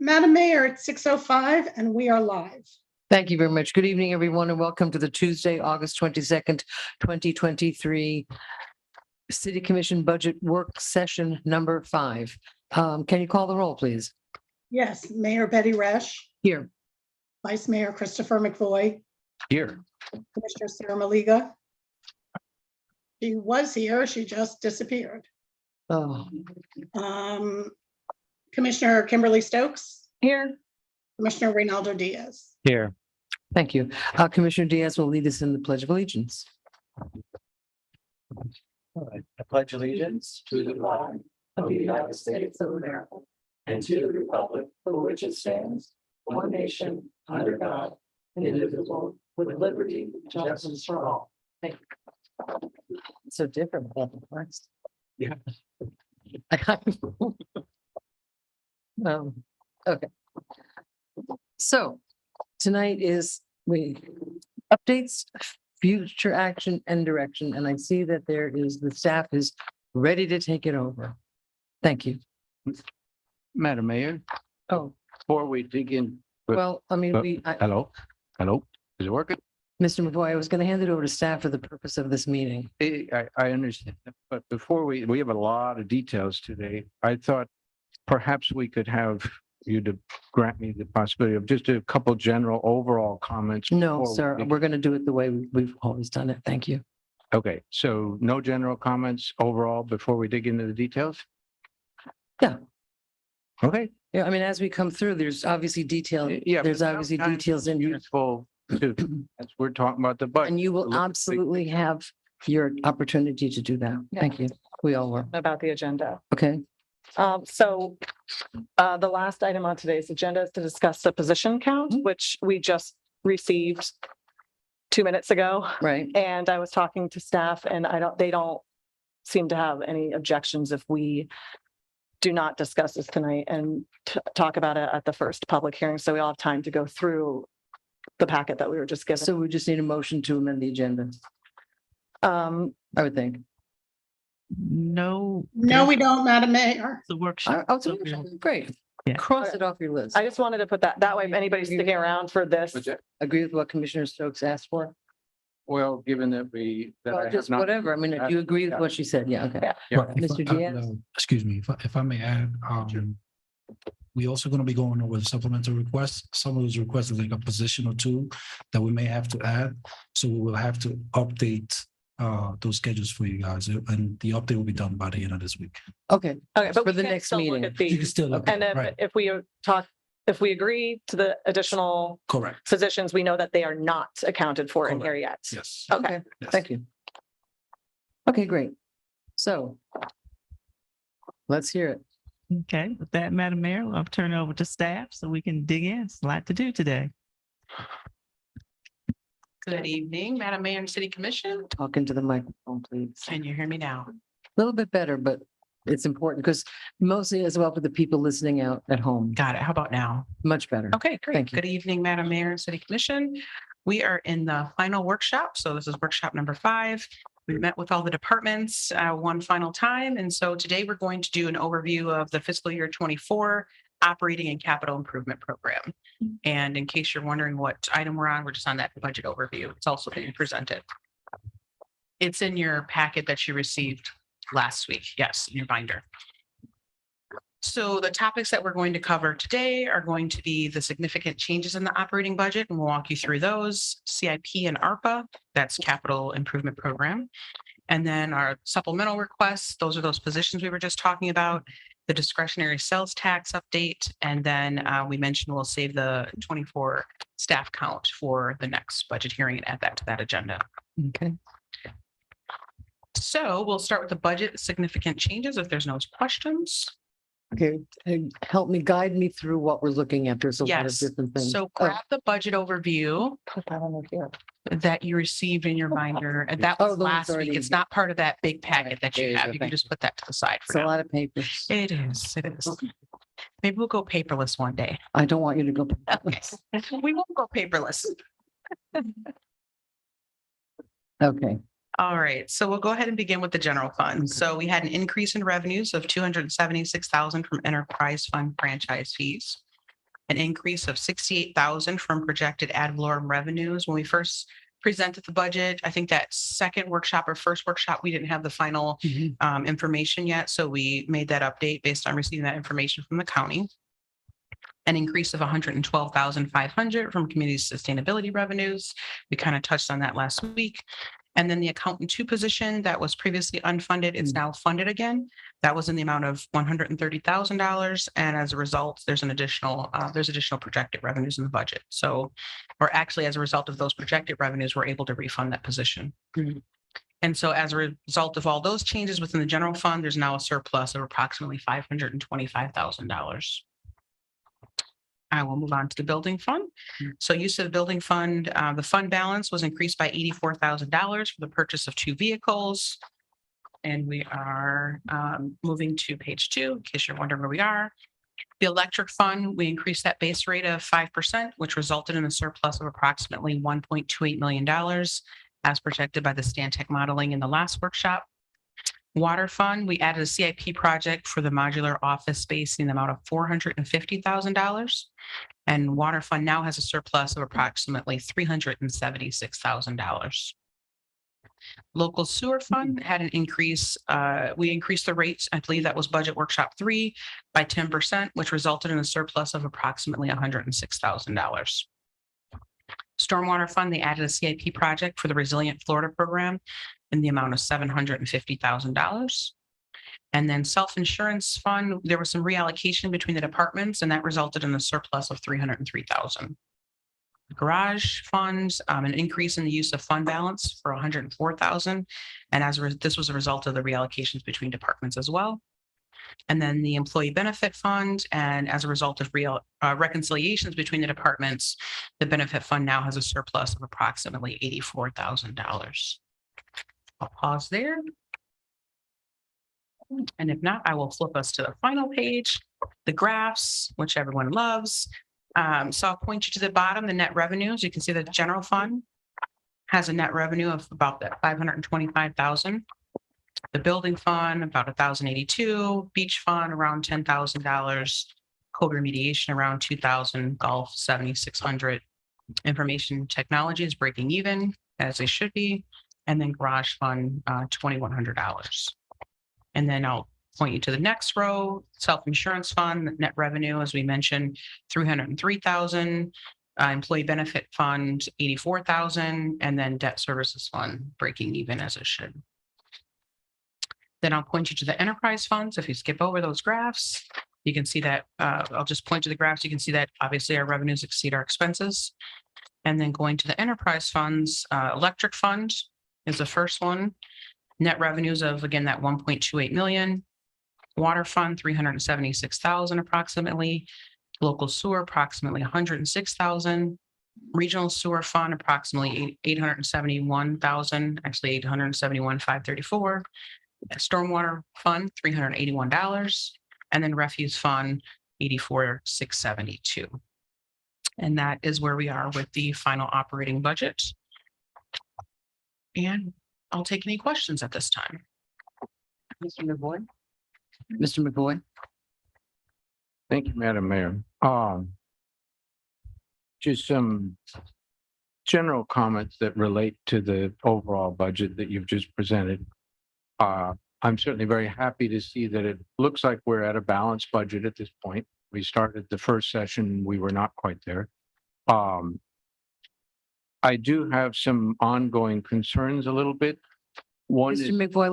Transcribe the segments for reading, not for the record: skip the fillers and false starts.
Madam Mayor, it's 6:05 and we are live. Thank you very much. Good evening, everyone, and welcome to the Tuesday, August 22nd, 2023 City Commission Budget Work Session number 5. Can you call the roll, please? Yes, Mayor Betty Resch, Here. Vice Mayor Christopher McVoy, Here. Commissioner Sarah Maliga. She was here, she just disappeared. Oh, Commissioner Kimberly Stokes, here. Commissioner Reynaldo Diaz. Here. Thank you. Commissioner Diaz will lead us in the Pledge of Allegiance. I pledge allegiance to the flag of the United States of America and to the republic for which it stands, one nation, under God, indivisible, with liberty and justice for all. Thank you. It's so different about the first. Yeah. Okay. So tonight is updates, future action and direction, and I see that the staff is ready to take it over. Thank you. Madam Mayor, Oh, before we dig in. well, I mean, Hello? Is it working? Mr. McVoy, I was going to hand it over to staff for the purpose of this meeting. I understand, but before we have a lot of details today. I thought perhaps we could have you to grant me the possibility of just a couple general overall comments. No, before we sir, dig- we're going to do it the way we've always done it. Thank you. Okay, so no general comments overall before we dig into the details? Yeah. Okay. Yeah, I mean, as we come through, there's obviously detail. Yeah. There's but obviously sometimes details in it's here. Useful to, as we're talking about the budget. And you to will look at the big absolutely have your opportunity to do that. Yeah. Thank you. We all were. About the agenda. Okay. So the last item on today's agenda is to discuss the position count, which we just received 2 minutes ago. Right. And I was talking to staff and they don't seem to have any objections if we do not discuss this tonight and talk about it at the first public hearing. So we all have time to go through the packet that we were just given. So we just need a motion to amend the agenda, I I would think. No. No, we don't, Madam Mayor. The workshop. Oh, great. Yeah. Cross it off your list. just wanted to put that way, if anybody's sticking around for this. Agree with what Commissioner Stokes asked for? Well, given that I Well, have just not. whatever. I mean, do you agree with what she said? Yeah, okay. Yeah. Yeah. Right, if Mr. I- Diaz? Excuse me, if I may add, we also going to be going over the supplemental requests. Some of those requests are like a position or two that we may have to add. So we will have to update those schedules for you guys, and the update will be done by the end of this week. Okay. Okay, but For we the can next still look meeting. at You can these. still look And at it, then right? if we agree to the additional Correct. positions, we know that they are not accounted for in here yet. Yes. Okay, Yes. Thank you. Okay, great. So let's hear it. Okay, with that, Madam Mayor, I'll turn it over to staff so we can dig in. It's a lot to do today. Good evening, Madam Mayor and City Commission. Talk into the microphone, please. A Can you hear me now? little bit better, but it's important because mostly as well for the people listening out at home. Got it. How about now? Much better. Okay, great. Thank you. Good evening, Madam Mayor and City Commission. We are in the final workshop. So this is workshop number 5. We met with all the departments one final time. And so today we're going to do an overview of the fiscal year 24 operating and capital improvement program. And in case you're wondering what item we're on, we're just on that budget overview. It's also being presented. It's in your packet that you received last week. Yes, in your binder. So the topics that we're going to cover today are going to be the significant changes in the operating budget, and we'll walk you through those, CIP and ARPA, that's Capital Improvement Program. And then our supplemental requests, those are those positions we were just talking about, the discretionary sales tax update, and then we mentioned we'll save the 24 staff count for the next budget hearing and add that to that agenda. Okay. So we'll start with the budget significant changes if there's no questions. Okay. Help me, guide me through what we're looking at. There's a lot of Yes. different things. So Oh, grab the budget overview put that on here. that you received in your binder, and that Oh, was those last week. already- It's not part of that big packet Right, that there you you have. go, You can thank just put that to the side It's for a now. lot of papers. It is, it is. Maybe we'll go paperless one day. I don't want you to go. Okay, we won't go paperless. Okay. All right, so we'll go ahead and begin with the general fund. So we had an increase in revenues of 276,000 from enterprise fund franchise fees. an increase of 68,000 from projected ad valorem revenues. When we first presented the budget, I think that second workshop or first workshop, we didn't have the final information yet. So we made that update based on receiving that information from the county. An increase of 112,500 from community sustainability revenues. We kind of touched on that last week. And then the accountant two position that was previously unfunded, it's now funded again. That was in the amount of $130,000. And as a result, there's additional projected revenues in the budget. So, or actually as a result of those projected revenues, we're able to refund that position. And so as a result of all those changes within the general fund, there's now a surplus of approximately $525,000. I will move on to the building fund. So use of the building fund, the fund balance was increased by $84,000 for the purchase of 2 vehicles. And we are moving to page 2, in case you're wondering where we are. The electric fund, we increased that base rate of 5%, which resulted in a surplus of approximately $1.28 million as projected by the Stantec modeling in the last workshop. Water fund, we added a CIP project for the modular office space in the amount of $450,000. And water fund now has a surplus of approximately $376,000. Local sewer fund had an increase. We increased the rates. I believe that was budget workshop 3 by 10%, which resulted in a surplus of approximately $106,000. Stormwater fund, they added a CIP project for the Resilient Florida program in the amount of $750,000. And then self-insurance fund, there was some reallocation between the departments and that resulted in a surplus of $303,000. Garage funds, an increase in the use of fund balance for $104,000. And this was a result of the reallocations between departments as well. And then the employee benefit fund, and as a result of reconciliations between the departments, the benefit fund now has a surplus of approximately $84,000. I'll pause there. And if not, I will flip us to the final page, the graphs, which everyone loves. So I'll point you to the bottom, the net revenues. You can see the general fund has a net revenue of about that $525,000. The building fund, about $1,082, beach fund around $10,000, code remediation around $2,000, golf $7,600. Information technology is breaking even as they should be, and then garage fund $2,100. And then I'll point you to the next row, self-insurance fund, net revenue, as we mentioned, $303,000, employee benefit fund $84,000, and then debt services fund breaking even as it should. Then I'll point you to the enterprise funds. If you skip over those graphs, you can see that, I'll just point to the graphs. You can see that obviously our revenues exceed our expenses. And then going to the enterprise funds, electric fund is the first one. Net revenues of, again, that 1.28 million. Water fund, 376,000 approximately. Local sewer, approximately 106,000. Regional sewer fund, approximately 871,000, actually 871,534. Stormwater fund, $381, and then refuse fund, $84,672. And that is where we are with the final operating budget. And I'll take any questions at this time. Mr. McVoy? Mr. McVoy? Thank you, Madam Mayor. Just some general comments that relate to the overall budget that you've just presented. I'm certainly very happy to see that it looks like we're at a balanced budget at this point. We started the first session, we were not quite there. I do have some ongoing concerns a little bit. One Mr. is. McVoy,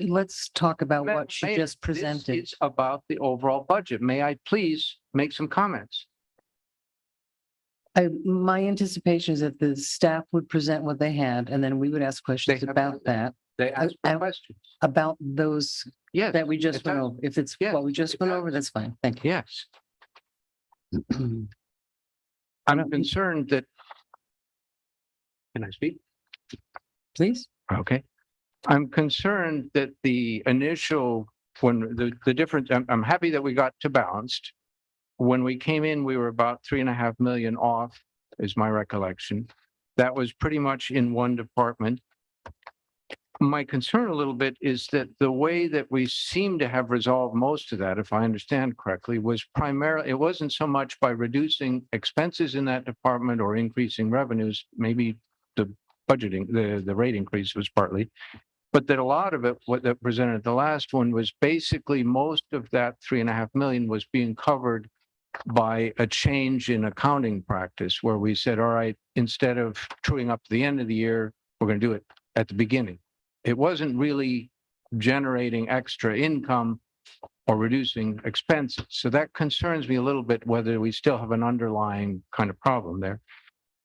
let's talk about what she Mayor, just this presented. is about the overall budget. May I please make some comments? My anticipation is that the staff would present what they had, and then we would ask questions have about done that, They asked I- for questions. about those Yes. that we just it went does. over. If it's Yes, what we just it went does. over, that's fine. Thank Yes. you. I'm concerned that. Can I speak? Please? Okay. I'm concerned that the initial, when the difference, I'm happy that we got to balanced. When we came in, we were about 3.5 million off, is my recollection. That was pretty much in one department. my concern a little bit is that the way that we seem to have resolved most of that, if I understand correctly, was primarily, it wasn't so much by reducing expenses in that department or increasing revenues, maybe the budgeting, the rate increase was partly, but that a lot of it, what that presented the last one was basically most of that 3.5 million was being covered by a change in accounting practice where we said, all right, instead of truing up to the end of the year, we're going to do it at the beginning. It wasn't really generating extra income or reducing expenses. So that concerns me a little bit whether we still have an underlying kind of problem there.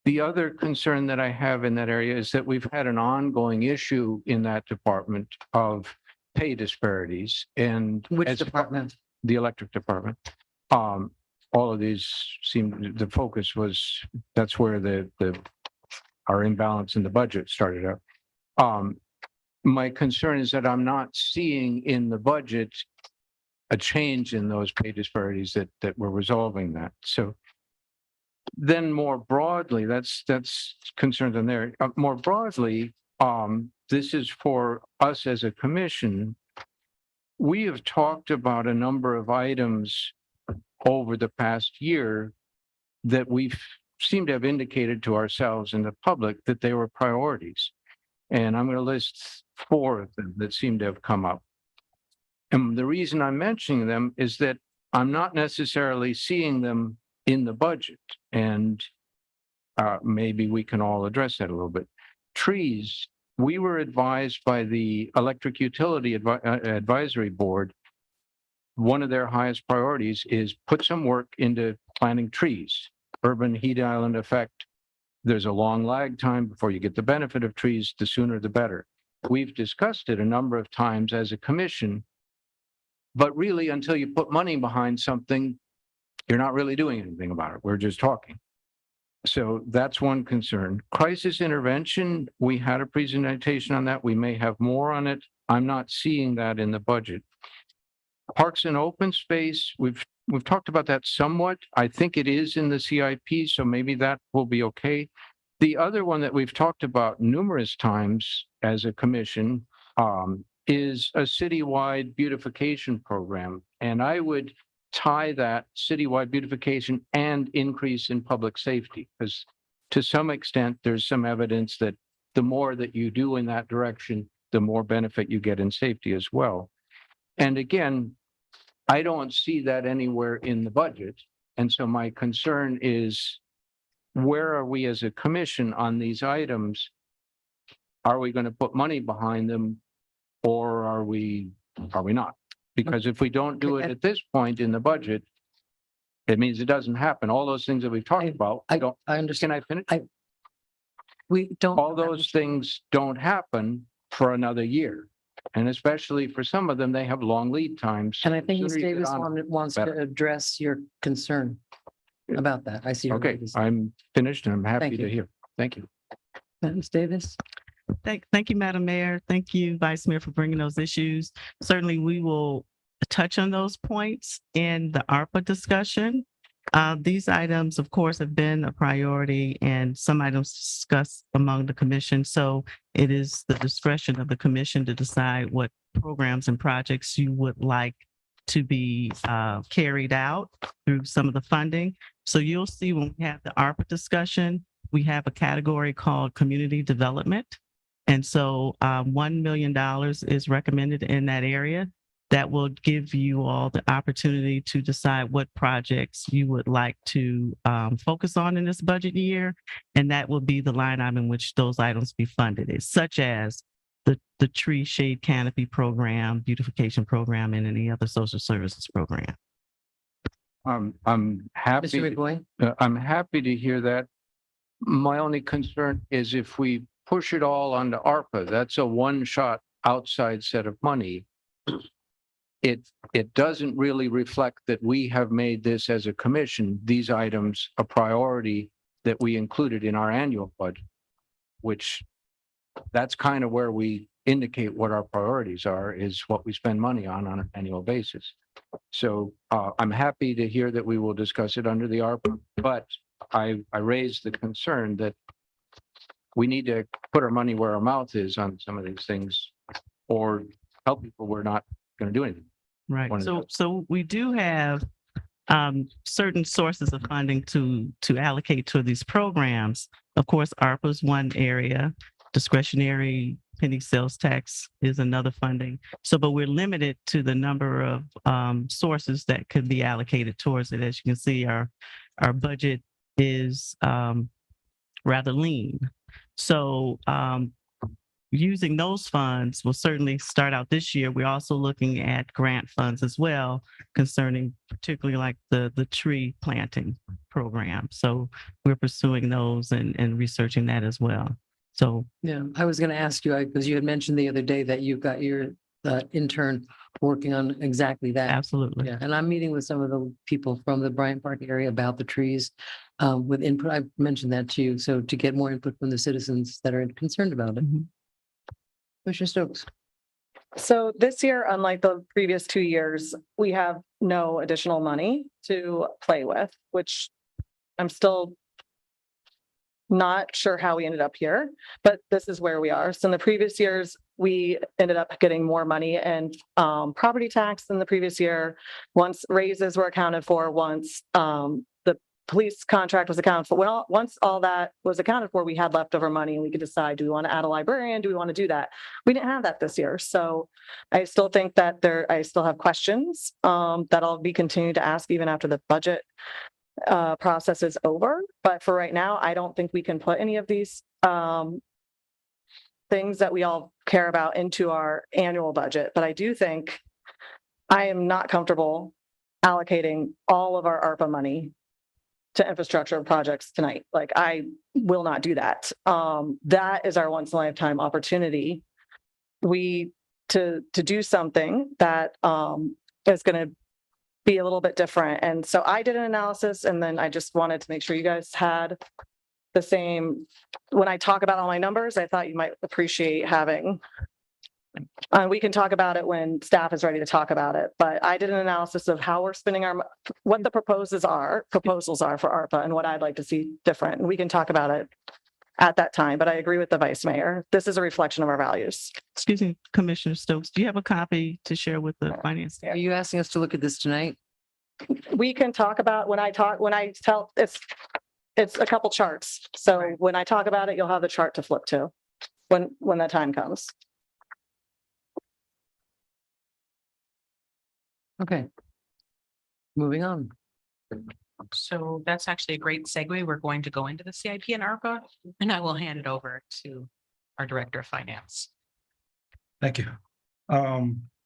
The other concern that I have in that area is that we've had an ongoing issue in that department of pay disparities and Which as department? the electric department. All of these seem, the focus was, that's where our imbalance in the budget started out. My concern is that I'm not seeing in the budget a change in those pay disparities that we're resolving that. So then more broadly, that's concerns in there. More broadly, this is for us as a commission. We have talked about a number of items over the past year that we've seemed to have indicated to ourselves and the public that they were priorities. And I'm going to list 4 of them that seem to have come up. And the reason I'm mentioning them is that I'm not necessarily seeing them in the budget. And maybe we can all address that a little bit. Trees, we were advised by the Electric Utility Advisory Board, one of their highest priorities is put some work into planting trees. Urban heat island effect. There's a long lag time before you get the benefit of trees, the sooner the better. We've discussed it a number of times as a commission, but really until you put money behind something, you're not really doing anything about it. We're just talking. So that's one concern. Crisis intervention, we had a presentation on that. We may have more on it. I'm not seeing that in the budget. Parks and open space, we've talked about that somewhat. I think it is in the CIP, so maybe that will be okay. The other one that we've talked about numerous times as a commission is a citywide beautification program. And I would tie that citywide beautification and increase in public safety, because to some extent, there's some evidence that the more that you do in that direction, the more benefit you get in safety as well. And again, I don't see that anywhere in the budget. And so my concern is, where are we as a commission on these items? Are we going to put money behind them, or are we not? Because if we don't do it at this point in the budget, it means it doesn't happen. All those things that we've talked about, I understand. can I finish? We don't. All those things don't happen for another year. And especially for some of them, they have long lead times. And I think Ms. Sooner you get Davis on it, wants to better. address your concern about that. I see. your Okay, hand is- I'm finished and I'm happy Thank to you. hear. Thank you. Ms. Davis? Thank you, Madam Mayor. Thank you, Vice Mayor, for bringing those issues. Certainly, we will touch on those points in the ARPA discussion. These items, of course, have been a priority and some items discussed among the commission. So it is the discretion of the commission to decide what programs and projects you would like to be carried out through some of the funding. So you'll see when we have the ARPA discussion, we have a category called community development. And so $1 million is recommended in that area. That will give you all the opportunity to decide what projects you would like to focus on in this budget year. And that will be the line item in which those items be funded, is such as the tree shade canopy program, beautification program, and any other social services program. I'm Mr. happy. McGoy? I'm happy to hear that. My only concern is if we push it all onto ARPA, that's a one-shot outside set of money. It doesn't really reflect that we have made this as a commission, these items a priority that we included in our annual budget, which that's kind of where we indicate what our priorities are, is what we spend money on an annual basis. So I'm happy to hear that we will discuss it under the ARPA, but I raised the concern that we need to put our money where our mouth is on some of these things or tell people we're not going to do anything. Right. One of So, those. so we do have certain sources of funding to allocate to these programs. Of course, ARPA is one area. Discretionary penny sales tax is another funding. So, but we're limited to the number of sources that could be allocated towards it. As you can see, our budget is rather lean. So, using those funds will certainly start out this year. We're also looking at grant funds as well concerning particularly like the tree planting program. So we're pursuing those and researching that as well. So Yeah, I was going to ask you, because you had mentioned the other day that you've got your intern working on exactly that. absolutely. Yeah, and I'm meeting with some of the people from the Bryant Park area about the trees with input. I've mentioned that to you. So to get more input from the citizens that are concerned about it. Mhm. Commissioner Stokes. So this year, unlike the previous 2 years, we have no additional money to play with, which I'm still not sure how we ended up here, but this is where we are. So in the previous years, we ended up getting more money and property tax than the previous year. Once raises were accounted for, once the police contract was accounted for. Well, once all that was accounted for, we had leftover money and we could decide, do we want to add a librarian? Do we want to do that? We didn't have that this year. So I still think that I still have questions that I'll be continuing to ask even after the budget process is over. But for right now, I don't think we can put any of these things that we all care about into our annual budget. But I do think I am not comfortable allocating all of our ARPA money to infrastructure projects tonight. Like, I will not do that. That is our once in a lifetime opportunity. To do something that is going to be a little bit different. And so I did an analysis, and then I just wanted to make sure you guys had the same. When I talk about all my numbers, I thought you might appreciate having. We can talk about it when staff is ready to talk about it, but I did an analysis of how we're spending what the proposals are for ARPA and what I'd like to see different. And we can talk about it at that time, but I agree with the vice mayor. This is a reflection of our values. Excuse me, Commissioner Stokes, do you have a copy to share with the finance? Are you asking us to look at this tonight? We can talk about when I tell, it's a couple charts. So when I talk about it, you'll have the chart to flip to when that time comes. Okay. Moving on. So that's actually a great segue. We're going to go into the CIP and ARPA, and I will hand it over to our Director of Finance. Thank you.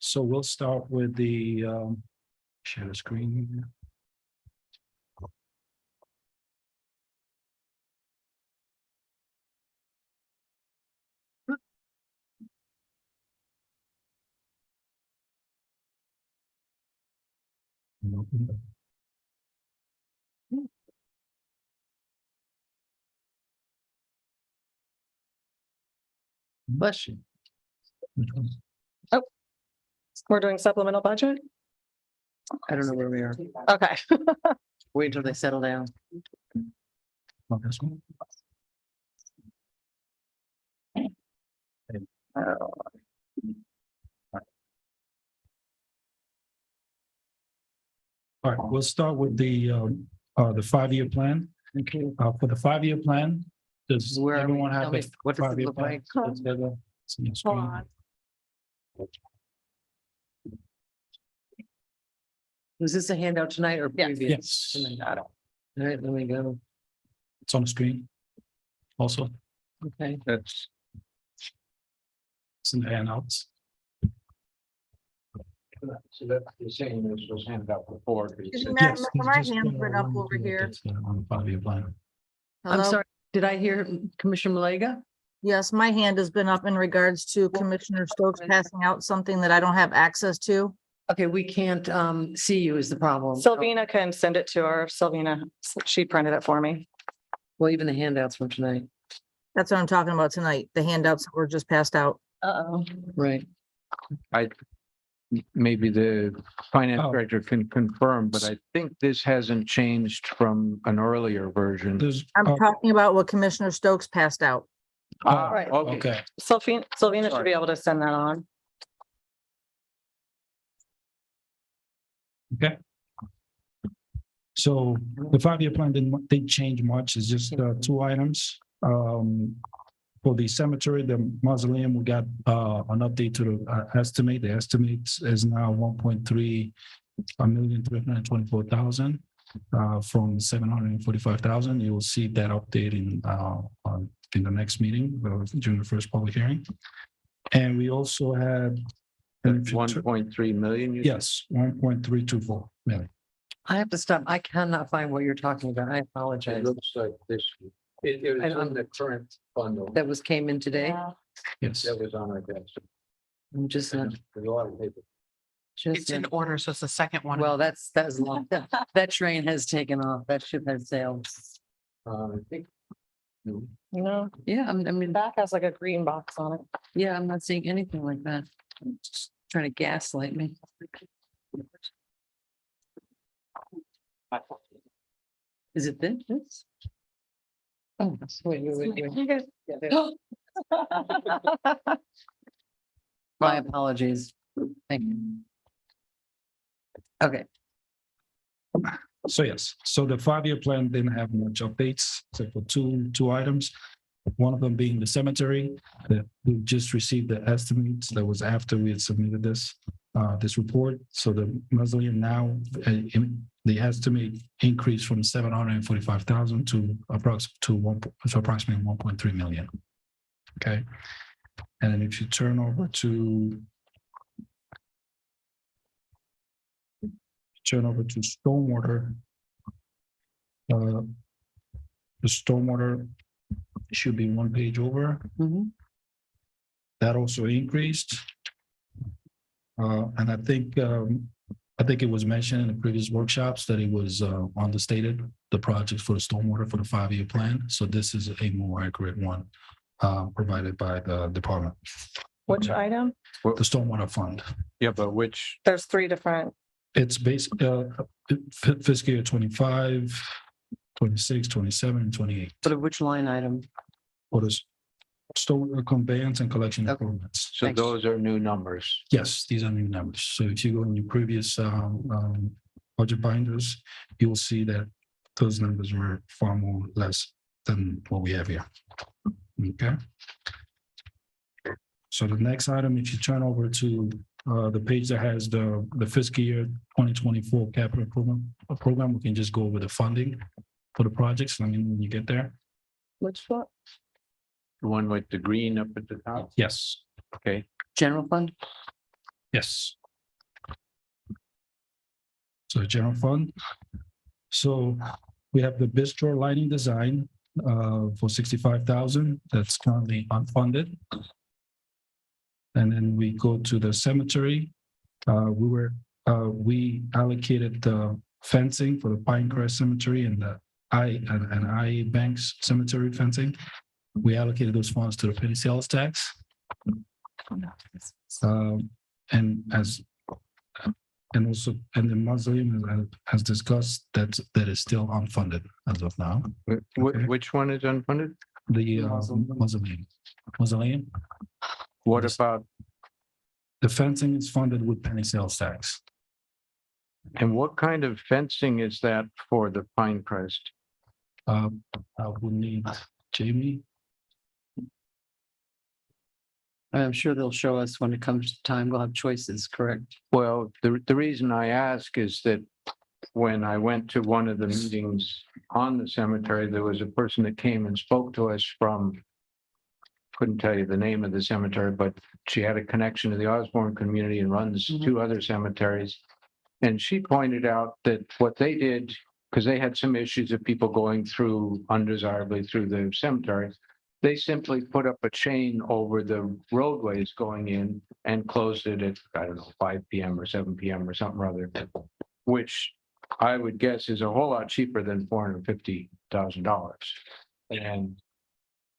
So we'll start with the share the screen. Bless you. We're doing supplemental budget? I don't know where we are. Okay. Wait until they settle down. Oh, this one? All right, we'll start with the 5-year plan. Okay. For the 5-year plan, does Where are we? everyone have Tell me, the what does it 5-year look plan? like? Together? It's on the Hold screen. on. Was this a handout tonight or Yes. previous? Yes, Tonight. All right, let me go. it's on the screen. Also, Okay. That's, it's in the handouts. so that's the same as was handed out before. Yes, My it's hand's just, been up one over thing here. that's, on the 5-year plan. I'm Hello? sorry, did I hear Commissioner Malega? Yes, my hand has been up in regards to Commissioner Stokes passing out something that I don't have access to. Okay, we can't see you is the problem. Sylvina can send it to her. Sylvina, she printed it for me. Well, even the handouts from tonight, That's what I'm talking about tonight, the handouts that were just passed out. Uh-oh. right? Maybe the finance Oh. director can confirm, but I think this hasn't changed from an earlier version. There's, I'm talking about what Commissioner Stokes passed out. Right. Okay. Sylvina should be able to send that on. Okay. So the 5-year plan didn't change much. It's just two items. For the cemetery, the mausoleum, we got an update to the estimate. The estimate is now 1,324,000 from 745,000. You will see that update in the next meeting during the first public hearing. And we also had 1.3 million. you said? yes, 1.324 million. I have to stop. I cannot find what you're talking about. I It apologize. looks like this. It was And in the current bundle That came in today. Yes. that was on our desk. I'm just not, There's a lot of paper. It's in order, so it's the second one. well, that was long. That train has taken off. That ship has sailed. I think. No, Yeah, I mean, back has like a green box on it. yeah, I'm not seeing anything like that. Just trying to gaslight me. Is it this? Oh, wait. Yeah, there. My apologies. Thank you. Okay, So yes, so the 5-year plan didn't have much updates except for two items. One of them being the cemetery that we just received the estimates. That was after we had submitted this report. So the mausoleum now, the estimate increased from 745,000 to approximately 1.3 million. Okay. And then if you turn over to stormwater, the stormwater should be one page over. Mhm. That also increased. And I think it was mentioned in the previous workshops that it was understated, the projects for the stormwater for the 5-year plan. So this is a more accurate one provided by the department. Which item? The stormwater fund. Yeah, but which, There's three different, It's based fiscal year 25, 26, 27, and 28. but which line item? For the stormwater conveyance and collection Okay. improvements. so Thanks. those are new numbers. Yes, these are new numbers. So if you go in your previous budget binders, you will see that those numbers were far more less than what we have here. Okay. So the next item, if you turn over to the page that has the fiscal year 2024 capital program, we can just go over the funding for the projects. I mean, when you get there. which one? The one with the green up at the top. Yes, Okay. General fund? yes. So general fund. So we have the bistro lighting design for 65,000. That's currently unfunded. And then we go to the cemetery. We allocated the fencing for the Pinecrest Cemetery and the I Banks Cemetery fencing. We allocated those funds to the penny sales tax. And the mausoleum, as discussed, that is still unfunded as of now. Okay. Which one is unfunded? The mausoleum. What Yes. about, The fencing is funded with penny sales tax. and what kind of fencing is that for the Pinecrest? I would need Jamie. I'm sure they'll show us when it comes to time. We'll have choices, correct? Well, the reason I ask is that when I went to one of the meetings on the cemetery, there was a person that came and spoke to us from, couldn't tell you the name of the cemetery, but she had a connection to the Osborne community and runs Mhm. 2 other cemeteries. And she pointed out that what they did, because they had some issues of people going through undesirably through the cemetery, they simply put up a chain over the roadways going in and closed it at, I don't know, 5 PM or 7 PM or something or other, which I would guess is a whole lot cheaper than $450,000. And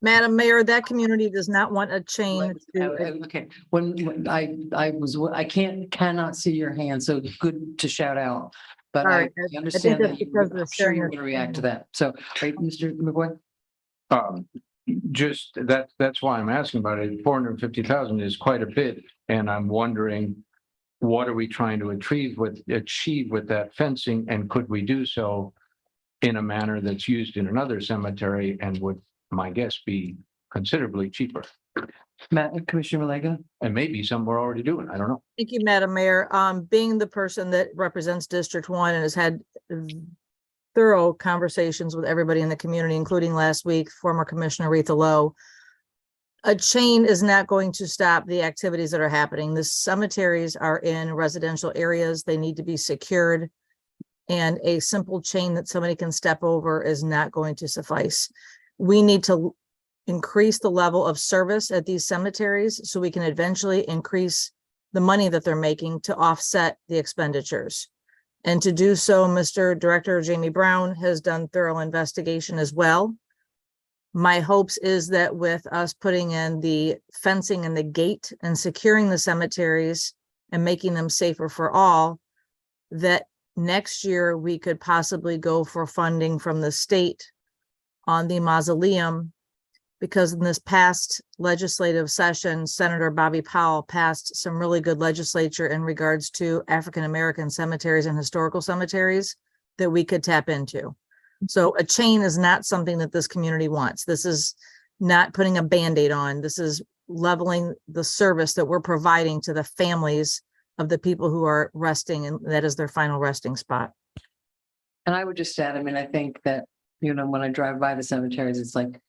Madam Mayor, that community does not want a chain. to- Okay, when I cannot see your hand, so it's good to shout out. But Sorry, I understand that's that because of I'm the sure sharing you're your going to react to that. So, right, Mr. McGuire? just that's why I'm asking about it. 450,000 is quite a bit, and I'm wondering what are we trying to achieve with that fencing, and could we do so in a manner that's used in another cemetery and would, my guess, be considerably cheaper? Commissioner Malega? And maybe some we're already doing. I don't know. Thank you, Madam Mayor. Being the person that represents District 1 and has had thorough conversations with everybody in the community, including last week, former Commissioner Retha Lowe, a chain is not going to stop the activities that are happening. The cemeteries are in residential areas. They need to be secured. And a simple chain that somebody can step over is not going to suffice. We need to increase the level of service at these cemeteries so we can eventually increase the money that they're making to offset the expenditures. And to do so, Mr. Director Jamie Brown has done thorough investigation as well. My hopes is that with us putting in the fencing and the gate and securing the cemeteries and making them safer for all, that next year we could possibly go for funding from the state on the mausoleum, because in this past legislative session, Senator Bobby Powell passed some really good legislature in regards to African-American cemeteries and historical cemeteries that we could tap into. So a chain is not something that this community wants. This is not putting a Band-Aid on. This is leveling the service that we're providing to the families of the people who are resting, and that is their final resting spot. And I would just add, I mean, I think that, you know, when I drive by the cemeteries, it's like,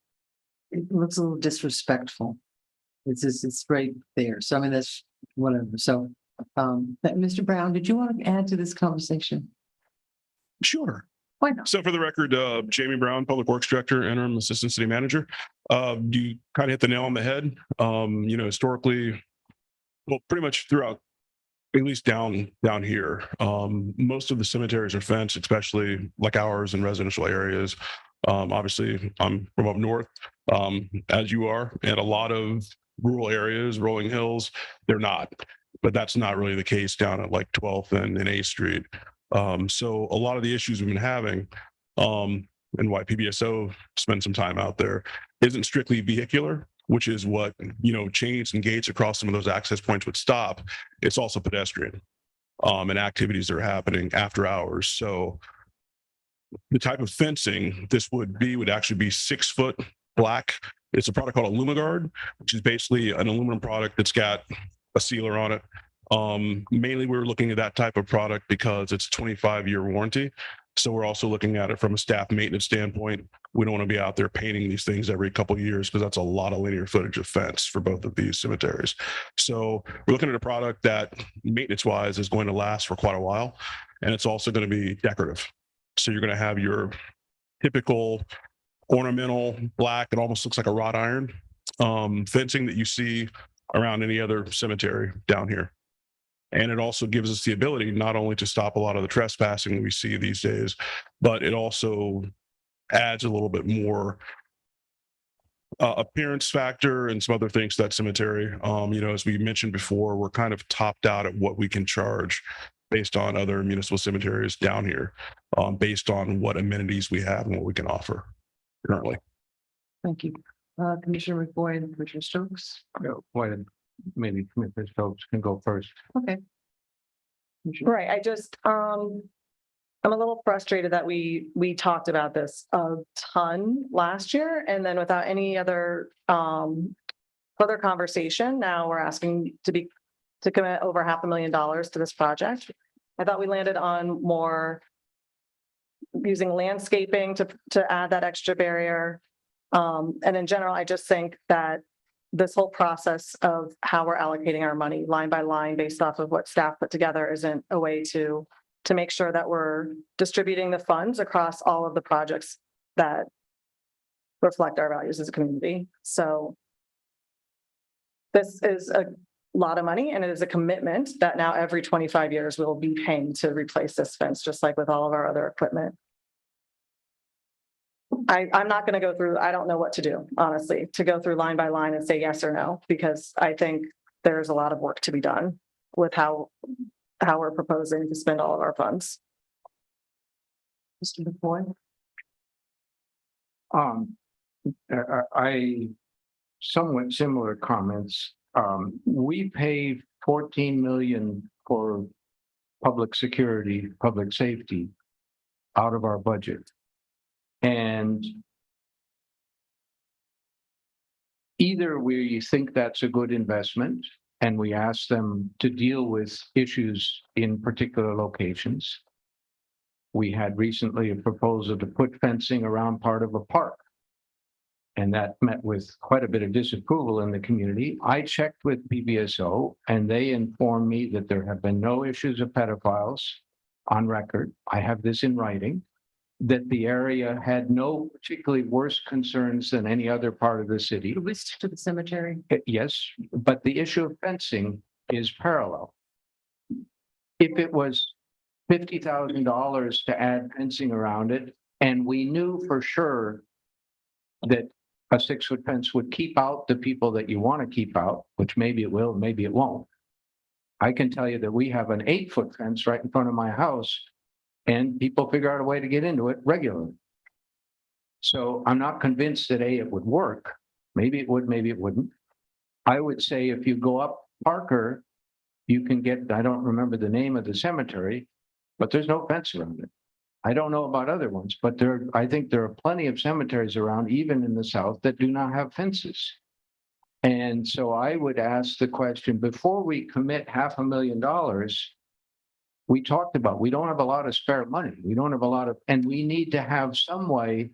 it looks a little disrespectful. It's just, it's right there. So I mean, that's whatever. So, but Mr. Brown, did you want to add to this conversation? Sure. Why not? So for the record, Jamie Brown, Public Works Director, Interim Assistant City Manager. You kind of hit the nail on the head. You know, historically, well, pretty much throughout, at least down here, most of the cemeteries are fenced, especially like ours in residential areas. Obviously, I'm from up north, as you are, and a lot of rural areas, rolling hills, they're not. But that's not really the case down at like 12th and 8th Street. So a lot of the issues we've been having, and why PBSO spent some time out there, isn't strictly vehicular, which is what, you know, chains and gates across some of those access points would stop. It's also pedestrian, and activities that are happening after hours. So the type of fencing this would actually be 6 foot black. It's a product called Alumiguard, which is basically an aluminum product that's got a sealer on it. Mainly we're looking at that type of product because it's 25-year warranty. So we're also looking at it from a staff maintenance standpoint. We don't want to be out there painting these things every couple of years because that's a lot of linear footage of fence for both of these cemeteries. So we're looking at a product that maintenance wise is going to last for quite a while. And it's also going to be decorative. So you're going to have your typical ornamental black, it almost looks like a wrought iron fencing that you see around any other cemetery down here. And it also gives us the ability not only to stop a lot of the trespassing we see these days, but it also adds a little bit more appearance factor and some other things to that cemetery. You know, as we mentioned before, we're kind of topped out at what we can charge based on other municipal cemeteries down here, based on what amenities we have and what we can offer currently. Thank you. Commissioner McBoyd and Commissioner Stokes. Maybe Commissioner Stokes can go first. Okay. Commissioner- Right, I just, I'm a little frustrated that we talked about this a ton last year, and then without any other further conversation, now we're asking to commit over $500,000 to this project. I thought we landed on more using landscaping to add that extra barrier. And in general, I just think that this whole process of how we're allocating our money line by line based off of what staff put together isn't a way to make sure that we're distributing the funds across all of the projects that reflect our values as a community. So this is a lot of money, and it is a commitment that now every 25 years we'll be paying to replace this fence, just like with all of our other equipment. I'm not going to go through, I don't know what to do, honestly, to go through line by line and say yes or no, because I think there's a lot of work to be done with how we're proposing to spend all of our funds. Mr. McBoyd. I somewhat similar comments. We pay 14 million for public security, public safety out of our budget. And either we think that's a good investment and we ask them to deal with issues in particular locations. We had recently a proposal to put fencing around part of a park. And that met with quite a bit of disapproval in the community. I checked with PBSO and they informed me that there have been no issues of pedophiles on record. I have this in writing, that the area had no particularly worse concerns than any other part of the city. List to the cemetery. Yes, but the issue of fencing is parallel. If it was $50,000 to add fencing around it, and we knew for sure that a 6-foot fence would keep out the people that you want to keep out, which maybe it will, maybe it won't. I can tell you that we have an 8-foot fence right in front of my house, and people figure out a way to get into it regularly. So I'm not convinced that it would work. Maybe it would, maybe it wouldn't. I would say if you go up Parker, you can get, I don't remember the name of the cemetery, but there's no fence around it. I don't know about other ones, but I think there are plenty of cemeteries around, even in the south, that do not have fences. And so I would ask the question, before we commit $500,000, we talked about, we don't have a lot of spare money. We don't have a lot of, and we need to have some way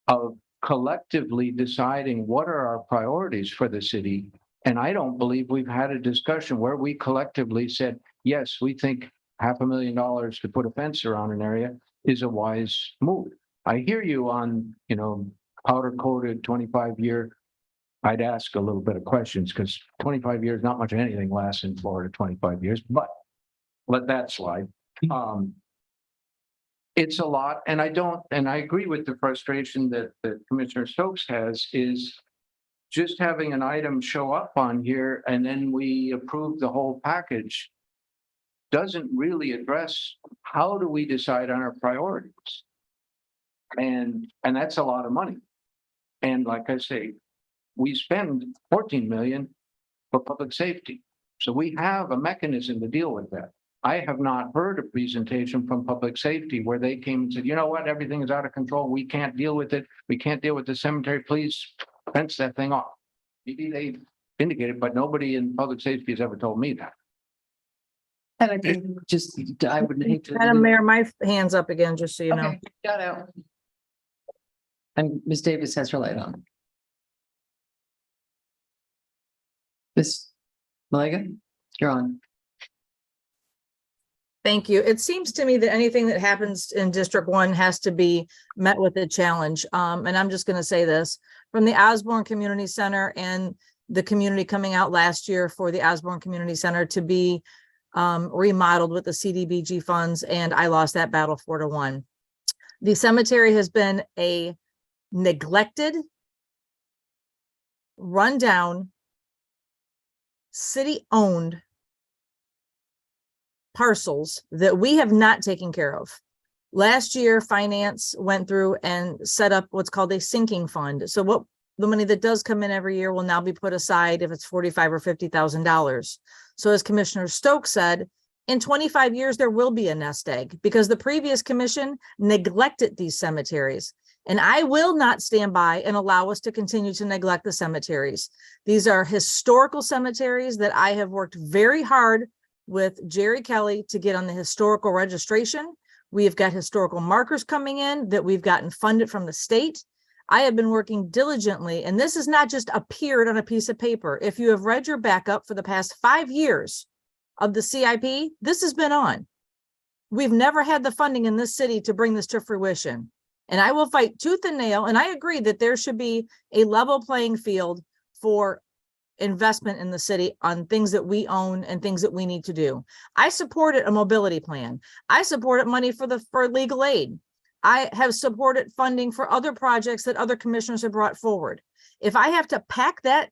of collectively deciding what are our priorities for the city. And I don't believe we've had a discussion where we collectively said, yes, we think $500,000 to put a fence around an area is a wise move. I hear you on, powder coated 25-year. I'd ask a little bit of questions because 25 years, not much of anything lasts in Florida, 25 years, but let that slide. It's a lot. And I agree with the frustration that Commissioner Stokes has, is just having an item show up on here and then we approve the whole package doesn't really address how do we decide on our priorities. And that's a lot of money. And like I say, we spend 14 million for public safety. So we have a mechanism to deal with that. I have not heard a presentation from public safety where they came and said, you know what, everything is out of control. We can't deal with it. We can't deal with the cemetery. Please fence that thing off. Maybe they indicated, but nobody in public safety has ever told me that. And I think I would hate to. Madam Mayor, my hand's up again, just so you know. Okay, got out. And Ms. Davis has her light on. Ms. Malega, you're on. Thank you. It seems to me that anything that happens in District 1 has to be met with a challenge. And I'm just going to say this, from the Osborne Community Center and the community coming out last year for the Osborne Community Center to be remodeled with the CDBG funds, and I lost that battle 4-1. The cemetery has been a neglected, rundown, city-owned parcels that we have not taken care of. Last year, finance went through and set up what's called a sinking fund. So what the money that does come in every year will now be put aside if it's $45,000 or $50,000. So as Commissioner Stokes said, in 25 years, there will be a nest egg because the previous commission neglected these cemeteries. And I will not stand by and allow us to continue to neglect the cemeteries. These are historical cemeteries that I have worked very hard with Jerry Kelly to get on the historical registration. We have got historical markers coming in that we've gotten funded from the state. I have been working diligently, and this has not just appeared on a piece of paper. If you have read your backup for the past 5 years of the CIP, this has been on. We've never had the funding in this city to bring this to fruition. And I will fight tooth and nail. And I agree that there should be a level playing field for investment in the city on things that we own and things that we need to do. I supported a mobility plan. I supported money for legal aid. I have supported funding for other projects that other commissioners have brought forward. If I have to pack that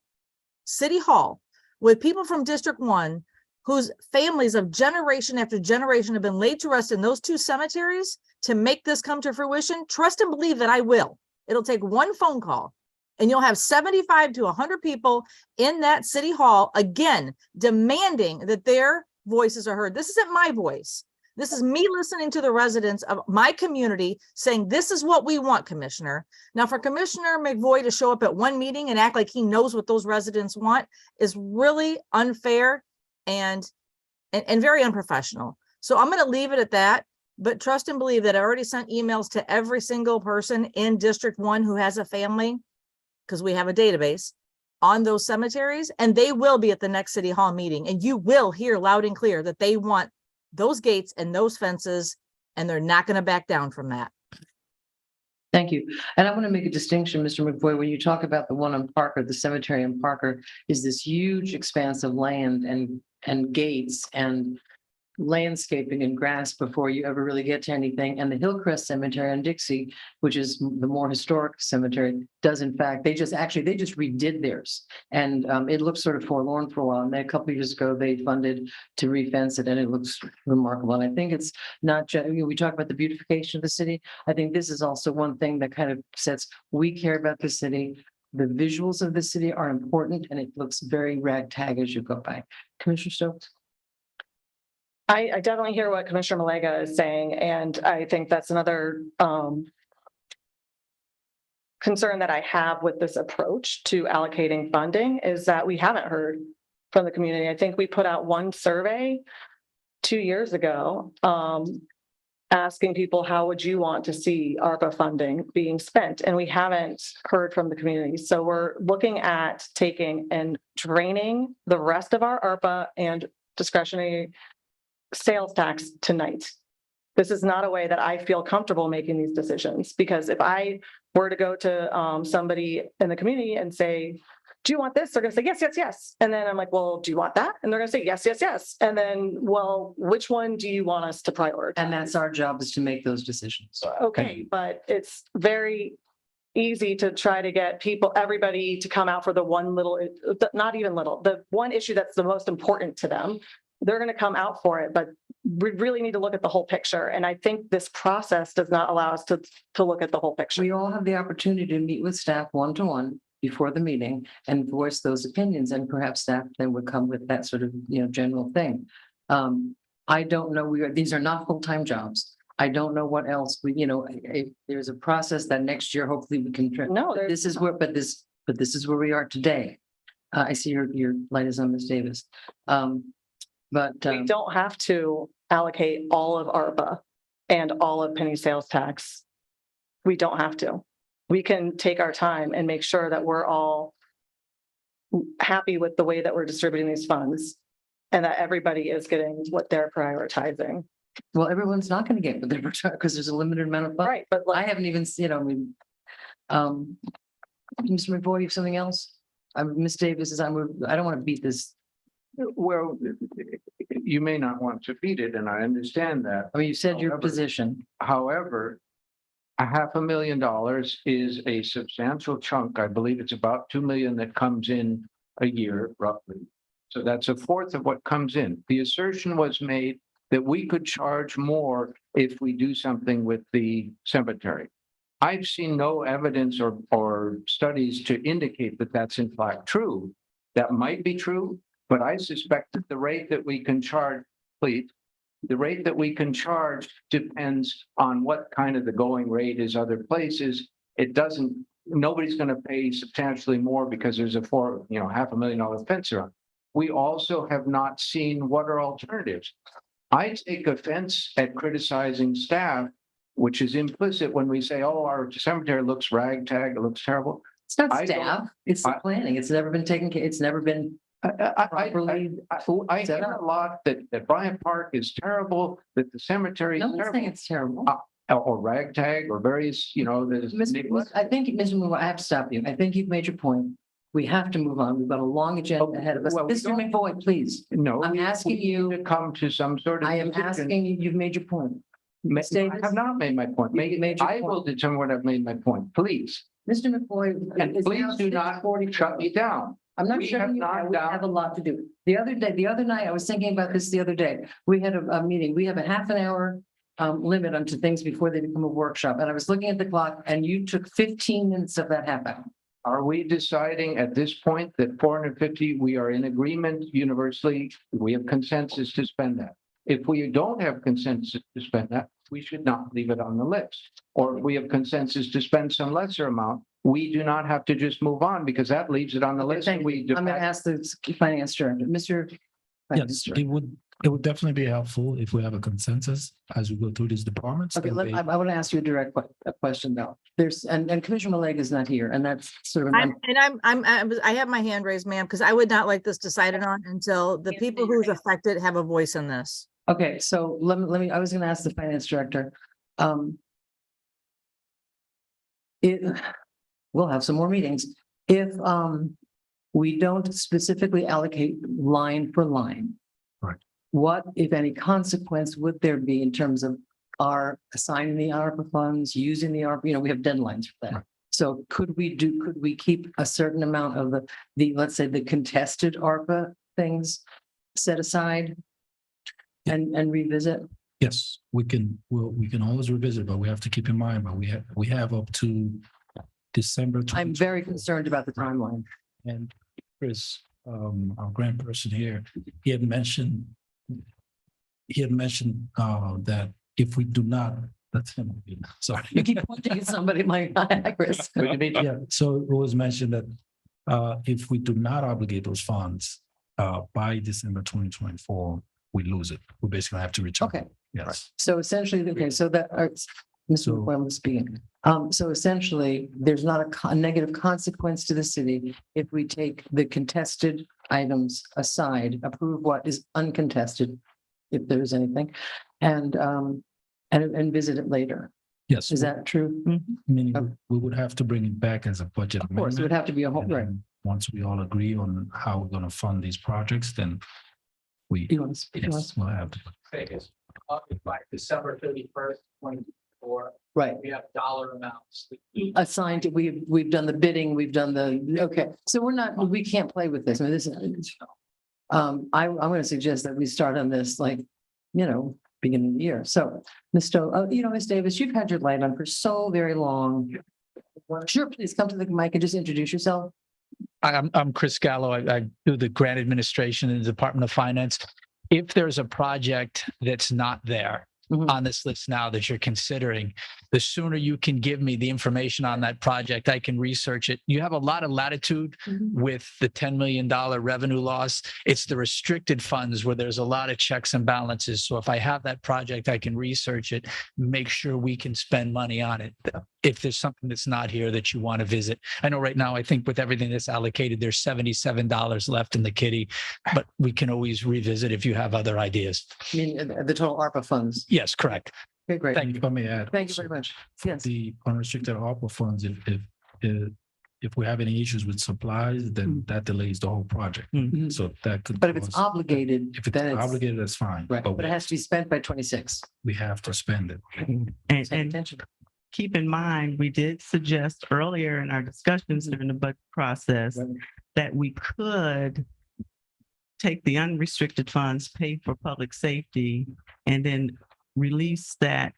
city hall with people from District 1 whose families of generation after generation have been laid to rest in those two cemeteries to make this come to fruition, trust and believe that I will. It'll take one phone call. And you'll have 75 to 100 people in that city hall, again, demanding that their voices are heard. This isn't my voice. This is me listening to the residents of my community saying, this is what we want, Commissioner. Now, for Commissioner McVoy to show up at one meeting and act like he knows what those residents want is really unfair and very unprofessional. So I'm going to leave it at that. But trust and believe that I already sent emails to every single person in District 1 who has a family, because we have a database on those cemeteries, and they will be at the next city hall meeting. And you will hear loud and clear that they want those gates and those fences, and they're not going to back down from that. Thank you. And I want to make a distinction, Mr. McVoy, when you talk about the one on Parker, the cemetery in Parker is this huge expanse of land and gates and landscaping and grass before you ever really get to anything. And the Hillcrest Cemetery in Dixie, which is the more historic cemetery, does in fact, they just redid theirs. And it looks sort of forlorn for a while. And then a couple of years ago, they funded to refence it, and it looks remarkable. And I think it's not just, we talk about the beautification of the city. I think this is also one thing that kind of sets, we care about the city. The visuals of the city are important, and it looks very ragtag as you go by. Commissioner Stokes? I definitely hear what Commissioner Malega is saying, and I think that's another concern that I have with this approach to allocating funding is that we haven't heard from the community. I think we put out one survey 2 years ago asking people, how would you want to see ARPA funding being spent? And we haven't heard from the community. So we're looking at taking and draining the rest of our ARPA and discretionary sales tax tonight. This is not a way that I feel comfortable making these decisions, because if I were to go to somebody in the community and say, do you want this? They're going to say, yes, yes, yes. And then I'm like, well, do you want that? And they're going to say, yes, yes, yes. And then, well, which one do you want us to prioritize? And that's our job, is to make those decisions. Okay, but it's very easy to try to get everybody to come out for the one little, not even little, the one issue that's the most important to them. They're going to come out for it, but we really need to look at the whole picture. And I think this process does not allow us to look at the whole picture. We all have the opportunity to meet with staff one-to-one before the meeting and voice those opinions, and perhaps staff then would come with that sort of, general thing. I don't know, these are not full-time jobs. I don't know what else if there's a process that next year, hopefully we can. No, this is where we are today. I see your light is on, Ms. Davis. We don't have to allocate all of ARPA and all of penny sales tax. We don't have to. We can take our time and make sure that we're all happy with the way that we're distributing these funds and that everybody is getting what they're prioritizing. Well, everyone's not going to get what they're because there's a limited amount of funds. Right, but I haven't even seen, Mr. McVoy, you have something else? Ms. Davis I don't want to beat this. Well, you may not want to beat it, and I understand that. I mean, you said your However- position. However, $500,000 is a substantial chunk. I believe it's about 2 million that comes in a year roughly. So that's a fourth of what comes in. The assertion was made that we could charge more if we do something with the cemetery. I've seen no evidence or studies to indicate that that's in fact true. That might be true, but I suspect that the rate that we can charge, the rate that we can charge depends on what kind of the going rate is other places. Nobody's going to pay substantially more because there's a $500,000 fence around. We also have not seen what are alternatives. I take offense at criticizing staff, which is implicit when we say, oh, our cemetery looks ragtag, it looks terrible. It's not I don't- staff, it's the planning. It's never been taken care. It's never been properly. I hear a lot that Bryant Park is terrible, that the cemetery is No one's saying terrible, it's terrible. or ragtag, or various, I think, Mr. McVoy, I have to stop you. I think you've made your point. We have to move on. We've got a long agenda ahead of us. Well, we Mr. don't- McVoy, please. No. I'm asking we you- need to come to some sort of. I am decision. asking you, you've made your point. I Ms. Davis? have not made my point. You made your I will determine when I've made my point, please. Mr. McVoy. And it's please now do not 6:40. shut me down. I'm not We shutting have you not down. We down- have a lot to do. The other night, I was thinking about this the other day. We had a meeting. We have a half an hour limit onto things before they become a workshop. And I was looking at the clock and you took 15 minutes of that half hour. Are we deciding at this point that 450, we are in agreement universally, we have consensus to spend that? If we don't have consensus to spend that, we should not leave it on the list. Or if we have consensus to spend some lesser amount, we do not have to just move on because that leaves it on the list. Thank We you. I'm going to ask the finance director, Mr. Finance Yes, Director. it would definitely be helpful if we have a consensus as we go through these departments. Okay, that way- I want to ask you a direct question though. And Commissioner Malega is not here and that's sort of. I have my hand raised, ma'am, because I would not like this decided on until the people who's affected have a voice in this. Okay, so let me, I was gonna ask the finance director. We'll have some more meetings. If we don't specifically allocate line for line. Right. What, if any, consequence would there be in terms of our assigning the ARPA funds, using the ARPA, we have deadlines for that. Right. So could we keep a certain amount of the, let's say, the contested ARPA things set aside? And revisit? Yes, we can always revisit, but we have to keep in mind, but we have up to December. I'm very concerned about the timeline. And Chris, our grant person here, he had mentioned that if we do not, that's him, sorry. You keep pointing at somebody like Chris. Yeah, so it was mentioned that if we do not obligate those funds by December 2024, we lose it. We basically have to return. Okay, Yes. so essentially, okay, so that, Mr. So- McCollum was speaking. So essentially, there's not a negative consequence to the city if we take the contested items aside, approve what is uncontested, if there's anything, and visit it later. Yes. Is that true? Meaning we would have to bring it back as a budget Of course, it would amendment. have to be a whole, And right? then once we all agree on how we're going to fund these projects, then we, You want to speak? yes, we'll have. Vegas, by December 31st, 2024, Right. we have dollar amounts. Assigned, we've done the bidding, we've done okay, so we can't play with this. I mean, this is. I'm going to suggest that we start on this beginning of the year. So, Ms. Stowe, Ms. Davis, you've had your light on for so very long. Sure, please come to the mic and just introduce yourself. I'm Chris Gallo. I do the grant administration in the Department of Finance. If there's a project that's not there Mhm. on this list now that you're considering, the sooner you can give me the information on that project, I can research it. You have a lot of latitude with the $10 million revenue loss. It's the restricted funds where there's a lot of checks and balances. So if I have that project, I can research it, make sure we can spend money on it. If there's something that's not here that you want to visit. I know right now, I think with everything that's allocated, there's $77 left in the kitty, but we can always revisit if you have other ideas. I mean, the total ARPA funds. Yes, correct. Okay, great. Thank you. If I may add. Thank you very much. Yes. The unrestricted ARPA funds, if we have any issues with supplies, then that delays the whole project. Mhm. So that could. But if it's cause- obligated, If it's then it's, obligated, that's fine. right, But but it has to be spent by 26. we have to spend it. And, Pay and attention. keep in mind, we did suggest earlier in our discussions during the budget process Right. that we could take the unrestricted funds, pay for public safety, and then release that,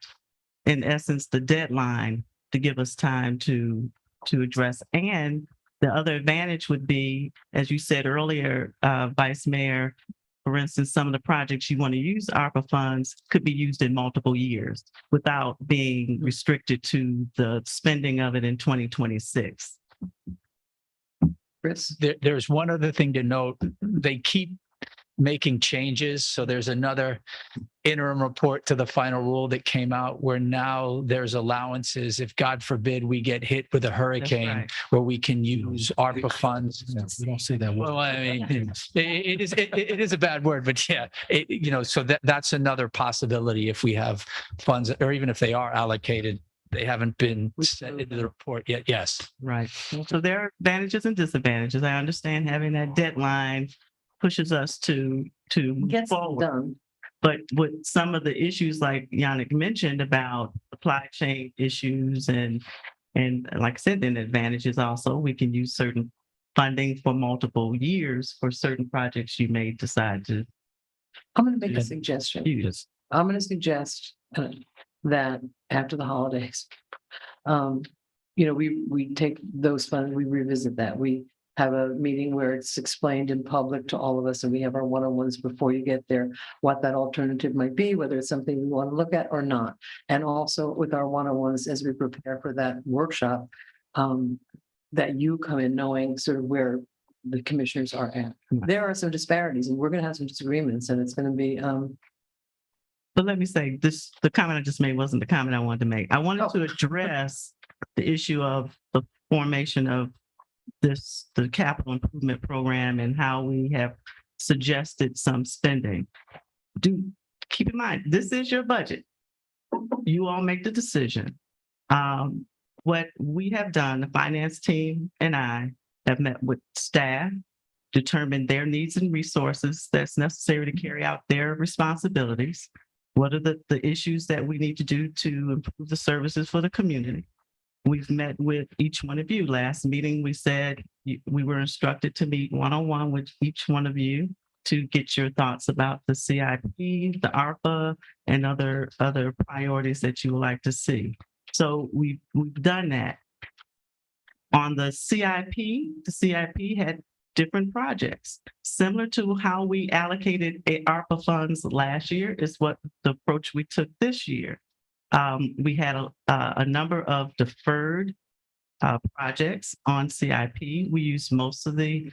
in essence, the deadline to give us time to address. And the other advantage would be, as you said earlier, Vice Mayor, for instance, some of the projects you want to use ARPA funds could be used in multiple years without being restricted to the spending of it in 2026. Chris? There's one other thing to note. They keep making changes. So there's another interim report to the final rule that came out where now there's allowances. If God forbid we get hit with a hurricane right. where we can use ARPA funds. Yeah, we don't say that. Well, I mean, it is a bad word, but yeah, so that's another possibility if we have funds, or even if they are allocated, they haven't been set into the report yet. Yes. Right. So there are advantages and disadvantages. I understand having that deadline pushes us to move Gets it forward. done. But with some of the issues like Yannick mentioned about supply chain issues and like I said, then advantages also, we can use certain funding for multiple years for certain projects you may decide to I'm going to make a Yeah. suggestion. use. I'm going to suggest, that after the holidays, we take those funds, we revisit that. We have a meeting where it's explained in public to all of us, and we have our one-on-ones before you get there, what that alternative might be, whether it's something we want to look at or not. And also with our one-on-ones as we prepare for that workshop, that you come in knowing sort of where the commissioners are at. There are some disparities, and we're going to have some disagreements, and it's going to be, But let me say this, the comment I just made wasn't the comment I wanted to make. I wanted to address the issue of the formation of the capital improvement program and how we have suggested some spending. Do keep in mind, this is your budget. You all make the decision. What we have done, the finance team and I have met with staff, determined their needs and resources that's necessary to carry out their responsibilities. What are the issues that we need to do to improve the services for the community? We've met with each one of you. Last meeting, we said we were instructed to meet one-on-one with each one of you to get your thoughts about the CIP, the ARPA, and other priorities that you would like to see. So we've done that. On the CIP had different projects. Similar to how we allocated ARPA funds last year is what the approach we took this year. We had a number of deferred projects on CIP. We used most of the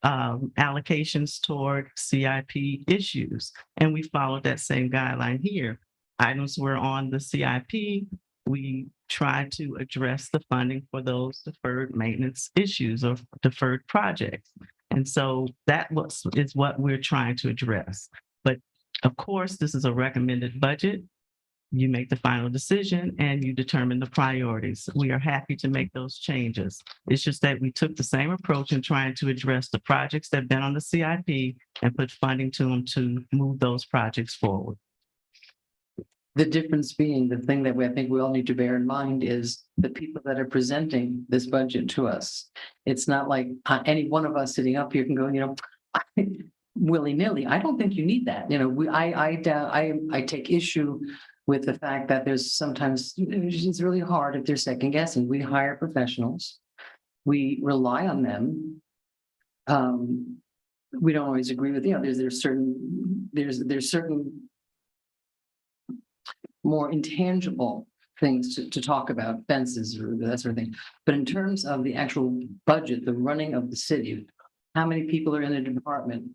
allocations toward CIP issues, and we followed that same guideline here. Items were on the CIP. We tried to address the funding for those deferred maintenance issues or deferred projects. And so that is what we're trying to address. But of course, this is a recommended budget. You make the final decision and you determine the priorities. We are happy to make those changes. It's just that we took the same approach in trying to address the projects that have been on the CIP and put funding to them to move those projects forward. the difference being, the thing that I think we all need to bear in mind is the people that are presenting this budget to us. It's not like any one of us sitting up here can go, willy-nilly. I don't think you need that. I take issue with the fact that there's sometimes, it's really hard if they're second guessing. We hire professionals. We rely on them. We don't always agree with, there's certain more intangible things to talk about, fences or that sort of thing. But in terms of the actual budget, the running of the city, how many people are in the department,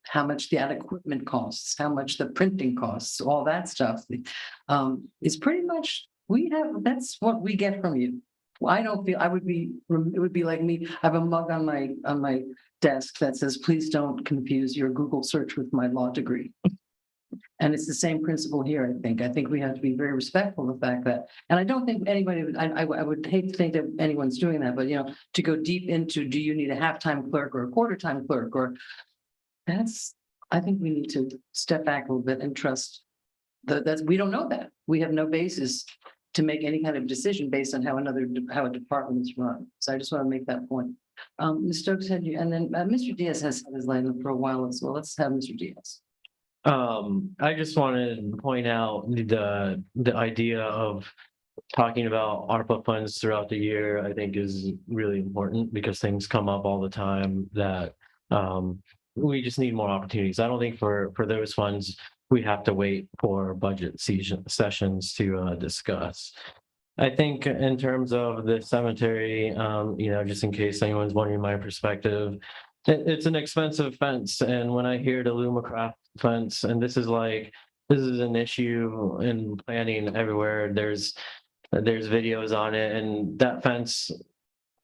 how much the equipment costs, how much the printing costs, all that stuff, is pretty much, that's what we get from you. I don't feel, it would be like me, I have a mug on my desk that says, please don't confuse your Google search with my law degree. And it's the same principle here, I think. I think we have to be very respectful of the fact that, and I don't think anybody, I would hate to think that anyone's doing that, but to go deep into, do you need a half-time clerk or a quarter-time clerk, or I think we need to step back a little bit and trust that we don't know that. We have no basis to make any kind of decision based on how a department is run. So I just want to make that point. Ms. Stokes had you, and then Mr. Diaz has had his line up for a while as well. Let's have Mr. Diaz. I just wanted to point out the idea of talking about ARPA funds throughout the year, I think is really important because things come up all the time that we just need more opportunities. I don't think for those funds, we have to wait for budget sessions to discuss. I think in terms of the cemetery, just in case anyone's wondering my perspective, it's an expensive fence. And when I hear the Lumacraft fence, and this is an issue in planning everywhere, there's videos on it, and that fence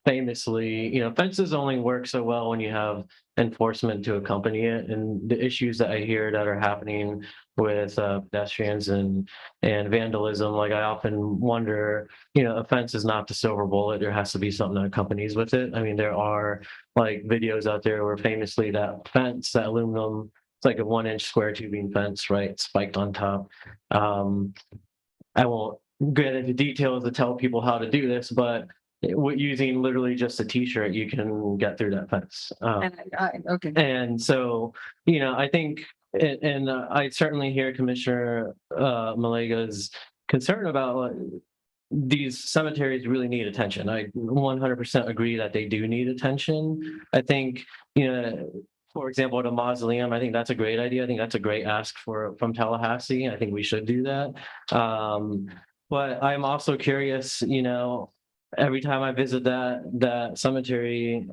famously, fences only work so well when you have enforcement to accompany it. And the issues that I hear that are happening with pedestrians and vandalism, I often wonder, a fence is not the silver bullet. There has to be something that accompanies with it. I mean, there are videos out there where famously that fence, that aluminum, it's like a 1-inch square tubing fence, right, spiked on top. I won't get into details to tell people how to do this, but using literally just a t-shirt, you can get through that fence. Okay. And so, I think, and I certainly hear Commissioner Malega's concern about these cemeteries really need attention. I 100% agree that they do need attention. I think, for example, at a mausoleum, I think that's a great idea. I think that's a great ask from Tallahassee. I think we should do that. But I'm also curious, every time I visit that cemetery,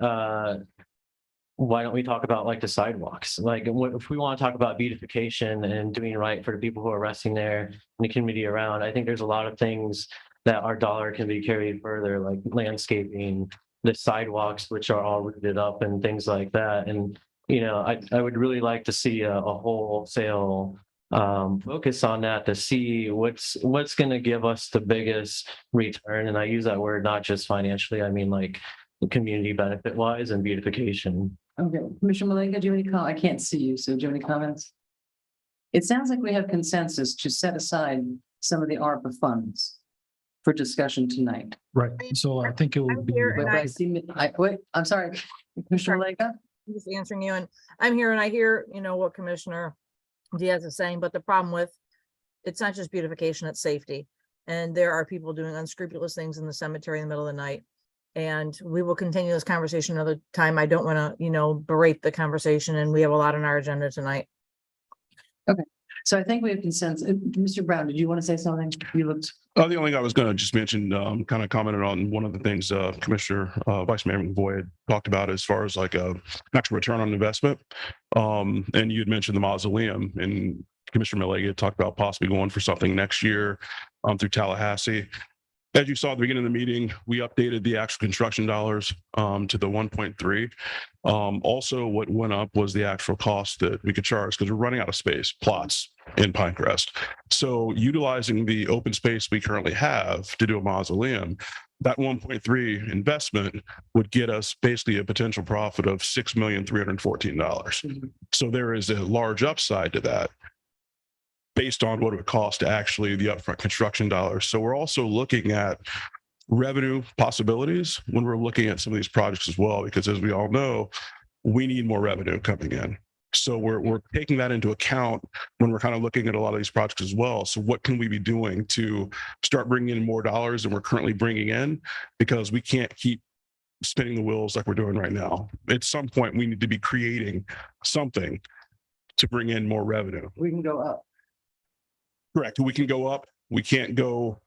why don't we talk about like the sidewalks? Like if we want to talk about beautification and doing right for the people who are resting there and the community around, I think there's a lot of things that our dollar can be carried further, like landscaping, the sidewalks, which are all rooted up and things like that. And, I would really like to see a wholesale focus on that to see what's going to give us the biggest return. And I use that word not just financially, I mean like community benefit wise and beautification. Okay, Commissioner Malega, do you have any I can't see you, so do you have any comments? It sounds like we have consensus to set aside some of the ARPA funds for discussion tonight. Right. So I think it would I'm be. here Wait, and I see, wait, I'm sorry, Commissioner Malega? I'm just answering you, and I'm here and I hear, what Commissioner Diaz is saying, but the problem with, it's not just beautification, it's safety. And there are people doing unscrupulous things in the cemetery in the middle of the night. And we will continue this conversation another time. I don't want to, berate the conversation, and we have a lot on our agenda tonight. So I think we have consensus. Mr. Brown, did you want to say something? You looked. The only thing I was going to just mention, kind of commented on one of the things Commissioner Vice Mayor McVoy had talked about as far as like an actual return on investment. And you had mentioned the mausoleum, and Commissioner Malega had talked about possibly going for something next year through Tallahassee. As you saw at the beginning of the meeting, we updated the actual construction dollars to the 1.3. Also, what went up was the actual cost that we could charge because we're running out of space, plots in Pinecrest. So utilizing the open space we currently have to do a mausoleum, that 1.3 investment would get us basically a potential profit of $6,314,000. So there is a large upside to that, based on what it would cost to actually the upfront construction dollars. So we're also looking at revenue possibilities when we're looking at some of these projects as well, because as we all know, we need more revenue coming in. So we're taking that into account when we're kind of looking at a lot of these projects as well. So what can we be doing to start bringing in more dollars than we're currently bringing in? Because we can't keep spinning the wheels like we're doing right now. At some point, we need to be creating something to bring in more revenue. We can go up. Correct. We can go up. We can't go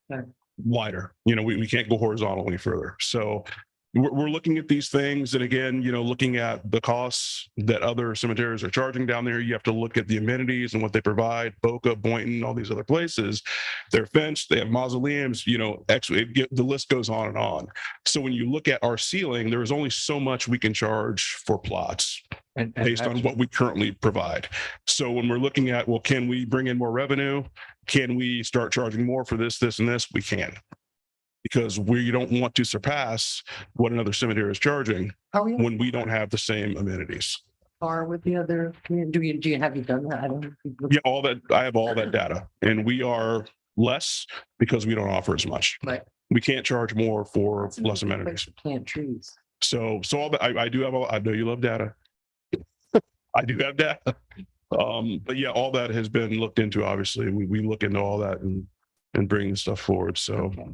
wider. We can't go horizontal any further. So we're looking at these things. And again, looking at the costs that other cemeteries are charging down there, you have to look at the amenities and what they provide. Boca, Boynton, all these other places, they're fenced, they have mausoleums, the list goes on and on. So when you look at our ceiling, there is only so much we can charge for plots And based on what we currently provide. So when we're looking at, well, can we bring in more revenue? Can we start charging more for this, this, and this? We can, because we don't want to surpass what another cemetery is charging Are we when we don't have the same amenities. par with the other? Do you have you done that? I don't. Yeah, I have all that data, and we are less because we don't offer as much. Right. We can't charge more for less amenities. Plant trees. So all that, I do have, I know you love data. I do have data. But yeah, all that has been looked into. Obviously, we look into all that and bring the stuff forward. So Okay.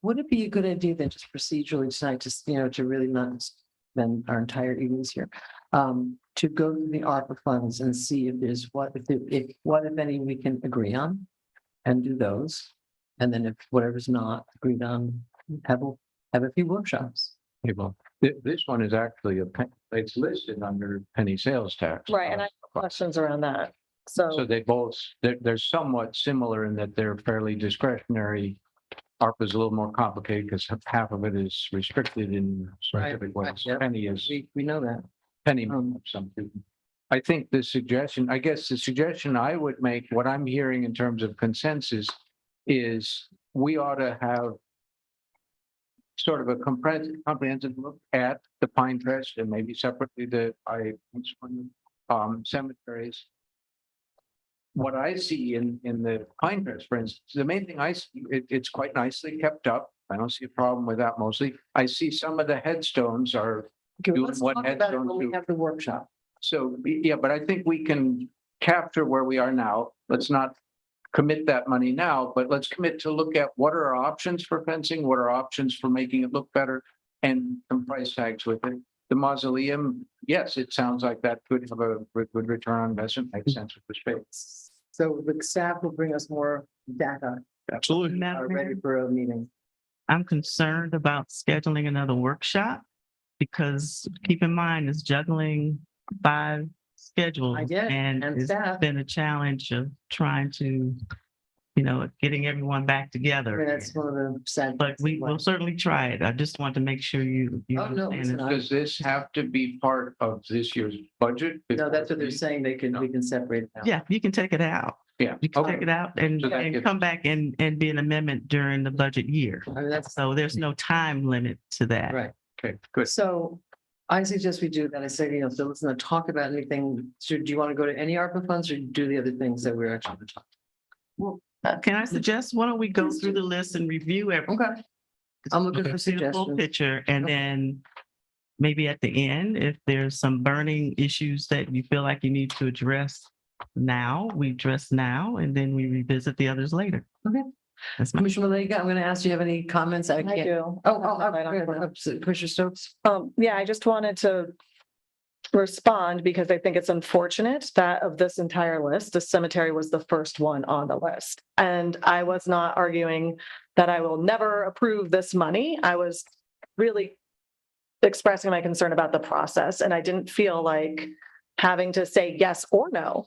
Would it be a good idea then just procedurally tonight, just, to really not spend our entire evenings here, to go to the ARPA funds and see if there's what if any we can agree on and do those. And then if whatever's not agreed on, have a few workshops. Well, this one is actually it's listed under penny sales tax. Right, and I have questions around that. So So, they both, they're somewhat similar in that they're fairly discretionary. ARPA is a little more complicated because half of it is restricted in specific ways. Yep. Penny is We know that. penny something. I think the suggestion I would make, what I'm hearing in terms of consensus is we ought to have sort of a comprehensive look at the Pinecrest and maybe separately cemeteries. What I see in the Pinecrest, for instance, the main thing I see, it's quite nicely kept up. I don't see a problem with that mostly. I see some of the headstones are Okay, doing let's what talk about it headstones when we do. have the workshop. So, yeah, but I think we can capture where we are now. Let's not commit that money now, but let's commit to look at what are our options for fencing, what are options for making it look better, and some price tags with it. The mausoleum, yes, it sounds like that could have a good return on investment, makes sense with the space. So the staff will bring us more data, Absolutely. are Madam Mayor, ready for a meeting. I'm concerned about scheduling another workshop because keep in mind, it's juggling 5 schedules. I get it, and it's staff. been a challenge of trying to, getting everyone back I mean, together. that's one of the sad. But things we of will life. certainly try it. I just want to make sure you Oh, no, understand. listen, it. Does this have to be part of this year's budget? No, that's what they're saying. We can separate it out. Yeah, you can take it out. Yeah. You can Okay. take it out and, So that and gives- come back and be an amendment during the budget year. I mean, that's So there's no time limit to that. right. Okay, good. So I suggest we do that. I say, so let's not talk about anything. Do you want to go to any ARPA funds or do the other things that we're actually talking? Can I suggest, why don't we go through the list and review every Okay. I'm looking Okay. for see the full suggestions. picture, and then maybe at the end, if there's some burning issues that you feel like you need to address now, we address now, and then we revisit the others later. Okay. That's my, Commissioner Malega, I'm going to ask, do you have any comments? I I can't. do. Commissioner Stokes? Yeah, I just wanted to respond because I think it's unfortunate that of this entire list, the cemetery was the first one on the list. And I was not arguing that I will never approve this money. I was really expressing my concern about the process, and I didn't feel like having to say yes or no.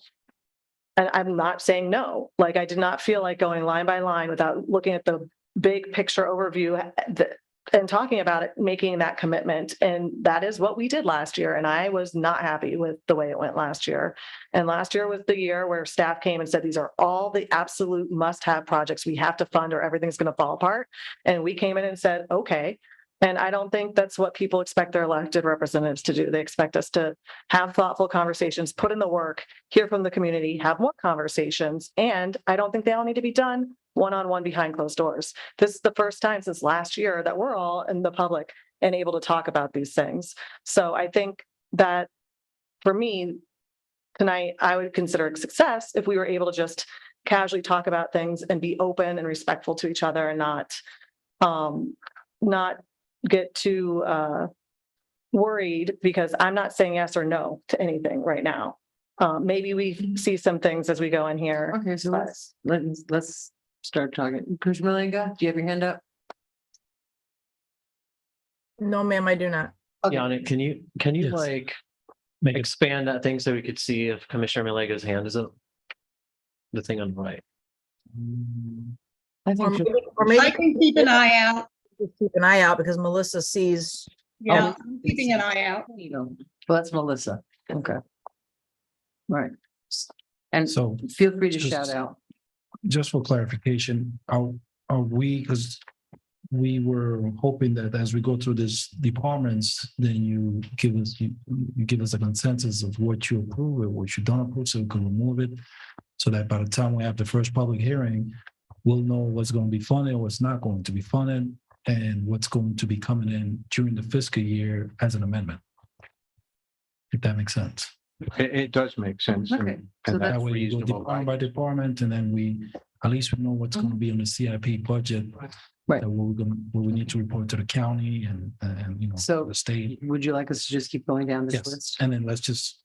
And I'm not saying no. Like, I did not feel like going line by line without looking at the big picture overview and talking about it, making that commitment. And that is what we did last year. And I was not happy with the way it went last year. And last year was the year where staff came and said, these are all the absolute must-have projects we have to fund or everything's going to fall apart. And we came in and said, okay. And I don't think that's what people expect their elected representatives to do. They expect us to have thoughtful conversations, put in the work, hear from the community, have more conversations. And I don't think they all need to be done one-on-one behind closed doors. This is the first time since last year that we're all in the public and able to talk about these things. So I think that for me, tonight, I would consider it a success if we were able to just casually talk about things and be open and respectful to each other and not get too worried, because I'm not saying yes or no to anything right now. Maybe we see some things as we go in here. Okay, so but- let's start talking. Commissioner Malega, do you have your hand up? No, ma'am, I do not. Okay. Janet, can you Yes. like Make it, expand that thing so we could see if Commissioner Malega's hand is up? The thing on the right. I Or think maybe, she'll- or I maybe can keep an eye out. just keep an eye out because Melissa sees. Yeah, I'm keeping an eye out. Well, that's Melissa. Okay. Right. And so feel free to just- shout out. just for clarification, are we, because we were hoping that as we go through this departments, then you give us a consensus of what you approve and what you don't approve, so we can remove it. So that by the time we have the first public hearing, we'll know what's going to be funded, what's not going to be funded, and what's going to be coming in during the fiscal year as an amendment. If that makes sense. It does make sense. Okay, and so and that's That way we go reasonable, department right? by department, and then at least we know what's going to be on the CIP budget. Right. That what we need to report to the county and, So- the state. Would you like us to just keep going down this Yes, list? and then let's just,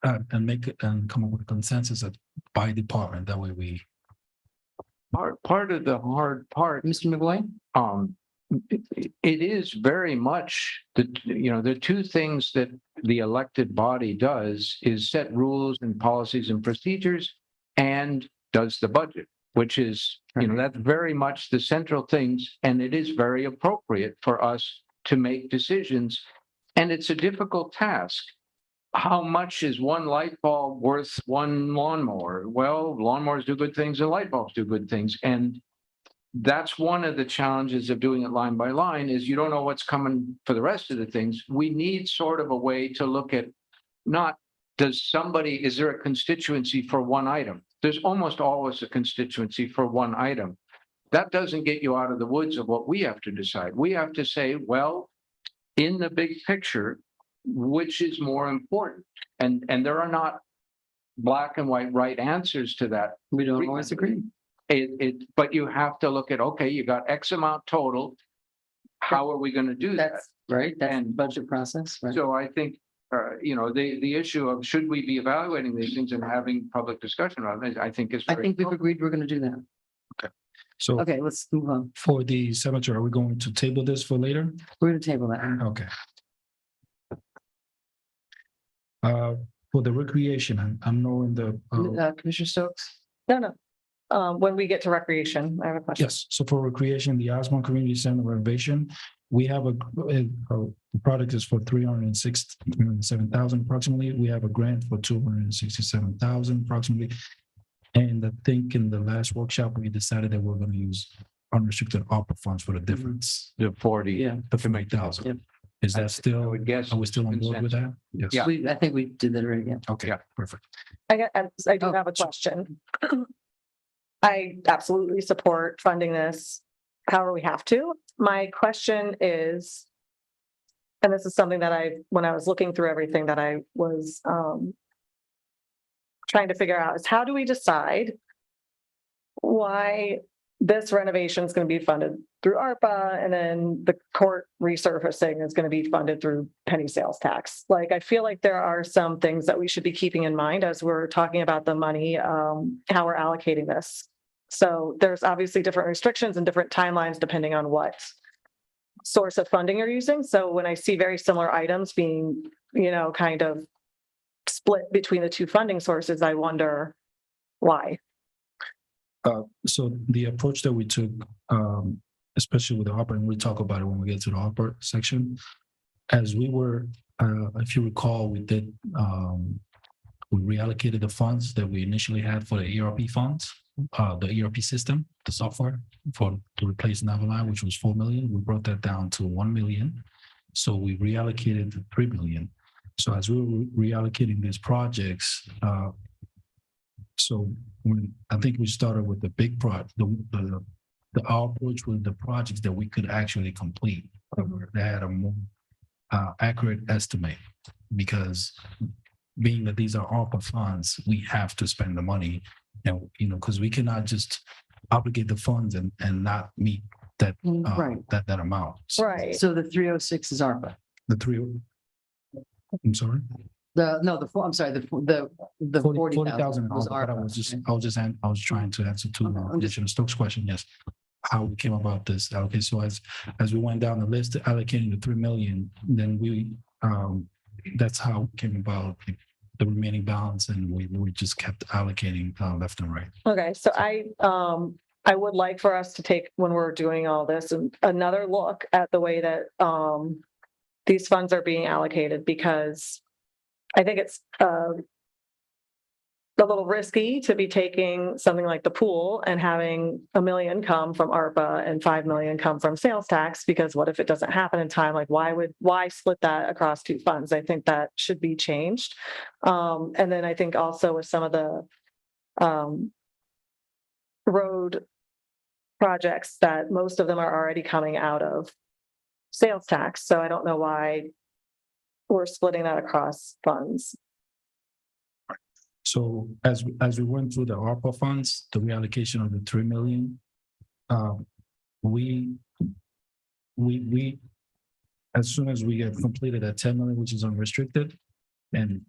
and make it and come up with a consensus by department. That way we, Part of the hard part, Mr. McGuire? it is very much the two things that the elected body does is set rules and policies and procedures and does the budget, which is, that's very much the central things. And it is very appropriate for us to make decisions. And it's a difficult task. How much is one light bulb worth one lawnmower? Well, lawnmowers do good things and light bulbs do good things. And that's one of the challenges of doing it line by line is you don't know what's coming for the rest of the things. We need sort of a way to look at not is there a constituency for one item? There's almost always a constituency for one item. That doesn't get you out of the woods of what we have to decide. We have to say, well, in the big picture, which is more important? And there are not black and white right answers to that. We don't always agree. but you have to look at, okay, you got X amount total. How are we going to do that? That's right. That's And- budget process, right? So I think, the issue of should we be evaluating these things and having public discussion on it, I think is. I very think we've agreed we're gonna do that. So Okay, let's move on. for the cemetery, are we going to table this for later? We're gonna table that. Okay. For the recreation, I'm knowing the, Commissioner Stokes? No. When we get to recreation, I have a question. yes, so for recreation, the Osborne Community Center renovation, we have the product is for 307,000 approximately. We have a grant for 267,000 approximately. And I think in the last workshop, we decided that we're going to use unrestricted ARPA funds for the difference, The 40. Yeah. the 40,000. Yep. Is I that still, would guess. are we still on board with that? Yes. Yeah. I think we did that already, yeah. Okay, Yeah. perfect. I do Oh, have a sure. question. I absolutely support funding this however we have to. My question is, and this is something that when I was looking through everything that I was trying to figure out, is how do we decide why this renovation is going to be funded through ARPA and then the court resurfacing is going to be funded through penny sales tax? Like, I feel like there are some things that we should be keeping in mind as we're talking about the money, how we're allocating this. So there's obviously different restrictions and different timelines depending on what source of funding you're using. So when I see very similar items being, kind of split between the two funding sources, I wonder why. So the approach that we took, especially with the ARPA, and we'll talk about it when we get to the ARPA section, as we were, if you recall, we reallocated the funds that we initially had for the ERP funds, the ERP system, the software to replace Naviline, which was 4 million. We brought that down to 1 million. So we reallocated 3 million. So as we were reallocating these projects, I think we started with the big our approach with the projects that we could actually complete. That had a more accurate estimate, because being that these are ARPA funds, we have to spend the money, and because we cannot just obligate the funds and not meet that Right. that amount. So Right. So the 306 is ARPA. The three. I'm sorry. I'm sorry, the 40,000 was I ARPA. was trying to answer to Okay, I'm just- Commissioner Stokes' question, yes. How we came about this. Okay, so as we went down the list allocating the 3 million, then that's how it came about the remaining balance, and we just kept allocating left and right. Okay, so I would like for us to take, when we're doing all this, another look at the way that these funds are being allocated, because I think it's a little risky to be taking something like the pool and having 1 million come from ARPA and 5 million come from sales tax, because what if it doesn't happen in time? Like, why split that across two funds? I think that should be changed. And then I think also with some of the road projects, that most of them are already coming out of sales tax. So I don't know why we're splitting that across funds. So as we went through the ARPA funds, the reallocation of the 3 million, we as soon as we get completed at 10 million, which is unrestricted, and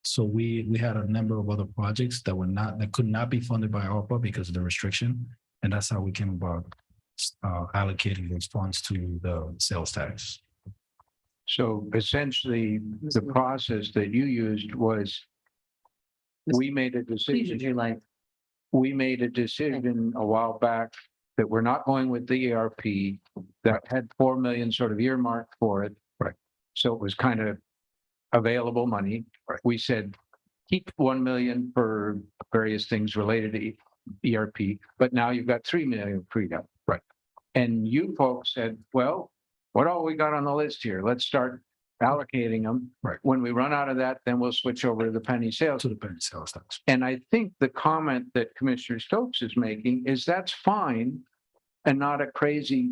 so we had a number of other projects that could not be funded by ARPA because of the restriction, and that's how we came about allocating those funds to the sales tax. So essentially, the process that you used was we made a Please, decision. would you like? We made a decision a while back that we're not going with the ERP that had 4 million sort of earmarked for it. Right. So it was kind of available money. Right. We said, keep 1 million for various things related to ERP, but now you've got 3 million freed up. Right. And you folks said, well, what all we got on the list here? Let's start allocating them. Right. When we run out of that, then we'll switch over to the penny sales. To the penny sales tax. And I think the comment that Commissioner Stokes is making is that's fine and not a crazy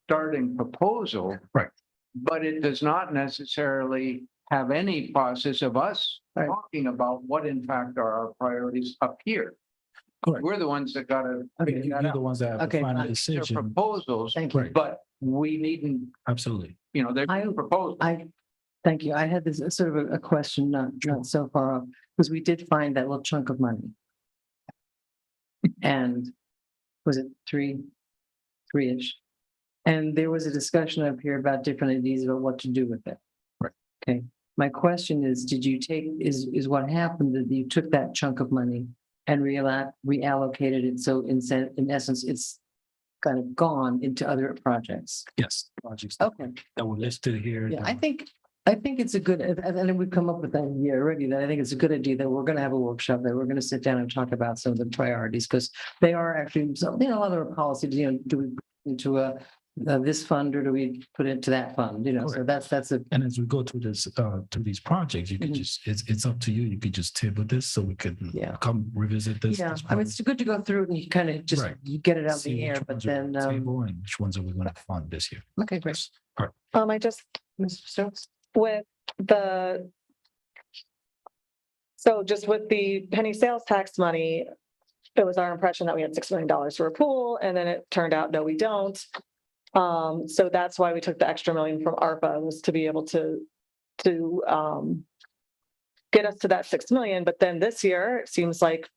starting proposal. Right. But it does not necessarily have any process of us Right. talking about what in fact are our priorities up here. Correct. We're the ones that gotta figure that You're the out. ones that have the Okay, final fine. They're decision. proposals, Thank you. Right. but we needn't, Absolutely. you know, they're I- proposals. Thank you. I had this sort of a question, not so far off, because we did find that little chunk of money. And was it three-ish? And there was a discussion up here about different ideas about what to do with it. Right. Okay, my question is, did you take, is what happened that you took that chunk of money and reallocated it, so in essence, it's kind of gone into other projects? Yes. Projects Okay. that were listed here. Yeah, that I think it's a good, and we've come up with that idea already, that I think it's a good idea that we're gonna have a workshop, that we're gonna sit down and talk about some of the priorities, because they are actually, some, a lot of our policies, do we put into this fund, or do we put it into that fund, so that's a, And as we go through this, to these projects, you can Mhm. just, it's up to you. You could just table this so we could Yeah. come revisit this. yeah, this I mean, it's good to go through it and you kind of just Right. you get it out see the air, which but ones are on then, the table and which ones are we gonna fund this year? okay, great. I just, Mr. Stokes? with so just with the penny sales tax money, it was our impression that we had $6 million for a pool, and then it turned out, no, we don't. So that's why we took the extra million from ARPA, was to be able to get us to that 6 million. But then this year, it seems like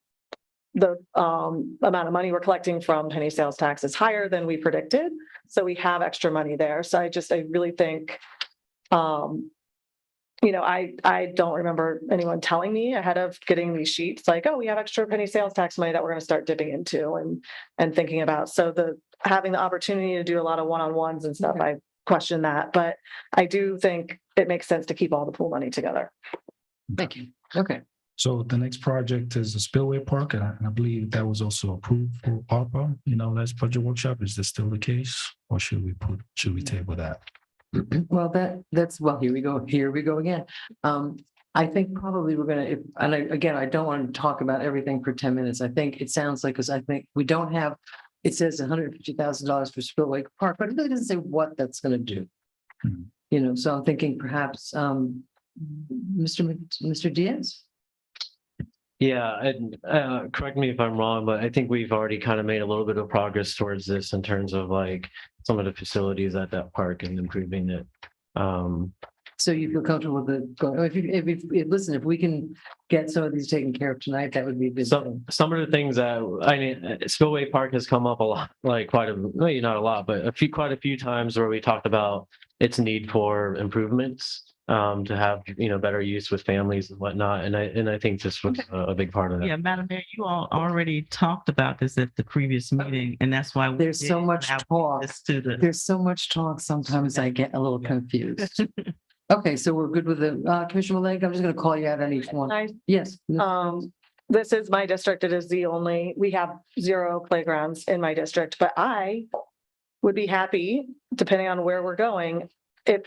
the amount of money we're collecting from penny sales tax is higher than we predicted. So we have extra money there. So I really think, I don't remember anyone telling me ahead of getting these sheets, like, oh, we have extra penny sales tax money that we're going to start dipping into and thinking about. So having the opportunity to do a lot of one-on-ones and stuff, I question that, but I do think it makes sense to keep all the pool money together. Thank you. Okay. So the next project is the Spillway Park, and I believe that was also approved for ARPA, last budget workshop. Is this still the case? Or should we table that? Well, here we go again. I think probably we're gonna, I don't want to talk about everything for 10 minutes. I think it sounds like, because I think we don't have, it says $150,000 for Spillway Park, but it really doesn't say what that's gonna do. Mhm. So I'm thinking perhaps, Mr. Diaz? Yeah, and correct me if I'm wrong, but I think we've already kind of made a little bit of progress towards this in terms of like some of the facilities at that park and improving it. So you feel comfortable with listen, if we can get some of these taken care of tonight, that would be a good thing. Some of the things that Spillway Park has come up a lot, like maybe not a lot, but quite a few times where we talked about its need for improvements. To have, better use with families and whatnot. And I think this was a big part of that. Yeah, Madam Mayor, you all already talked about this at the previous meeting, and that's why. There's so much talk. There's There's so much talk. Sometimes I get a little confused. Okay, so we're good with the, Commissioner Malega, I'm just gonna call you out on each one. Yes. This is my district. It is we have 0 playgrounds in my district, but I would be happy, depending on where we're going, if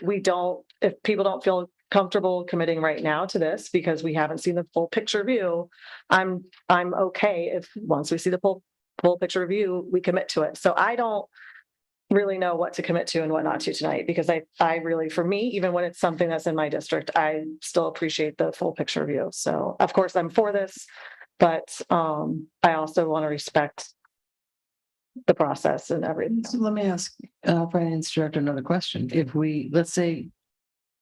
people don't feel comfortable committing right now to this because we haven't seen the full picture view, I'm okay if once we see the full picture view, we commit to it. So I don't really know what to commit to and what not to tonight, because I really, for me, even when it's something that's in my district, I still appreciate the full picture view. So of course I'm for this, but I also want to respect the process and everything. So let me ask, Finance Director, another question. If let's say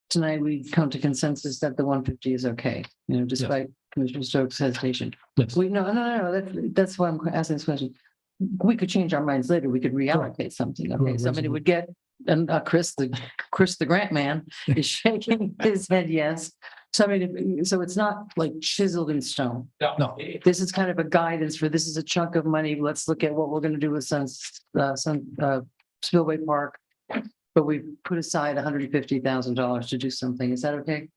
tonight we come to consensus that the 150 is okay, despite Commissioner Stokes' hesitation. Yes. No, that's why I'm asking this question. We could change our minds later. We could reallocate something. Okay, Right, somebody would get, and Chris, the grant man is shaking his head, yes. So it's not like chiseled in stone. No. This is kind of a guidance this is a chunk of money. Let's look at what we're going to do with Spillway Park. But we put aside $150,000 to do something. Is that okay?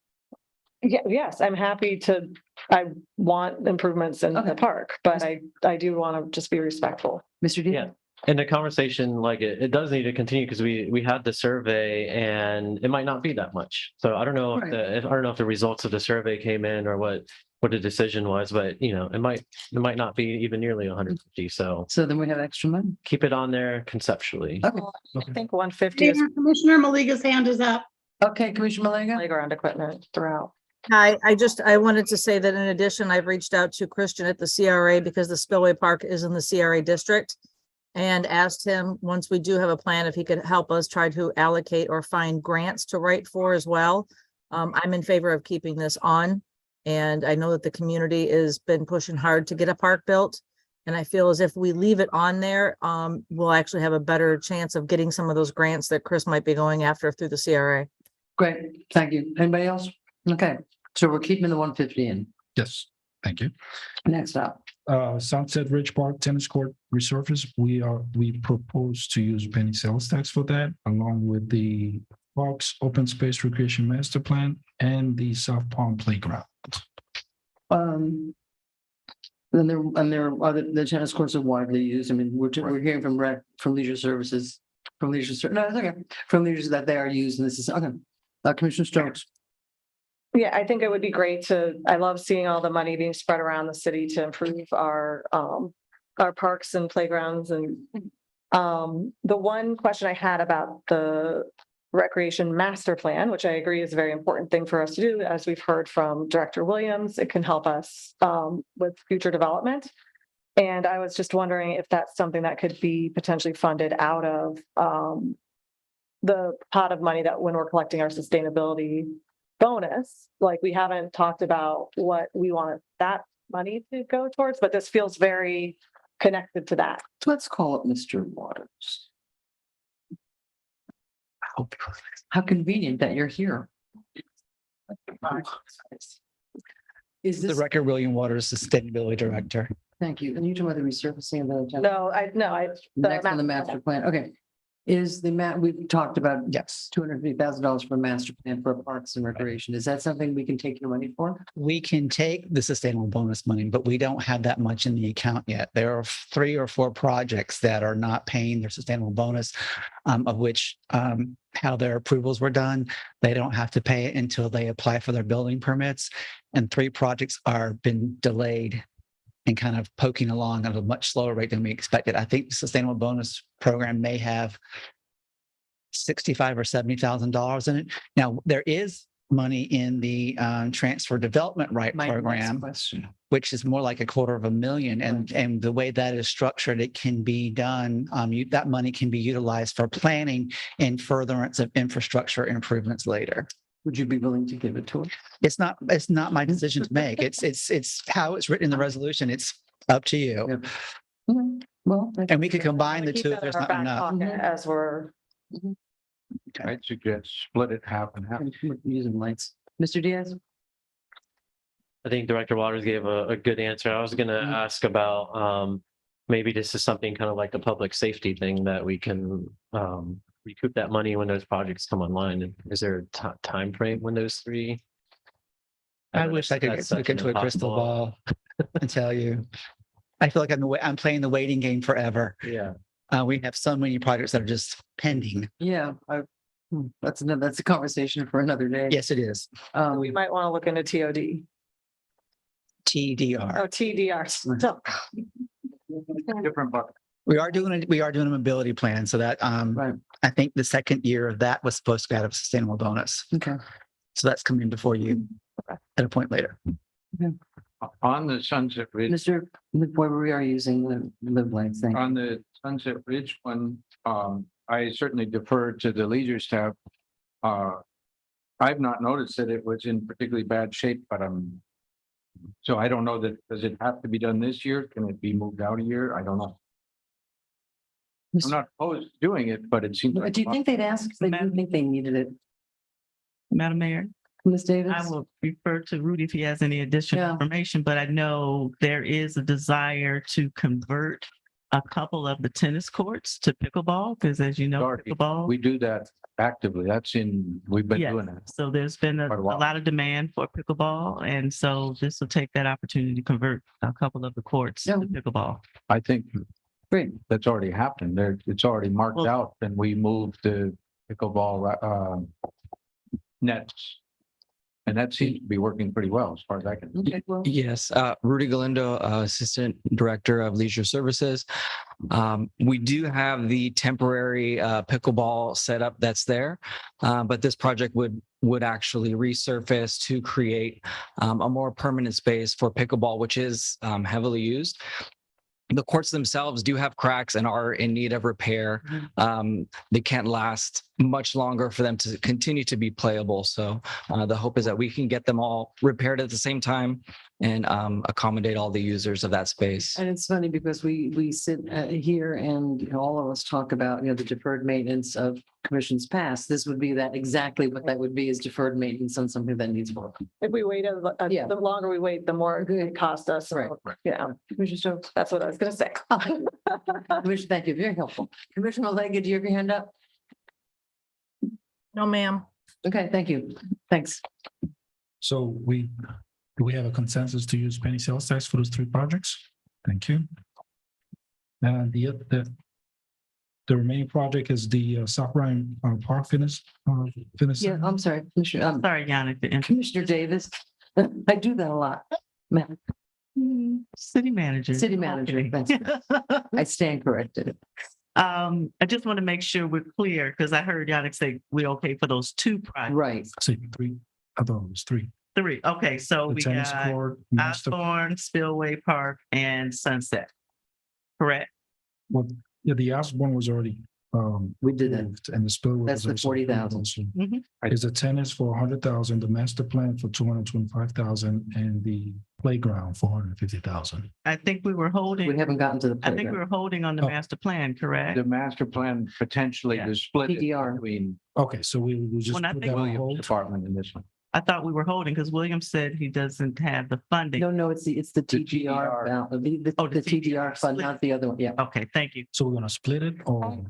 Yeah, yes, I'm happy to, I want improvements in Okay. the park, but I do want to just be respectful. Mr. Diaz? Yeah. And the conversation, like it does need to continue because we had the survey and it might not be that much. So I don't know Right. I don't know if the results of the survey came in or what the decision was, but it might not be even nearly 150. So So then we have extra money. keep it on there conceptually. Okay. I think 150 is Commissioner Maliga's hand is up. Okay, Commissioner Malega? playground equipment throughout. I wanted to say that in addition, I've reached out to Christian at the CRA because the Spillway Park is in the CRA district. And asked him, once we do have a plan, if he could help us try to allocate or find grants to write for as well. I'm in favor of keeping this on. And I know that the community has been pushing hard to get a park built. And I feel as if we leave it on there, we'll actually have a better chance of getting some of those grants that Chris might be going after through the CRA. Great, thank you. Anybody else? Okay, so we're keeping the 150 in. Yes, thank you. Next up. Sunset Ridge Park Tennis Court resurface, we propose to use penny sales tax for that, along with the Parks Open Space Recreation Master Plan and the South Pond Playground. Then there are other, the tennis courts are widely used. I mean, we're hearing from Leisure Services, from Leisure, no, it's okay, from Leisure that they are used, and this is, okay. Commissioner Stokes. Yeah, I think it would be great I love seeing all the money being spread around the city to improve our parks and playgrounds. And the one question I had about the recreation master plan, which I agree is a very important thing for us to do, as we've heard from Director Williams, it can help us with future development. And I was just wondering if that's something that could be potentially funded out of the pot of money that when we're collecting our sustainability bonus, like we haven't talked about what we want that money to go towards, but this feels very connected to that. Let's call it Mr. Waters. How convenient that you're here. Is The this, record, William Waters, Sustainability Director. thank you, and you talking about the resurfacing of the. No, Next on the master plan, okay. Is the we've talked about Yes. $250,000 for a master plan for parks and recreation. Is that something we can take your money for? We can take the sustainable bonus money, but we don't have that much in the account yet. There are 3 or 4 projects that are not paying their sustainable bonus, of which how their approvals were done. They don't have to pay it until they apply for their building permits. And 3 projects are been delayed and kind of poking along at a much slower rate than we expected. I think the sustainable bonus program may have $65,000 or $70,000 in it. Now, there is money in the transfer development right My next program, question. which is more like $250,000. And the way that is structured, it can be done. That money can be utilized for planning and furtherance of infrastructure improvements later. Would you be willing to give it to us? It's not my decision to make. It's how it's written in the resolution. It's up to you. Yeah. Okay, well, And we could combine the Keep two that if there's in our not back enough. pocket as we're I'd suggest split it half and half. I'm using lights. Mr. Diaz? I think Director Waters gave a good answer. I was going to ask about maybe this is something kind of like the public safety thing that we can recoup that money when those projects come online. And is there a time frame when those 3? I wish I could That's look such an into a crystal impossible- ball and tell you. I feel like I'm playing the waiting game forever. Yeah. We have so many projects that are just pending. Yeah, that's a conversation for another day. Yes, it is. we might want to look into TOD. TDR. Oh, TDR. So, Different bucket. We are doing a mobility plan so that Right, I think the second year of that was supposed to be out of sustainable bonus. okay. So that's coming before you at a point later. On the Sunset Ridge, Mr. McBoy, we are using the blank thing. on the Sunset Ridge one, I certainly defer to the leisure staff. I've not noticed that it was in particularly bad shape, but so I don't know that, does it have to be done this year? Can it be moved out a year? I don't know. I'm not opposed to doing it, but it seems like. Do you think they'd ask, do you think they needed it? Madam Mayor, Ms. Davis? I will refer to Rudy if he has any additional Yeah. information, but I know there is a desire to convert a couple of the tennis courts to pickleball, because as you know, Already, pickleball. We do that actively. We've been Yes. doing that. So there's been a Quite a while. lot of demand for pickleball, and so this will take that opportunity to convert a couple of the courts to Yeah. pickleball. I think Great. that's already happened there. It's already marked Well- out and we moved the pickleball nets. And that seems to be working pretty well as far as I can. Okay, well, Yes, Rudy Galindo, Assistant Director of Leisure Services. We do have the temporary pickleball setup that's there, but this project would would actually resurface to create a more permanent space for pickleball, which is heavily used. The courts themselves do have cracks and are in need of repair. They can't last much longer for them to continue to be playable. So the hope is that we can get them all repaired at the same time and accommodate all the users of that space. And it's funny because we sit here and you know, all of us talk about, you know, the deferred maintenance of commissions past. This would be that exactly what that would be is deferred maintenance on something that needs work. If we wait, Yeah. the longer we wait, the more it costs us. Right. Yeah, Commissioner Stokes. that's what I was gonna say. Commissioner, thank you. Very helpful. Commissioner Leggett, do you have your hand up? No, ma'am. Okay, thank you. Thanks. So do we have a consensus to use penny sales tax for those three projects? Thank you. And the remaining project is the South Bryan Park Fitness. Yeah, I'm sorry, Commissioner, Sorry, Yannick, the Commissioner Davis. I do that a lot. Ma'am, city manager. City manager, Okay. thanks. I stand corrected. I just want to make sure we're clear because I heard Yannick say we're okay for those two projects. Right. Say three, I thought it was three. Three. Okay, so The we tennis got court, master, Osborne, Spillway Park, and Sunset. Correct? well, yeah, the Osborne was already We did that. moved, and the spillway. That's was the also 40,000. also- Mhm. Is the tennis for 100,000, the master plan for 225,000, and the playground for 150,000. I think we were holding. We haven't gotten to the I think we playground. were holding on the Oh. master plan, correct? The master plan potentially Yeah. to split it PDR. between Okay, so we will just Well, I put think that on Williams hold. Department and this one. I thought we were holding because William said he doesn't have the funding. No, no, it's the The TDR, TDR. Oh, the TDR fund, split. not the other one. Yeah. Okay, thank you. So we're gonna split it or?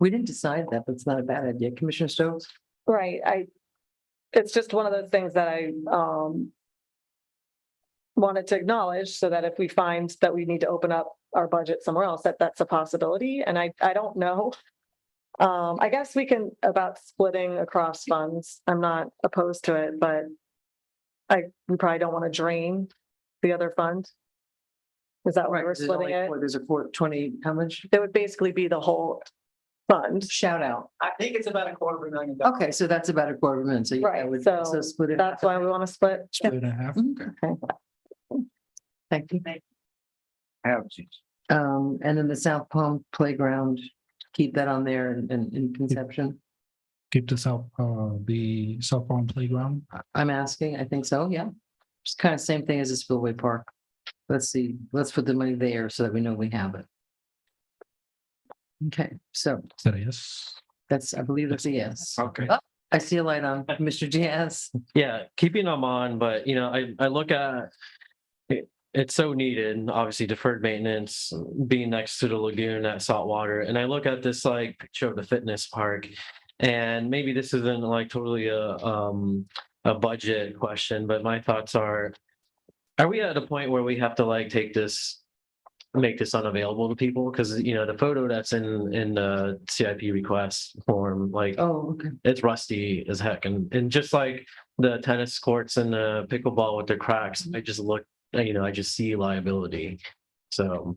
We didn't decide that, but it's not a bad idea. Commissioner Stokes? Right, it's just one of those things that I wanted to acknowledge so that if we find that we need to open up our budget somewhere else, that's a possibility. And I don't know. I guess we can about splitting across funds. I'm not opposed to it, but we probably don't want to drain the other fund. Is that why we're splitting it? There's a 20, how much? It would basically be the whole fund. Shout out. I think it's about $250,000. Okay, so that's about $250,000. So yeah, I Right, would, so so split it. That's why we want to split. Split it in half? Okay. Thank you. Have these. And then the South Palm Playground, keep that on there in conception. Keep the South Palm Playground. I'm asking, I think so, yeah. It's kind of same thing as the Spillway Park. Let's see, let's put the money there so that we know we have it. Okay, so Is that a yes? that's, I believe that's a yes. Okay. Oh, I see a light on, Mr. Diaz. Yeah, keeping them on, but you know, I look at it, it's so needed, obviously deferred maintenance, being next to the lagoon at saltwater. And I look at this like picture of the fitness park. And maybe this isn't like totally a budget question, but my thoughts are we at a point where we have to like make this unavailable to people? Because you know, the photo that's in the CIP request form, like Oh, okay. it's rusty as heck. And just like the tennis courts and the pickleball with their cracks, I just look, you know, I just see liability. So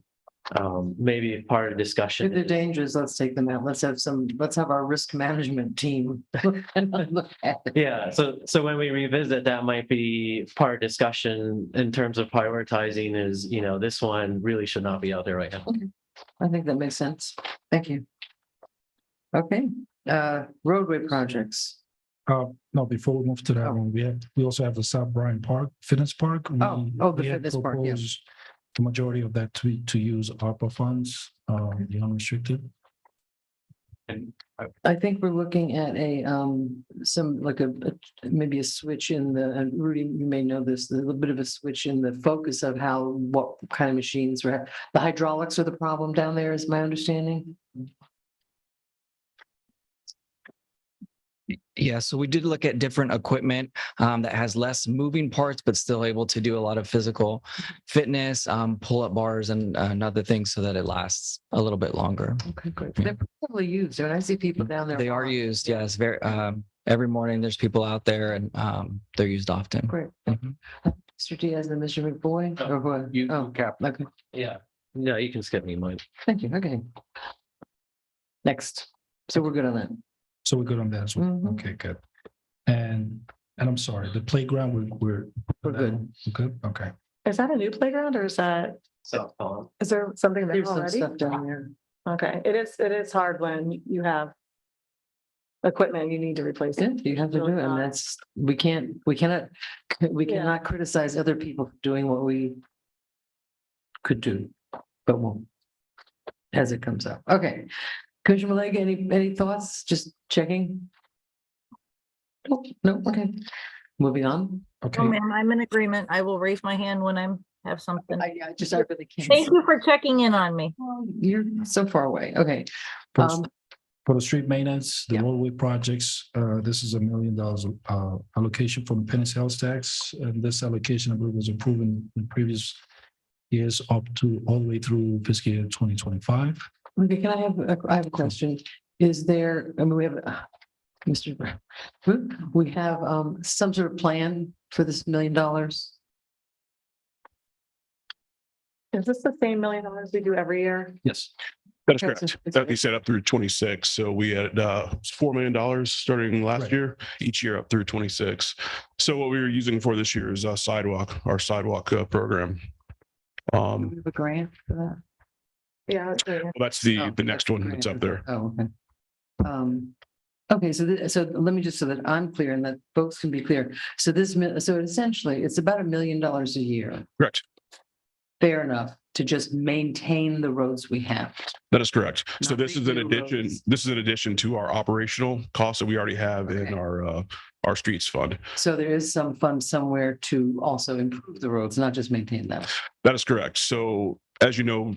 maybe part of the If discussion. they're dangerous, let's take them out. Let's have our risk management team. Look at it. Yeah, so when we revisit, that might be part of discussion in terms of prioritizing is, you know, this one really should not be out there right now. I think that makes sense. Thank you. Okay, roadway projects. No, before we move to that one, we also have the South Bryan Park, Fitness Park. The We had fitness park, yeah. proposed the majority of that to use ARPA funds, the unrestricted. I think we're looking at maybe a switch in the, and Rudy, you may know this, a little bit of a switch in the focus of what kind of machines the hydraulics are the problem down there, is my understanding. Yeah, so we did look at different equipment that has less moving parts, but still able to do a lot of physical fitness, pull-up bars and other things so that it lasts a little bit longer. Okay, great. They're probably used. When I see people down there. They are used, yes, very, every morning there's people out there and they're used often. Great. Mhm. Mr. Diaz and Mr. McBoy, or what? You, Oh, Cap. okay. Yeah, no, you can skip me, Mike. Thank you. Okay. Next. So we're good on that. So we're good on that as well. Mhm. Okay, good. And I'm sorry, the playground, We're good. Good, okay. Is that a new playground or is that, Softball. is there something there There's some already? stuff down there. Okay, it is hard when you have equipment you need to replace Yeah, it. you have to do it, and that's, we cannot Yeah. criticize other people for doing what we could do, but won't, as it comes up. Okay. Commissioner Malega, any thoughts? Just checking? Nope. No, okay. Moving on. Okay, Oh, ma'am, I'm in agreement. I will raise my hand when have something. I really can't. Thank you for checking in on me. You're so far away. Okay. for Um, for the street maintenance, the Yeah. roadway projects, this is $1 million allocation from penny sales tax. And this allocation, I believe, was approved in previous years up to all the way through fiscal year 2025. okay, can I have a question. Is there, I mean, we have, Mr. We have, some sort of plan for this $1 million? Is this the same $1 million we do every year? Yes. That is Okay, so correct. it's- That we set up through 26. So we had $4 million starting last Right. year, each year up through 26. So what we were using for this year is our sidewalk program. Do we have a grant for that? Yeah. Well, that's Oh, the next one that's up there. Oh, okay. Okay, so let me just, so that I'm clear and that folks can be clear. So so essentially, it's about $1 million a year. Correct. Fair enough to just maintain the roads we have. That is correct. So Not this is in redo addition, roads. this is in addition to our operational costs that we already have in Okay. our streets fund. So there is some fund somewhere to also improve the roads, not just maintain them. That is correct. So as you know,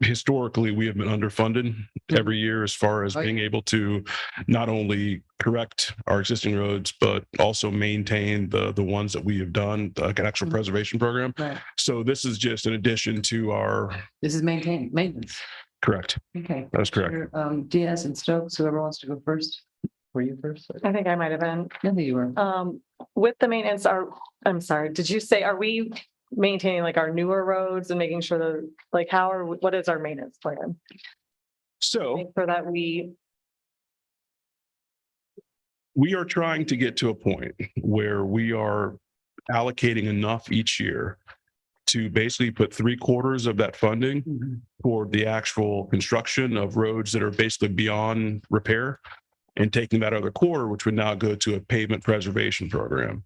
historically, we have been underfunded every year as far as Oh, yeah. being able to not only correct our existing roads, but also maintain the ones that we have done, like an actual Mhm. preservation program. Right. So this is just an addition to our, This is maintenance. correct. Okay. That is correct. Commissioner, Diaz and Stokes, whoever wants to go first. Were you first? I think I might have been. I think you were. With the maintenance, I'm sorry, did you say, are we maintaining like our newer roads and making sure that, like, what is our maintenance plan? So Make sure that we, we are trying to get to a point where we are allocating enough each year to basically put 3/4 of that funding Mhm. toward the actual construction of roads that are basically beyond repair, and taking that other quarter, which would now go to a pavement preservation program.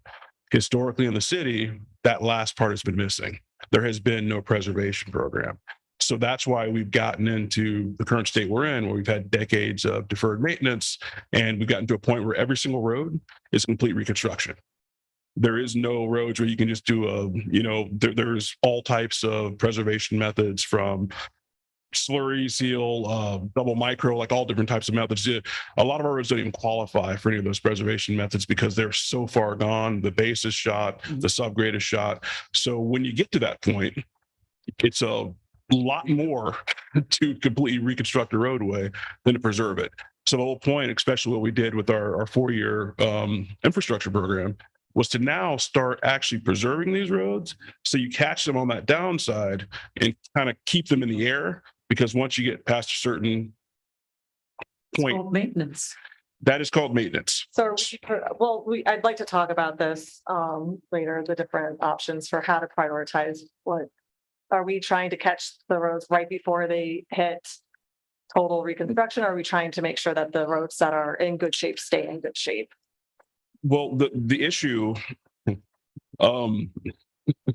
Historically in the city, that last part has been missing. There has been no preservation program. So that's why we've gotten into the current state we're in, where we've had decades of deferred maintenance, and we've gotten to a point where every single road is complete reconstruction. There is no roads where you can just do there's all types of preservation methods, from slurry seal, double micro, like all different types of methods. A lot of our roads don't even qualify for any of those preservation methods because they're so far gone. The base is shot, the subgrade is shot. So when you get to that point, it's a lot more to completely reconstruct a roadway than to preserve it. So the whole point, especially what we did with our 4-year infrastructure program, was to now start actually preserving these roads. So you catch them on that downside and kind of keep them in the air, because once you get past a certain It's point, called maintenance. that is called maintenance. so, I'd like to talk about this later, the different options for how to prioritize what. Are we trying to catch the roads right before they hit total reconstruction? Or are we trying to make sure that the roads that are in good shape stay in good shape? Well, the issue,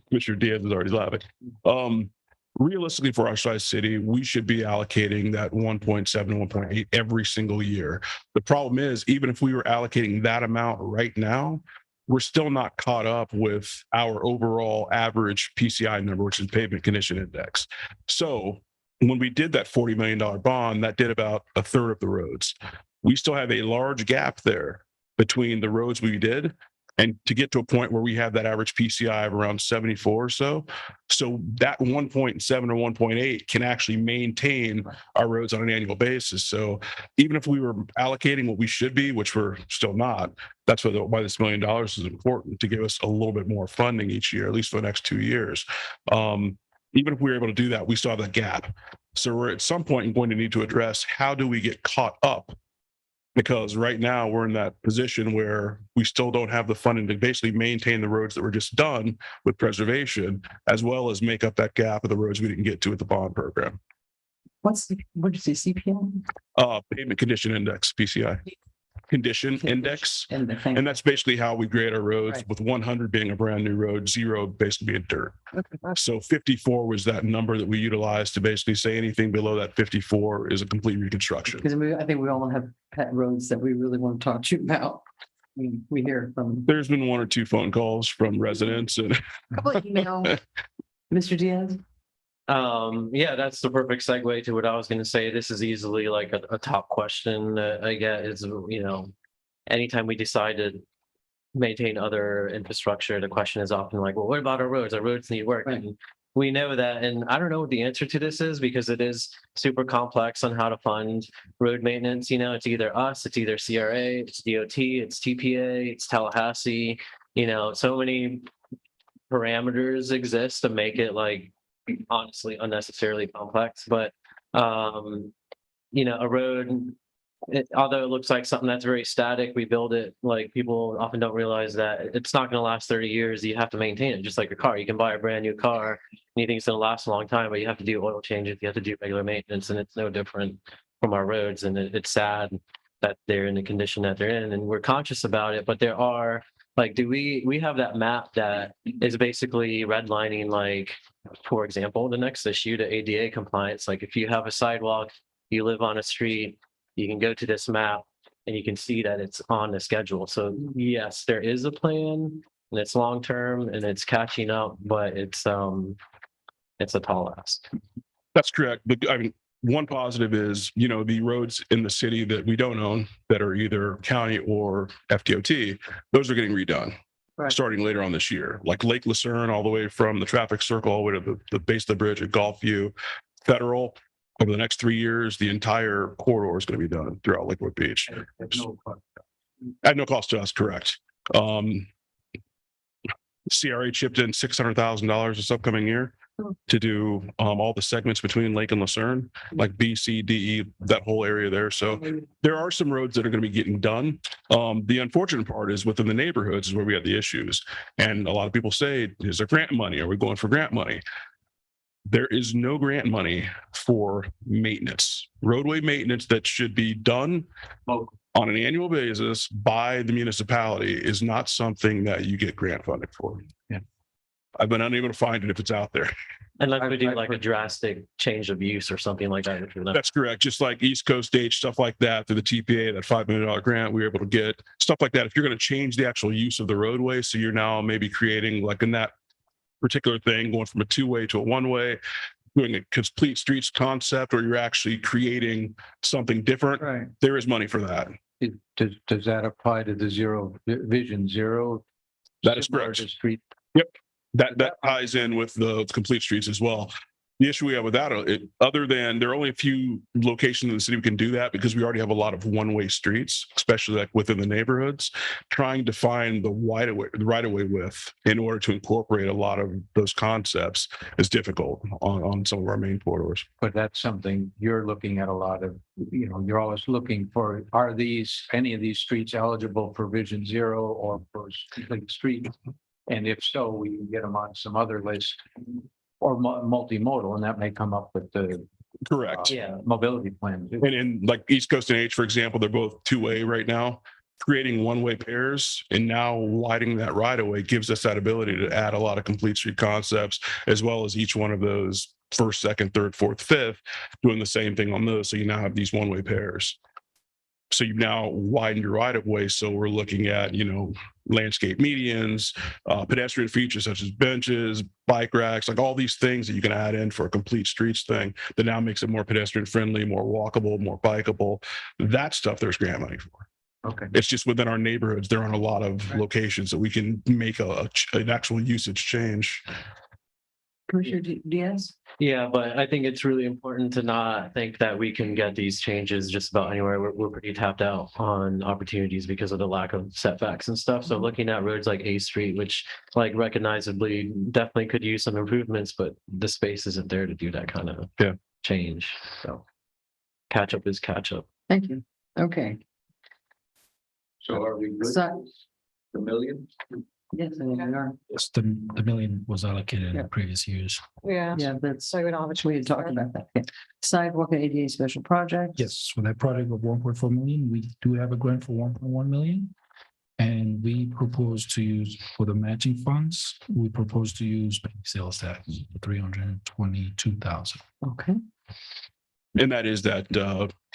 Commissioner Diaz is already laughing. Realistically, for our size city, we should be allocating that 1.7, 1.8 every single year. The problem is, even if we were allocating that amount right now, we're still not caught up with our overall average PCI number, which is pavement condition index. So when we did that $40 million bond, that did about a third of the roads. We still have a large gap there between the roads we did and to get to a point where we have that average PCI of around 74 or so. So that 1.7 or 1.8 can actually maintain our roads on an annual basis. So even if we were allocating what we should be, which we're still not, that's why this $1 million is important, to give us a little bit more funding each year, at least for the next 2 years. Even if we were able to do that, we still have that gap. So we're at some point going to need to address, how do we get caught up Because right now we're in that position where we still don't have the funding to basically maintain the roads that were just done with preservation, as well as make up that gap of the roads we didn't get to with the bond program. What did you say, CPM? Pavement condition index, PCI. Condition index. And the thing. And that's basically how we grade our roads, Right. with 100 being a brand new road, 0 basically being dirt. Okay. So 54 was that number that we utilized to basically say anything below that 54 is a complete reconstruction. Because I think we all have pet roads that we really want to talk to you about. We hear from There's been 1 or 2 phone calls from residents and a couple of emails. Mr. Diaz? Yeah, that's the perfect segue to what I was going to say. This is easily like a top question that I get is, anytime we decide to maintain other infrastructure, the question is often like, well, what about our roads? Our roads need work. Right. And we know that. And I don't know what the answer to this is because it is super complex on how to fund road maintenance. It's either us, it's either CRA, it's DOT, it's TPA, it's Tallahassee, so many parameters exist to make it like honestly unnecessarily complex. But a road, although it looks like something that's very static, we build it, like people often don't realize that it's not going to last 30 years. You have to maintain it just like a car. You can buy a brand new car and you think it's going to last a long time, but you have to do oil changes, you have to do regular maintenance, and it's no different from our roads. And it's sad that they're in the condition that they're in, and we're conscious about it. But there are like, we have that map that is basically redlining, like, for example, the next issue to ADA compliance. Like if you have a sidewalk, you live on a street, you can go to this map and you can see that it's on the schedule. So yes, there is a plan and it's long-term and it's catching up, but it's a tall ask. that's correct. But I mean, one positive is, the roads in the city that we don't own that are either county or FDOT, those are getting redone. Right. Starting later on this year, like Lake Lucerne, all the way from the traffic circle, all the way to the base of the bridge at Gulfview, Federal. Over the next 3 years, the entire corridor is going to be done throughout Lakewood Beach. At no cost to us, correct. CRA chipped in $600,000 this upcoming year to do all the segments between Lake and Lucerne, like B, C, D, E, that whole area there. So there are some roads that are going to be getting done. The unfortunate part is within the neighborhoods is where we have the issues. And a lot of people say, is there grant money? Are we going for grant money? There is no grant money for maintenance, roadway maintenance that should be done on an annual basis by the municipality is not something that you get grant funding for. Yeah. I've been unable to find it if it's out there. Unless we do like a drastic change of use or something like that. That's correct. Just like East Coast Stage, stuff like that through the TPA, that $5 million grant, we were able to get stuff like that. If you're going to change the actual use of the roadway, so you're now maybe creating like in that particular thing, going from a 2-way to a 1-way, doing a complete streets concept, or you're actually creating something different. Right. There is money for that. Does that apply to the Vision Zero? That is similar correct. to Street. Yep. That ties in with the complete streets as well. The issue we have with that, other than there are only a few locations in the city we can do that because we already have a lot of 1-way streets, especially like within the neighborhoods. Trying to find the right of way width in order to incorporate a lot of those concepts is difficult on some of our main corridors. But that's something you're looking at a lot of, you're always looking for, are any of these streets eligible for Vision Zero or for complete street? And if so, we can get them on some other list or multimodal, and that may come up with the Correct. mobility plan. too. And in like East Coast and H, for example, they're both 2-way right now. Creating 1-way pairs and now widening that right of way gives us that ability to add a lot of complete street concepts, as well as each one of those first, second, third, fourth, fifth, doing the same thing on those. So you now have these 1-way pairs. So you've now widened your right of way. So we're looking at, landscape medians, pedestrian features such as benches, bike racks, like all these things that you can add in for a complete streets thing that now makes it more pedestrian friendly, more walkable, more bikeable. That stuff there's grant money for. Okay. It's just within our neighborhoods, there aren't a lot of locations that we can make an actual usage change. Commissioner Diaz? Yeah, but I think it's really important to not think that we can get these changes just about anywhere. We're pretty tapped out on opportunities because of the lack of setbacks and stuff. So looking at roads like A Street, which like recognizably definitely could use some improvements, but the space isn't there to do that kind of change. So catch up is catch up. Thank you. Okay. So are we So, The million? yes, I think we are. Yes, the million was allocated in Yeah. the previous years. Yeah. Yeah, that's, So we don't have a we had choice talked there. about that. Yeah. Sidewalk and ADA special projects. Yes, for that project of 1.4 million, we do have a grant for 1.1 million. And we propose to use for the matching funds, we propose to use sales tax, 322,000. Okay, And that is that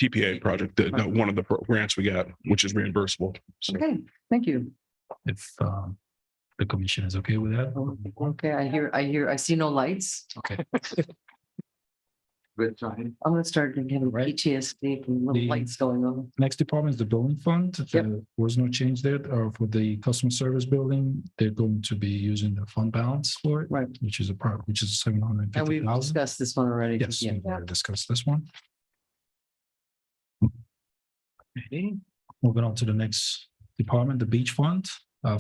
TPA project, that one of the grants we got, which is reimbursable. So okay, thank you. If the commission is okay with that. Okay, I see no lights. Okay. Good time. I'm gonna start getting Right. PTSD from little The- lights going on. Next department is the building fund. There was no change there. For the customer service building, they're going to be using the fund balance for it. Right. Which is which is And we've 750,000. discussed this one already. Yes, Yeah. we've already discussed this one. Okay, moving on to the next department, the beach fund,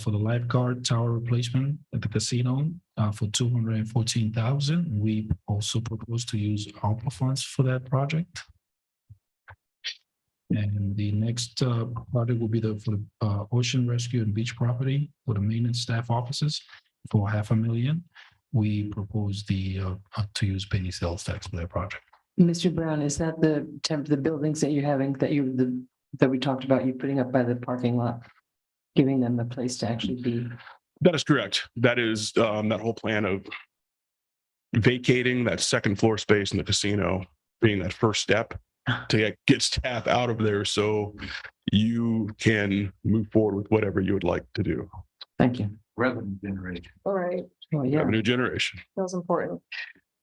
for the lifeguard tower replacement at the casino, for 214,000. We also propose to use ARPA funds for that project. And the next project will be for the ocean rescue and beach property for the maintenance staff offices for 500,000. We propose to use penny sales tax for that project. Mr. Brown, is that the buildings that you're having, that we talked about, you putting up by the parking lot? Giving them a place to actually be? that is correct. That is that whole plan of vacating that second floor space in the casino being that first step to get staff out of there so you can move forward with whatever you would like to do. Thank you. Revenue generation. All right, Oh, yeah, Revenue generation. feels important.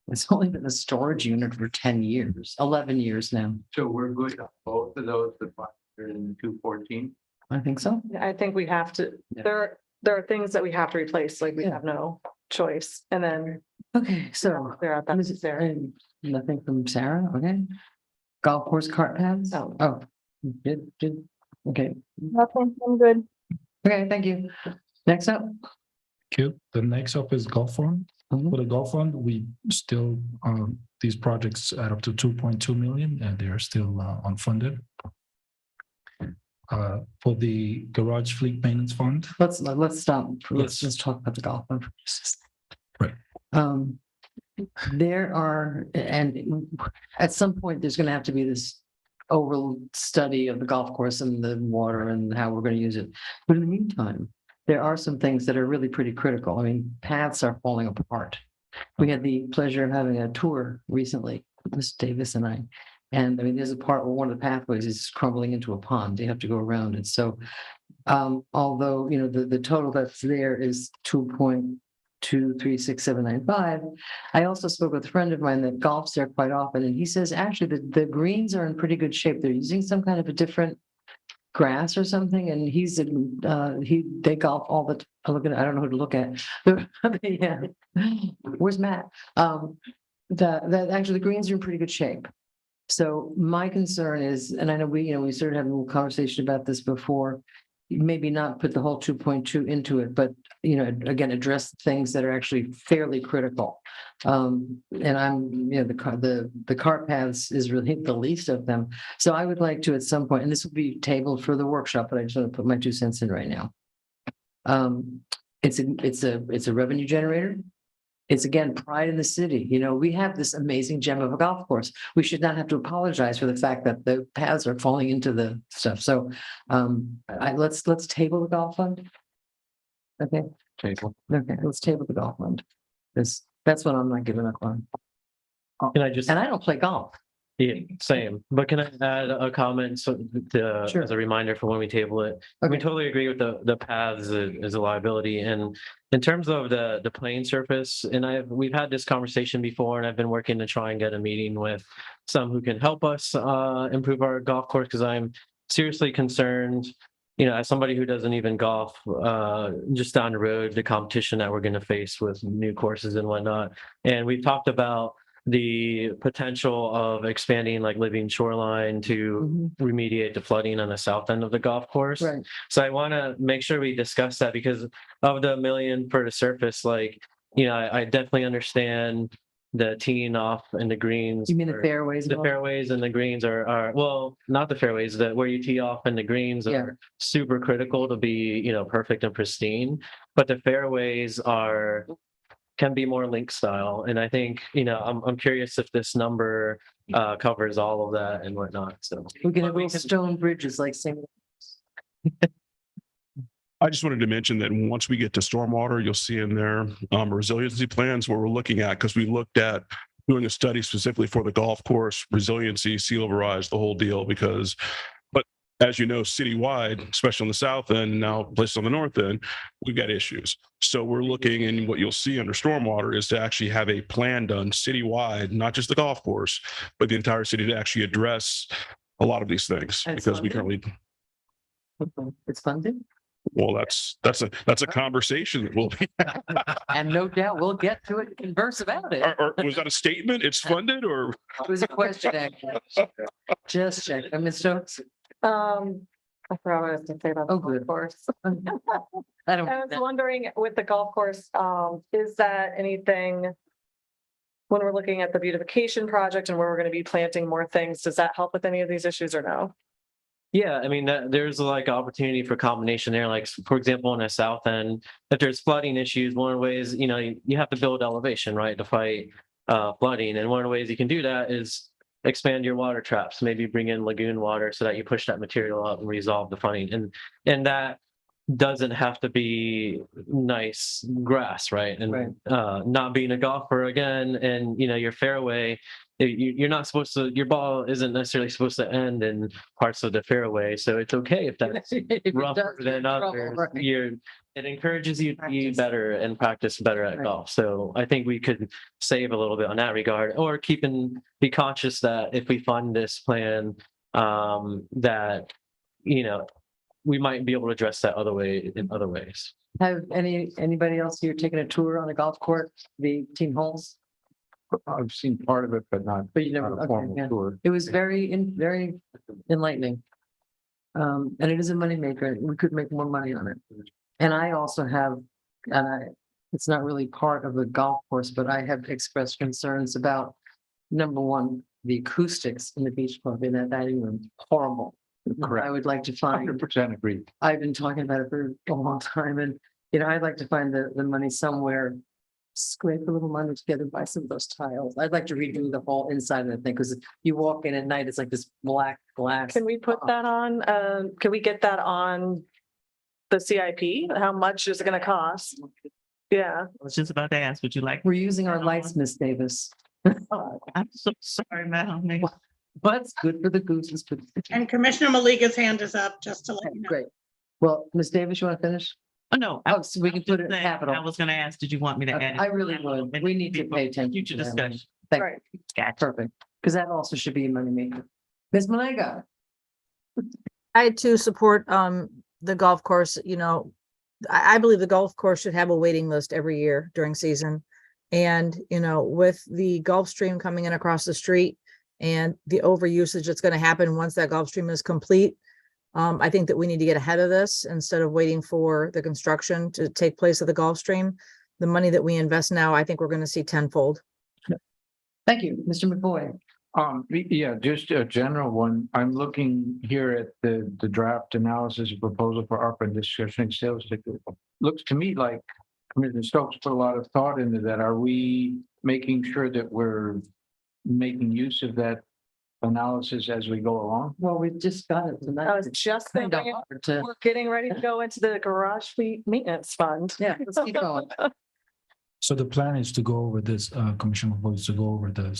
it's only been a storage unit for 10 years, 11 years now. So we're good on both of those, the 500 and the 214? I think so. I think we have to, Yeah. there are things that we have to replace, like we Yeah. have no choice. And then Okay, so. they're at that there. Nothing from Sarah, okay? Golf course cart paths? No. Oh, good, okay, Nothing, I'm good. okay, thank you. Next up. Cute. The next up is golf fund. Mhm. For the golf fund, we still, these projects add up to 2.2 million and they're still unfunded. For the garage fleet maintenance fund, Let's stop. Let's Yes. just talk about the golf one. Right. There are, and at some point, there's gonna have to be this overall study of the golf course and the water and how we're gonna use it. But in the meantime, there are some things that are really pretty critical. I mean, paths are falling apart. We had the pleasure of having a tour recently, Ms. Davis and I. And I mean, there's a part where one of the pathways is crumbling into a pond. You have to go around it. So although, you know, the total that's there is 2.236,795. I also spoke with a friend of mine that golfs there quite often, and he says actually the greens are in pretty good shape. They're using some kind of a different grass or something, and they golf all the I don't know who to look at. Yeah. Where's Matt? That actually the greens are in pretty good shape. So my concern is, and I know we started having a little conversation about this before, maybe not put the whole 2.2 into it, but again, address things that are actually fairly critical. And the cart paths is really the least of them. So I would like to at some point, and this will be tabled for the workshop, but I just want to put my 2 cents in right now. It's a revenue generator. It's again, pride in the city. We have this amazing gem of a golf course. We should not have to apologize for the fact that the paths are falling into the stuff. So let's table the golf fund. Okay. Table. Okay, let's table the golf fund. That's what I'm not giving up on. Can I just, And I don't play golf. yeah, same, but can I add a comment Sure. as a reminder for when we table it? We Okay. totally agree with the paths is a liability, and in terms of the playing surface, and we've had this conversation before, and I've been working to try and get a meeting with some who can help us improve our golf course, because I'm seriously concerned, as somebody who doesn't even golf, just down the road, the competition that we're going to face with new courses and whatnot. And we've talked about the potential of expanding like Living Shoreline to remediate the flooding on the south end of the golf course. Right. So I want to make sure we discuss that, because of the $1 million for the surface, I definitely understand the teeing off and the greens. You mean the are- fairways? The and all? fairways and the greens are, well, not the fairways, the where you tee off and the greens Yeah. are super critical to be, perfect and pristine. But the fairways can be more link style. And I think, I'm curious if this number covers all of that and whatnot. So We can But have we little can- stone bridges like same. I just wanted to mention that once we get to stormwater, you'll see in there resiliency plans where we're looking at, because we looked at doing a study specifically for the golf course, resiliency, sea level rise, the whole deal, but as you know, citywide, especially on the south end, now places on the north end, we've got issues. So we're looking, and what you'll see under stormwater is to actually have a plan done citywide, not just the golf course, but the entire city to actually address a lot of these things, And because we funding? currently, It's funded. well, that's a conversation that will be. And no doubt we'll get to it and converse about it. Or was that a statement? It's funded, or? It was a question, actually. Just check. Ms. Stokes? I forgot what I was gonna say about Oh, the golf good. course. I don't. I was wondering with the golf course, is that anything? When we're looking at the beautification project and where we're gonna be planting more things, does that help with any of these issues or no? yeah, I mean, there's like opportunity for combination there. Like, for example, on the south end, if there's flooding issues, one of the ways, you have to build elevation, right, to fight flooding. And one of the ways you can do that is expand your water traps, maybe bring in lagoon water so that you push that material out and resolve the flooding. And that doesn't have to be nice grass, right? And not being a golfer again, and your fairway, you're not supposed to, your ball isn't necessarily supposed to end in parts of the fairway. So it's okay if that's If it rougher does, you're in than trouble, others. right. It encourages you to be Practice. better and practice better at Right. golf. So I think we could save a little bit on that regard, or be conscious that if we fund this plan, that, we might be able to address that in other ways. Have anybody else here taken a tour on a golf court, the team holes? I've seen part of it, but not But you never, not a okay, formal yeah. tour. It was very enlightening. And it is a moneymaker. We could make more money on it. And I also have, it's not really part of the golf course, but I have expressed concerns about, number one, the acoustics in the beach club in that dining room, horrible. Correct. I would like to find, 100% agree. I've been talking about it for a long time, and, I'd like to find the money somewhere. Scrape a little money together, buy some of those tiles. I'd like to redo the whole inside of the thing, because you walk in at night, it's like this black glass. Can we put that on, can we get that on the CIP? How much is it gonna cost? Yeah, I was just about to ask, would you like? We're using our lights, Miss Davis. I'm so sorry, Madam Mayor. But it's good for the gooses. Good. And Commissioner Maliga's hand is up, just to let you know. Great. Well, Ms. Davis, you want to finish? Oh, no. Oh, so we can put it in saying, capital. I was gonna ask, did you want me to add? it? I really would. We need to pay attention. Future to that. discussion. Thank right. Perfect. Because that also should be a moneymaker. Ms. Malega? I too support the golf course, I believe the golf course should have a waiting list every year during season. And, with the Gulf Stream coming in across the street and the overusage that's going to happen once that Gulf Stream is complete, I think that we need to get ahead of this instead of waiting for the construction to take place of the Gulf Stream. The money that we invest now, I think we're going to see tenfold. Thank you, Mr. McBoy. Yeah, just a general one. I'm looking here at the draft analysis of proposal for ARPA and discretionary sales ticket. Looks to me like Commissioner Stokes put a lot of thought into that. Are we making sure that we're making use of that analysis as we go along? Well, we just got it tonight. I was just Kind of thinking, hard to, we're getting ready to go into the garage fleet maintenance fund. yeah, let's keep going. So the plan is to go over this, Commissioner votes to go over the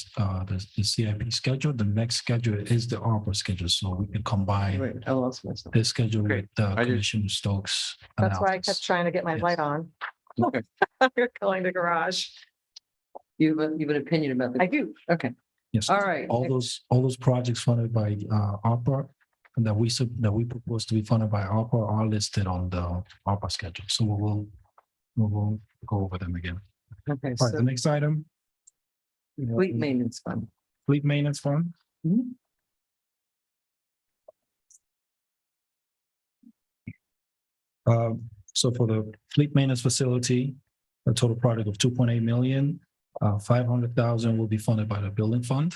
CIP schedule. The next schedule is the ARPA schedule, so we can combine Wait, I lost myself. this schedule Okay. with I just- Commissioner Stokes. That's why I analysis. kept trying to get my Yes. light on. Okay. You're going to garage. You have an opinion about I the, do. okay, Yes. all right. All those projects funded by ARPA and that we propose to be funded by ARPA are listed on the ARPA schedule. So we will go over them again. Okay, All right, so the next item. fleet maintenance fund. Fleet maintenance fund. Mhm. So for the fleet maintenance facility, a total project of 2.8 million. 500,000 will be funded by the building fund.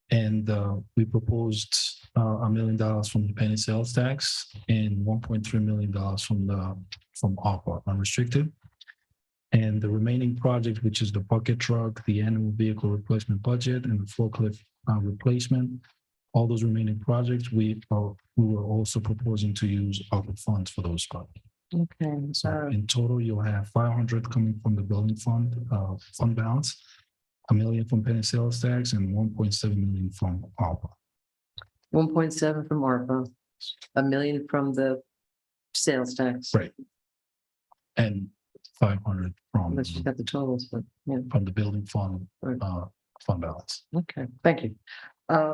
And we proposed $1 million from the penny sales tax and $1.3 million from ARPA unrestricted. And the remaining project, which is the bucket truck, the annual vehicle replacement budget, and the forklift replacement, all those remaining projects, we were also proposing to use ARPA funds for those projects. Okay, So in total, you'll have 500 coming from the building fund, fund balance, $1 million from penny sales tax, and 1.7 million from ARPA. 1.7 from ARPA, $1 million from the sales tax. Right. And 500 Unless you got the totals, but yeah, from the building fund, Right. fund balance. okay, thank you.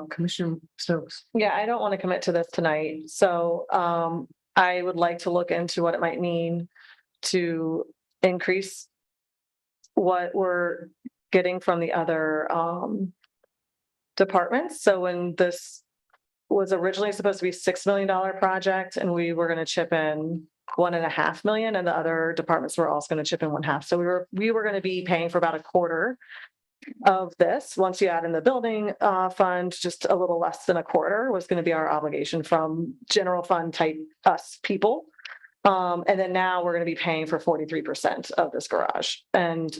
Commissioner Stokes. Yeah, I don't want to commit to this tonight, so I would like to look into what it might mean to increase what we're getting from the other departments. So when this was originally supposed to be $6 million project and we were going to chip in $1.5 million, and the other departments were also going to chip in 1/2. So we were going to be paying for about a quarter of this. Once you add in the building fund, just a little less than a quarter was going to be our obligation from general fund type us people. And then now we're going to be paying for 43% of this garage. And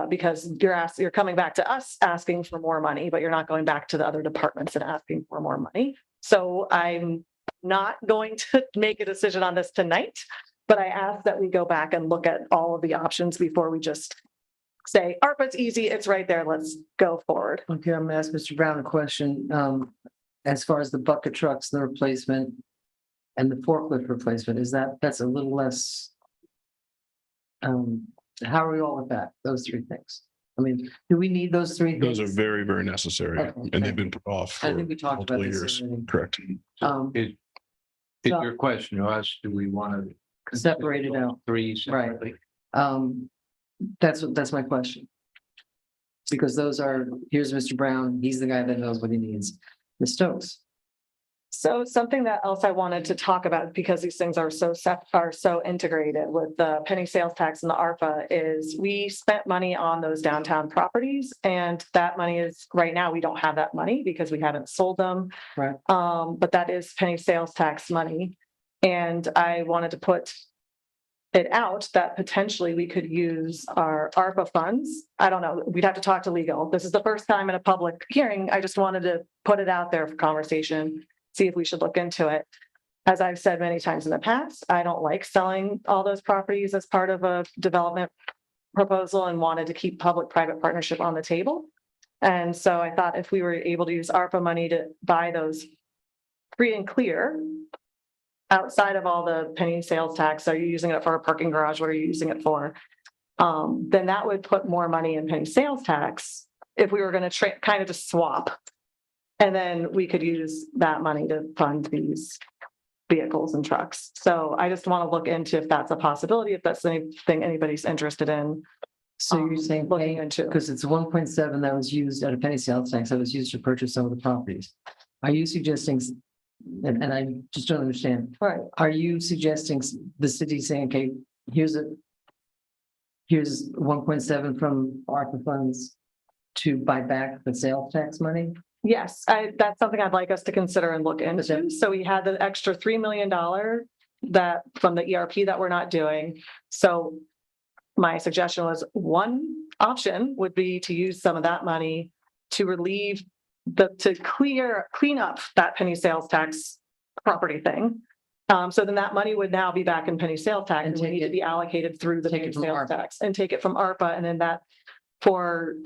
because you're coming back to us asking for more money, but you're not going back to the other departments and asking for more money. So I'm not going to make a decision on this tonight, but I ask that we go back and look at all of the options before we just say, ARPA's easy, it's right there, let's go forward. Okay, I'm gonna ask Mr. Brown a question. As far as the bucket trucks, the replacement and the forklift replacement, that's a little less. How are we all with that? Those three things? I mean, do we need those three Those are things? very, very necessary, Okay, and they've been put off I for think we talked about multiple this years. already. Correct. Is So- your question to us, do we want to? Separate it out. Three separately? That's my question. Because here's Mr. Brown, he's the guy that knows what he needs. Ms. Stokes. So something that else I wanted to talk about, because these things are so integrated with the penny sales tax and the ARPA, is we spent money on those downtown properties, and that money is, right now, we don't have that money because we haven't sold them. Right. But that is penny sales tax money. And I wanted to put it out that potentially we could use our ARPA funds. I don't know, we'd have to talk to legal. This is the first time in a public hearing. I just wanted to put it out there for conversation, see if we should look into it. As I've said many times in the past, I don't like selling all those properties as part of a development proposal and wanted to keep public-private partnership on the table. And so I thought if we were able to use ARPA money to buy those free and clear, outside of all the penny sales tax, are you using it for a parking garage? What are you using it for? Then that would put more money in penny sales tax if we were going to kind of just swap. And then we could use that money to fund these vehicles and trucks. So I just want to look into if that's a possibility, if that's anything anybody's interested in. So you're saying, looking into. because it's 1.7 that was used at a penny sales tax that was used to purchase some of the properties. Are you suggesting, and I just don't understand, Right. are you suggesting the city saying, okay, here's 1.7 from ARPA funds to buy back the sales tax money? Yes, that's something I'd like us to consider and look into. So we had the extra $3 million that from the ERP that we're not doing. So my suggestion was one option would be to use some of that money to relieve to clean up that penny sales tax property thing. So then that money would now be back in penny sales tax and would need to be allocated through the Take it penny from sales ARPA. tax and take it from ARPA, and then that for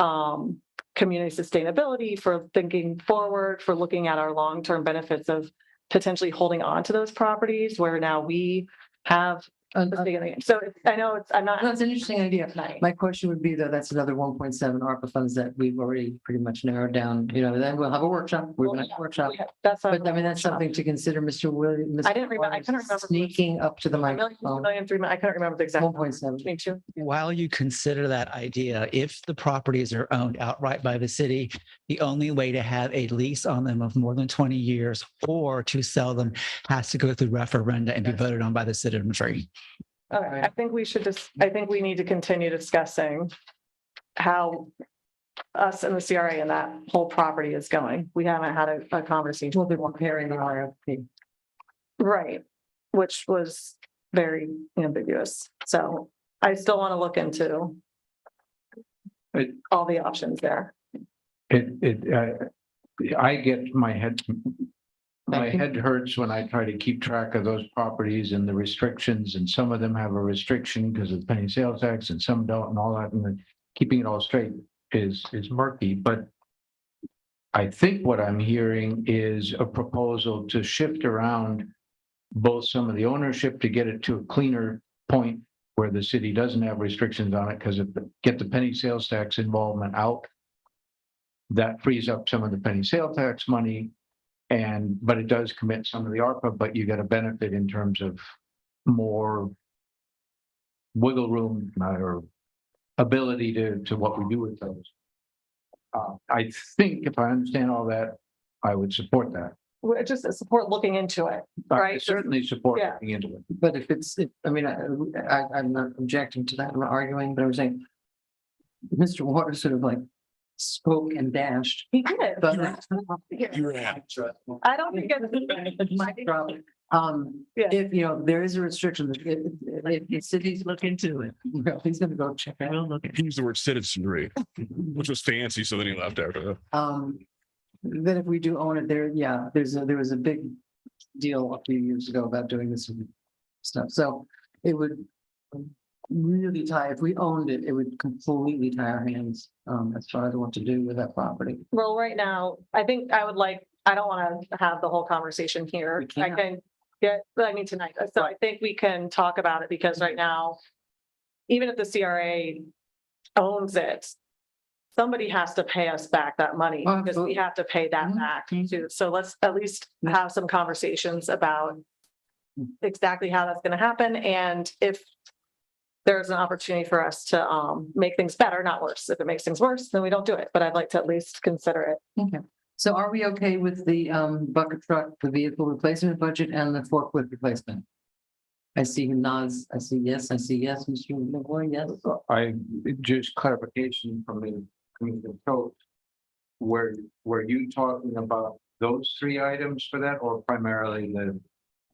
community sustainability, for thinking forward, for looking at our long-term benefits of potentially holding on to those properties where now we have the stake in the game. So I know I'm not. That's an interesting idea. Tonight. My question would be though, that's another 1.7 ARPA funds that we've already pretty much narrowed down, then we'll have a workshop. We're gonna have a workshop. That's. But I mean, that's something to consider, Mr. Williams. I didn't remember. I couldn't remember. Sneaking up to the $1 million, microphone. 2 million, 3 million. I couldn't remember the exact. 1.7. Me too. While you consider that idea, if the properties are owned outright by the city, the only way to have a lease on them of more than 20 years or to sell them has to go through referenda and be voted on by the citizenry. Okay, I think we should I think we need to continue discussing how us and the CRA and that whole property is going. We haven't had a conversation. Well, they're preparing the RFP. Right, which was very ambiguous. So I still want to look into all the options there. I get my head Thank you. hurts when I try to keep track of those properties and the restrictions, and some of them have a restriction because of penny sales tax and some don't and all that, and then keeping it all straight is murky, but I think what I'm hearing is a proposal to shift around both some of the ownership to get it to a cleaner point where the city doesn't have restrictions on it, because get the penny sales tax involvement out. That frees up some of the penny sales tax money, but it does commit some of the ARPA, but you get a benefit in terms of more wiggle room or ability to what we do with those. I think if I understand all that, I would support that. We're just support looking into it. I Right. certainly support Yeah. looking into it. But if I'm not objecting to that, I'm not arguing, but I'm saying Mr. Waters sort of like spoke and dashed. He did. But You're right. I don't think it's. Mic drop. Yeah. If, there is a restriction, if the cities look into it, he's gonna go check it out. He used the word citizenry, which was fancy, so then he left after that. Then if we do own it, there was a big deal a few years ago about doing this stuff. So it would really tie, if we owned it, it would completely tie our hands as far as what to do with that property. Well, right now, I think I don't want to have the whole conversation here. We can't. Tonight. So I think we can talk about it because right now, even if the CRA owns it, somebody has to pay us back that money Oh, because we absolutely. have to pay that back too. So let's at least have some conversations about exactly how that's going to happen. And if there's an opportunity for us to make things better, not worse. If it makes things worse, then we don't do it. But I'd like to at least consider it. Okay. So are we okay with the bucket truck, the vehicle replacement budget and the forklift replacement? I see nods. I see yes, Mr. LaVoy, yes. I just clarification from the code. Were you talking about those three items for that, or primarily the?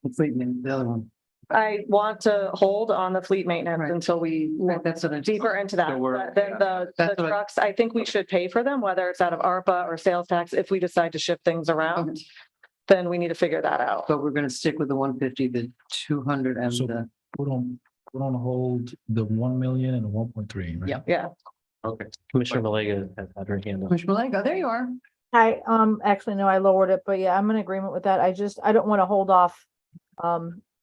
The other one. I want to hold on the fleet maintenance Right. until we Right, that's what I. deeper into that. So we're- But then the That's what I- trucks, I think we should pay for them, whether it's out of ARPA or sales tax. If we decide to shift things around, then we need to figure that out. But we're gonna stick with the 150, the 200 and So- the, Put on hold the 1 million and the 1.3, right? Yeah. Yeah. Okay. Commissioner Malega has had her hand up. Commissioner Malenko, there you are. I, actually, no, I lowered it, but yeah, I'm in agreement with that. I don't want to hold off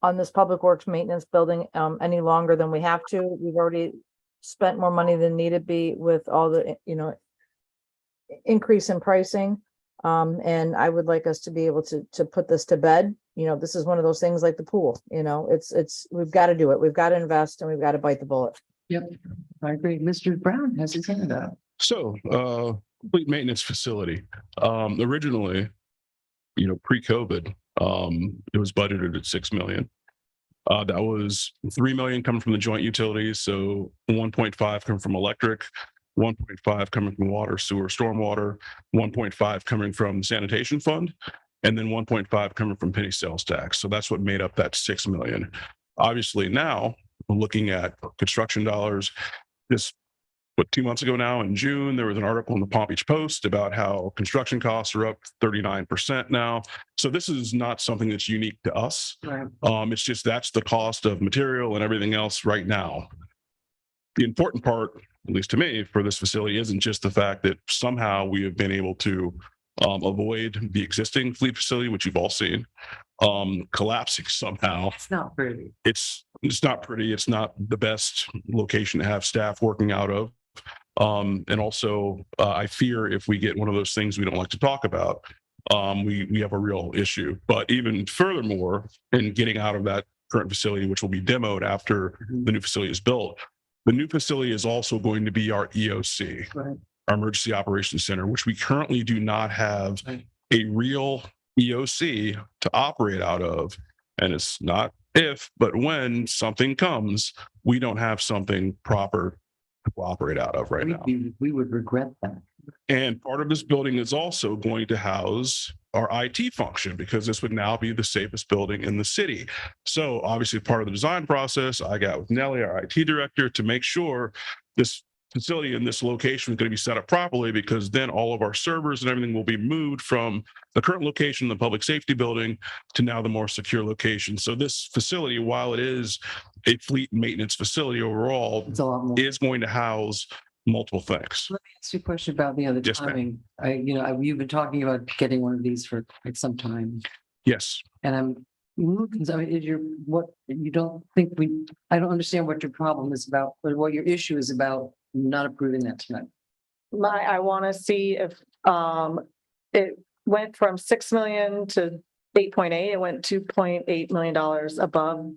on this public works maintenance building, any longer than we have to. We've already spent more money than needed be with all the, increase in pricing. And I would like us to be able to put this to bed. This is one of those things like the pool, we've got to do it. We've got to invest and we've got to bite the bullet. Yep, I agree. Mr. Brown has his hand up. So, fleet maintenance facility, originally, pre-COVID, it was budgeted at 6 million. That was 3 million coming from the joint utilities. So 1.5 coming from electric, 1.5 coming from water, sewer, stormwater, 1.5 coming from sanitation fund, and then 1.5 coming from penny sales tax. So that's what made up that 6 million. Obviously now we're looking at construction dollars. This, 2 months ago now in June, there was an article in the Palm Beach Post about how construction costs are up 39% now. So this is not something that's unique to us. Right. It's just that's the cost of material and everything else right now. The important part, at least to me, for this facility isn't just the fact that somehow we have been able to avoid the existing fleet facility, which you've all seen, collapsing somehow. It's not pretty. It's not pretty. It's not the best location to have staff working out of. And also, I fear if we get one of those things we don't like to talk about, we have a real issue. But even furthermore, in getting out of that current facility, which will be demoed after the new facility is built, the new facility is also going to be our EOC, Right. our Emergency Operations Center, which we currently do not have Right. a real EOC to operate out of. And it's not if, but when something comes, we don't have something proper will operate out of right now. We would regret that. And part of this building is also going to house our IT function because this would now be the safest building in the city. So obviously part of the design process, I got with Nellie, our IT director, to make sure this facility in this location is going to be set up properly, because then all of our servers and everything will be moved from the current location, the public safety building, to now the more secure location. So this facility, while it is a fleet maintenance facility overall, It's a lot more. is going to house multiple things. Let me ask you a question about the other Yes, ma'am. timing. You've been talking about getting one of these for quite some time, Yes. and I'm looking, I mean, you don't think I don't understand what your problem is about, or what your issue is about not approving that tonight. I want to see if, it went from 6 million to 8.8, it went $2.8 million above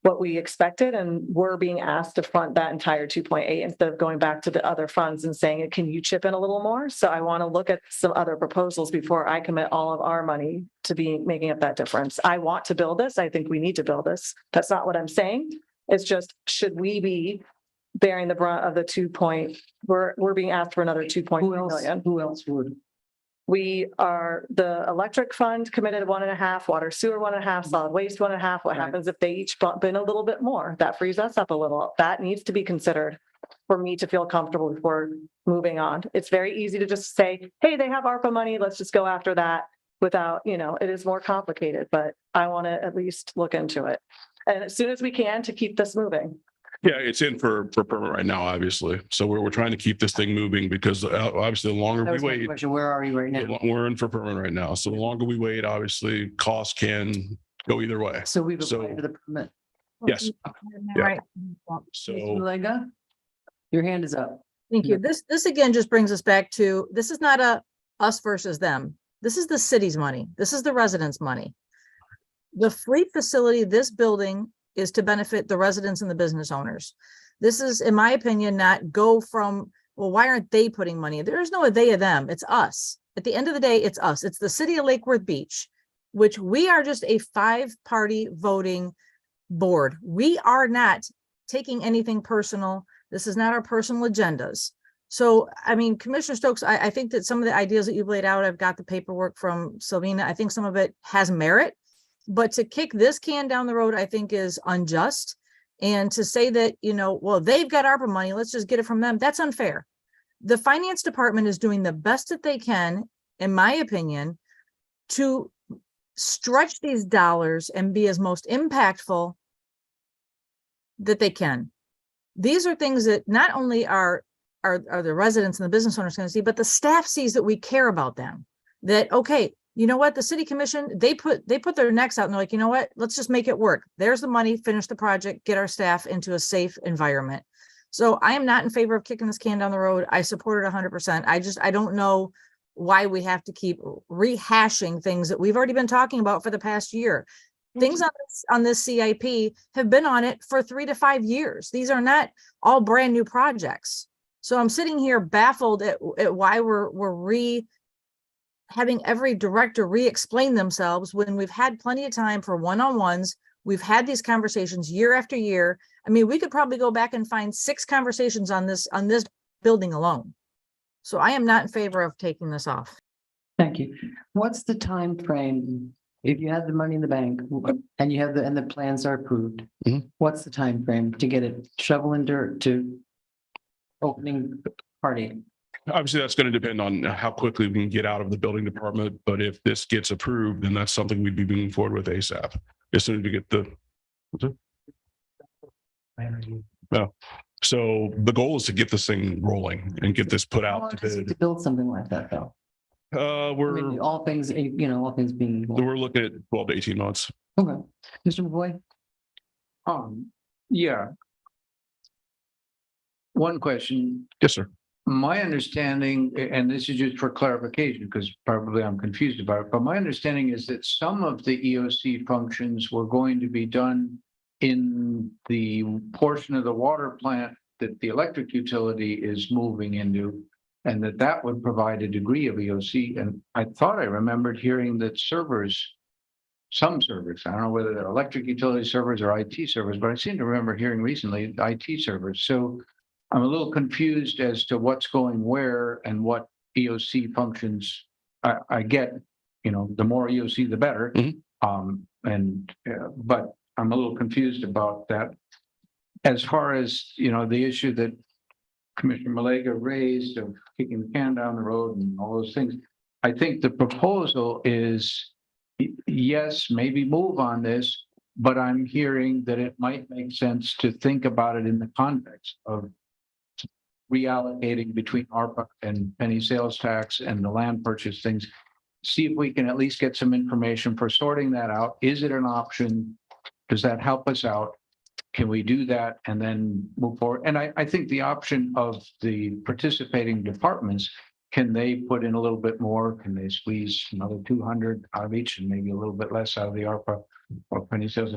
what we expected, and we're being asked to front that entire 2.8 instead of going back to the other funds and saying, can you chip in a little more? So I want to look at some other proposals before I commit all of our money to be making up that difference. I want to build this. I think we need to build this. That's not what I'm saying. It's just, should we be bearing the brunt of the we're being asked for another 2.3 million. Who else would? We are, the electric fund committed 1.5, water sewer 1.5, solid waste 1.5. What Right. happens if they each bump in a little bit more? That frees us up a little. That needs to be considered for me to feel comfortable before moving on. It's very easy to just say, hey, they have ARPA money, let's just go after that, without, it is more complicated, but I want to at least look into it. And as soon as we can to keep this moving. Yeah, it's in for permit right now, obviously. So we're trying to keep this thing moving because obviously the longer That we was my wait, question. Where are you right now? we're in for permit right now. So the longer we wait, obviously costs can go either way. So we've So- applied for the permit. Yes. Yeah. Right. Ms. So Malega, your hand is up. Thank you. This again just brings us back to, this is not a us versus them. This is the city's money. This is the residents' money. The fleet facility, this building is to benefit the residents and the business owners. This is, in my opinion, not go from, well, why aren't they putting money? There is no they or them. It's us. At the end of the day, it's us. It's the city of Lake Worth Beach, which we are just a 5-party voting board. We are not taking anything personal. This is not our personal agendas. So, I mean, Commissioner Stokes, I think that some of the ideas that you've laid out, I've got the paperwork from Sylvina. I think some of it has merit, but to kick this can down the road, I think is unjust. And to say that, well, they've got ARPA money, let's just get it from them. That's unfair. The finance department is doing the best that they can, in my opinion, to stretch these dollars and be as most impactful that they can. These are things that not only are the residents and the business owners going to see, but the staff sees that we care about them. That, okay, you know what, the city commission, they put their necks out and they're like, you know what, let's just make it work. There's the money, finish the project, get our staff into a safe environment. So I am not in favor of kicking this can down the road. I support it 100%. I don't know why we have to keep rehashing things that we've already been talking about for the past year. Things on this CIP have been on it for 3 to 5 years. These are not all brand new projects. So I'm sitting here baffled at why we're having every director re-explain themselves when we've had plenty of time for one-on-ones. We've had these conversations year after year. I mean, we could probably go back and find 6 conversations on this building alone. So I am not in favor of taking this off. Thank you. What's the time frame? If you have the money in the bank and you have and the plans are approved, Mhm. what's the time frame to get it shovel and dirt to opening party? obviously that's going to depend on how quickly we can get out of the building department. But if this gets approved, then that's something we'd be moving forward with ASAP. As soon as we get the. No. So the goal is to get this thing rolling and get this put How out long to does it take bid. to build something like that, though? I mean, We're all things being equal. looking at 12 to 18 months. Okay, Mr. McVoy? Yeah. One question. Yes, sir. My understanding, and this is just for clarification, because probably I'm confused about it, but my understanding is that some of the EOC functions were going to be done in the portion of the water plant that the electric utility is moving into, and that would provide a degree of EOC. And I thought I remembered hearing that some servers, I don't know whether they're electric utility servers or IT servers, but I seem to remember hearing recently IT servers. So I'm a little confused as to what's going where and what EOC functions. I get, the more EOC, the better. But I'm a little confused about that. As far as, the issue that Commissioner Malega raised of kicking the can down the road and all those things, I think the proposal is, yes, maybe move on this, but I'm hearing that it might make sense to think about it in the context of reallocating between ARPA and penny sales tax and the land purchase things. See if we can at least get some information for sorting that out. Is it an option? Does that help us out? Can we do that and then move forward? And I think the option of the participating departments, can they put in a little bit more? Can they squeeze another 200 out of each and maybe a little bit less out of the ARPA or penny sales?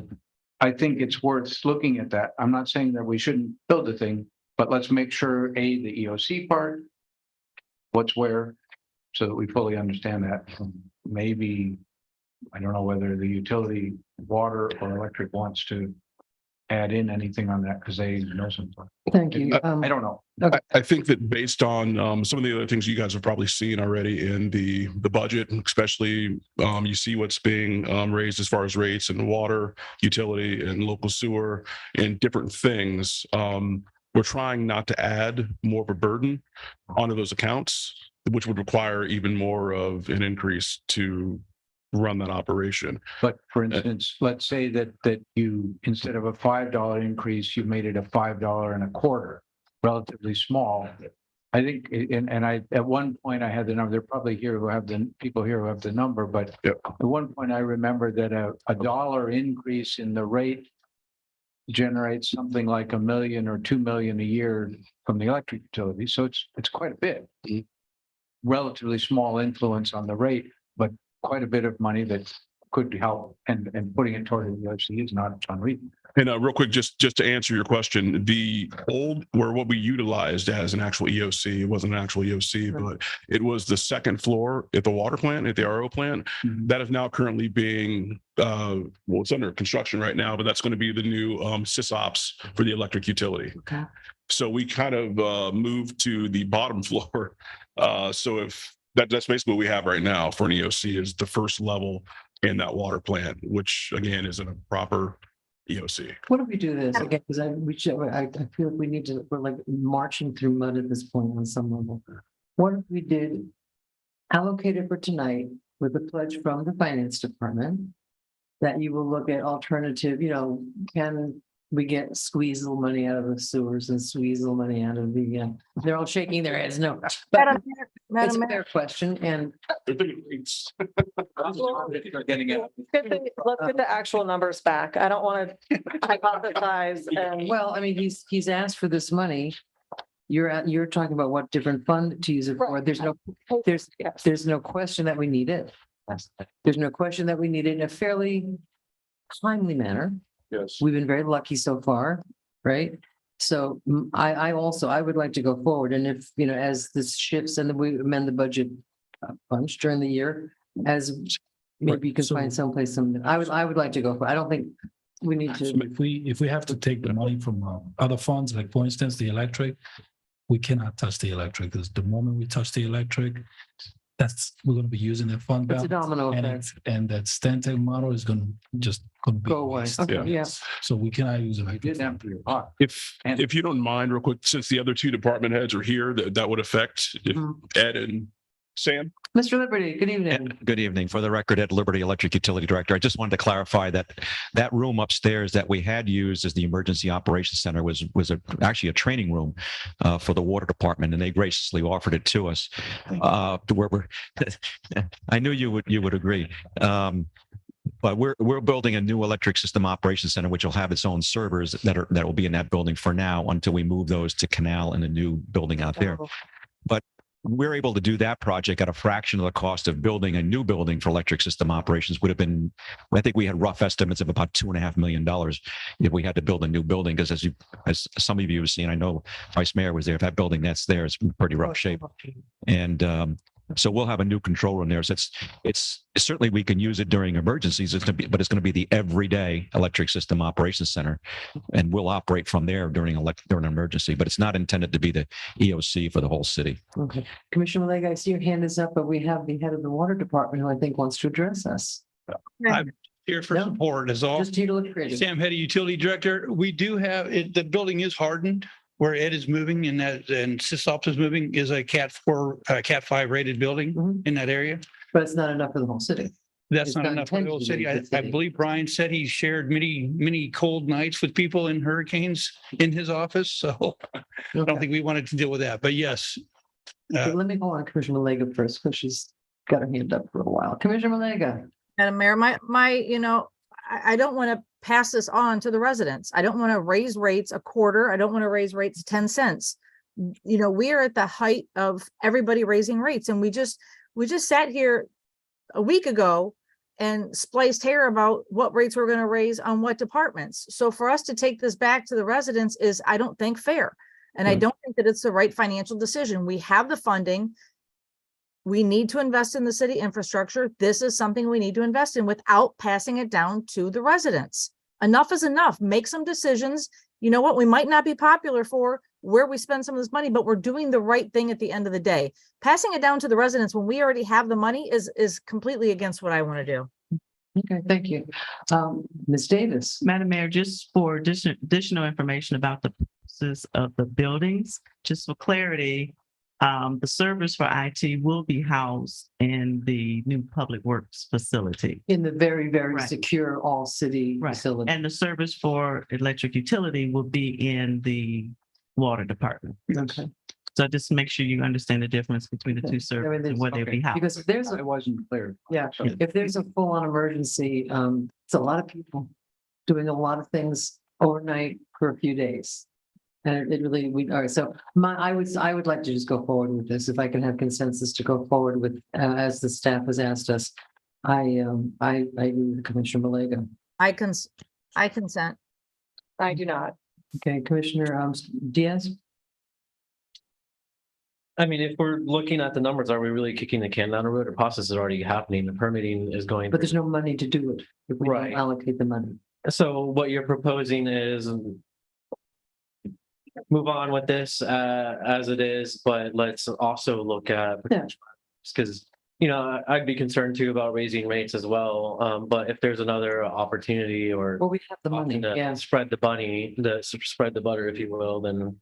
I think it's worth looking at that. I'm not saying that we shouldn't build the thing, but let's make sure, the EOC part, what's where, so that we fully understand that. Maybe, I don't know whether the utility, water or electric wants to add in anything on that because they know something. Thank you. I don't know. I think that based on some of the other things you guys have probably seen already in the budget, especially you see what's being raised as far as rates and water, utility and local sewer and different things. We're trying not to add more of a burden onto those accounts, which would require even more of an increase to run that operation. But for instance, let's say that you, instead of a $5 increase, you made it a $5.25, relatively small. I think, and I, at one point I had the number, they're probably here who have the people here who have the number, but Yep. at one point I remember that a dollar increase in the rate generates something like $1 million or $2 million a year from the electric utility. So it's quite a bit. Relatively small influence on the rate, but quite a bit of money that could help, and putting it toward the EOC is not unreasonable. And real quick, just to answer your question, the old, where what we utilized as an actual EOC, it wasn't an actual EOC, but it was the second floor at the water plant, at the RO plant. That is now currently being, well, it's under construction right now, but that's going to be the new SysOps for the electric utility. Okay. So we kind of moved to the bottom floor. So if that's basically what we have right now for an EOC is the first level in that water plant, which again isn't a proper EOC. What if we do this again? Because I feel like we need to, we're like marching through mud at this point on some level. What if we did allocate it for tonight with a pledge from the finance department that you will look at alternative, can we squeeze a little money out of the sewers and squeeze a little money out of the, they're all shaking their heads, no. But Madam it's Madam a fair question, and Let's get the actual numbers back. I don't want to hypothesize and. well, I mean, he's asked for this money. You're talking about what different fund to use it for. Right. There's no question that we need it. There's no question that we need it in a fairly timely manner. Yes. We've been very lucky so far, right? So I would like to go forward, and if, as this shifts and then we amend the budget bunch during the year, as maybe you can So- find someplace, I would like to go for, I don't think we need So to. if we have to take the money from other funds, like for instance, the electric, we cannot touch the electric, because the moment we touch the electric, we're gonna be using that fund It's a balance. domino And effect. and that Stantec model is gonna be Go away. waste. Okay, Yeah. yeah. So we cannot use You it. did empty your pot. If you don't mind, real quick, since the other two department heads are here, that would affect if Ed and Sam. Mr. Liberty, good evening. Good evening. For the record, Ed Liberty, Electric Utility Director. I just wanted to clarify that room upstairs that we had used as the Emergency Operations Center was actually a training room for the water department, and they graciously offered it to us. To where I knew you would agree. But we're building a new electric system operations center, which will have its own servers that will be in that building for now until we move those to Canal and a new building out there. But we're able to do that project at a fraction of the cost of building a new building for electric system operations. Would have been, I think we had rough estimates of about $2.5 million if we had to build a new building. Because as some of you have seen, I know Vice Mayor was there. If that building that's there is in pretty rough shape. And So we'll have a new control room there. So it's certainly we can use it during emergencies. But it's going to be the everyday electric system operations center. And we'll operate from there during an emergency, but it's not intended to be the EOC for the whole city. Okay. Commissioner Malega, I see your hand is up, but we have the head of the water department who I think wants to address us. I'm here for No. support is all. Just here to look pretty. Sam Hetty, Utility Director. We do have, the building is hardened where Ed is moving and SysOps is moving is a Cat 4, Cat 5 rated building Mhm. in that area. But it's not enough for the whole city. That's It's not not enough for the intended whole to city. be the I city. believe Brian said he shared many cold nights with people in hurricanes in his office. So I don't Okay. think we wanted to deal with that, but yes. So let me go on Commissioner Malega first, because she's got her hand up for a while. Commissioner Malega. Madam Mayor, I don't want to pass this on to the residents. I don't want to raise rates a quarter. I don't want to raise rates 10 cents. We are at the height of everybody raising rates, and we just sat here a week ago and spliced hair about what rates we're going to raise on what departments. So for us to take this back to the residents is, I don't think, fair. And I don't think that it's the right financial decision. We have the funding. We need to invest in the city infrastructure. This is something we need to invest in without passing it down to the residents. Enough is enough. Make some decisions. You know what? We might not be popular for where we spend some of this money, but we're doing the right thing at the end of the day. Passing it down to the residents when we already have the money is completely against what I want to do. Okay, thank you. Ms. Davis. Madam Mayor, just for additional information about the purposes of the buildings, just for clarity, the servers for IT will be housed in the new Public Works facility. In the very, very Right. secure all city Right. facility. And the service for electric utility will be in the water department. Okay. So just make sure you understand the difference between the Okay. two servers and where they'll be housed. Because if there's I wasn't clear. if there's a full-on emergency, it's a lot of people doing a lot of things overnight for a few days. And it really, all right, so I would like to just go forward with this, if I can have consensus to go forward with, as the staff has asked us. I agree with Commissioner Malega. I consent. I do not. Okay, Commissioner Diaz? I mean, if we're looking at the numbers, are we really kicking the can down the road? The process is already happening. The permitting is going. But there's no money to do it if we don't Right. allocate the money. So what you're proposing is move on with this as it is, but let's also look at because I'd be concerned too about raising rates as well. But if there's another opportunity or Well, we have the money, to yeah. spread the spread the butter, if you will, then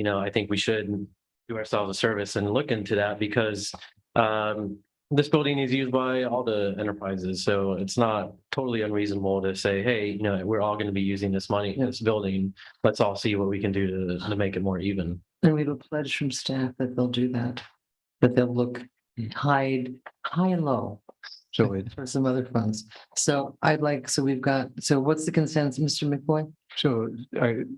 I think we should do ourselves a service and look into that because this building is used by all the enterprises, so it's not totally unreasonable to say, hey, we're all going to be using this money in this building. Let's all see what we can do to make it more even. And we have a pledge from staff that they'll do that, that they'll look high and low. So it, For some other funds. So so what's the consensus, Mr. McBoy? so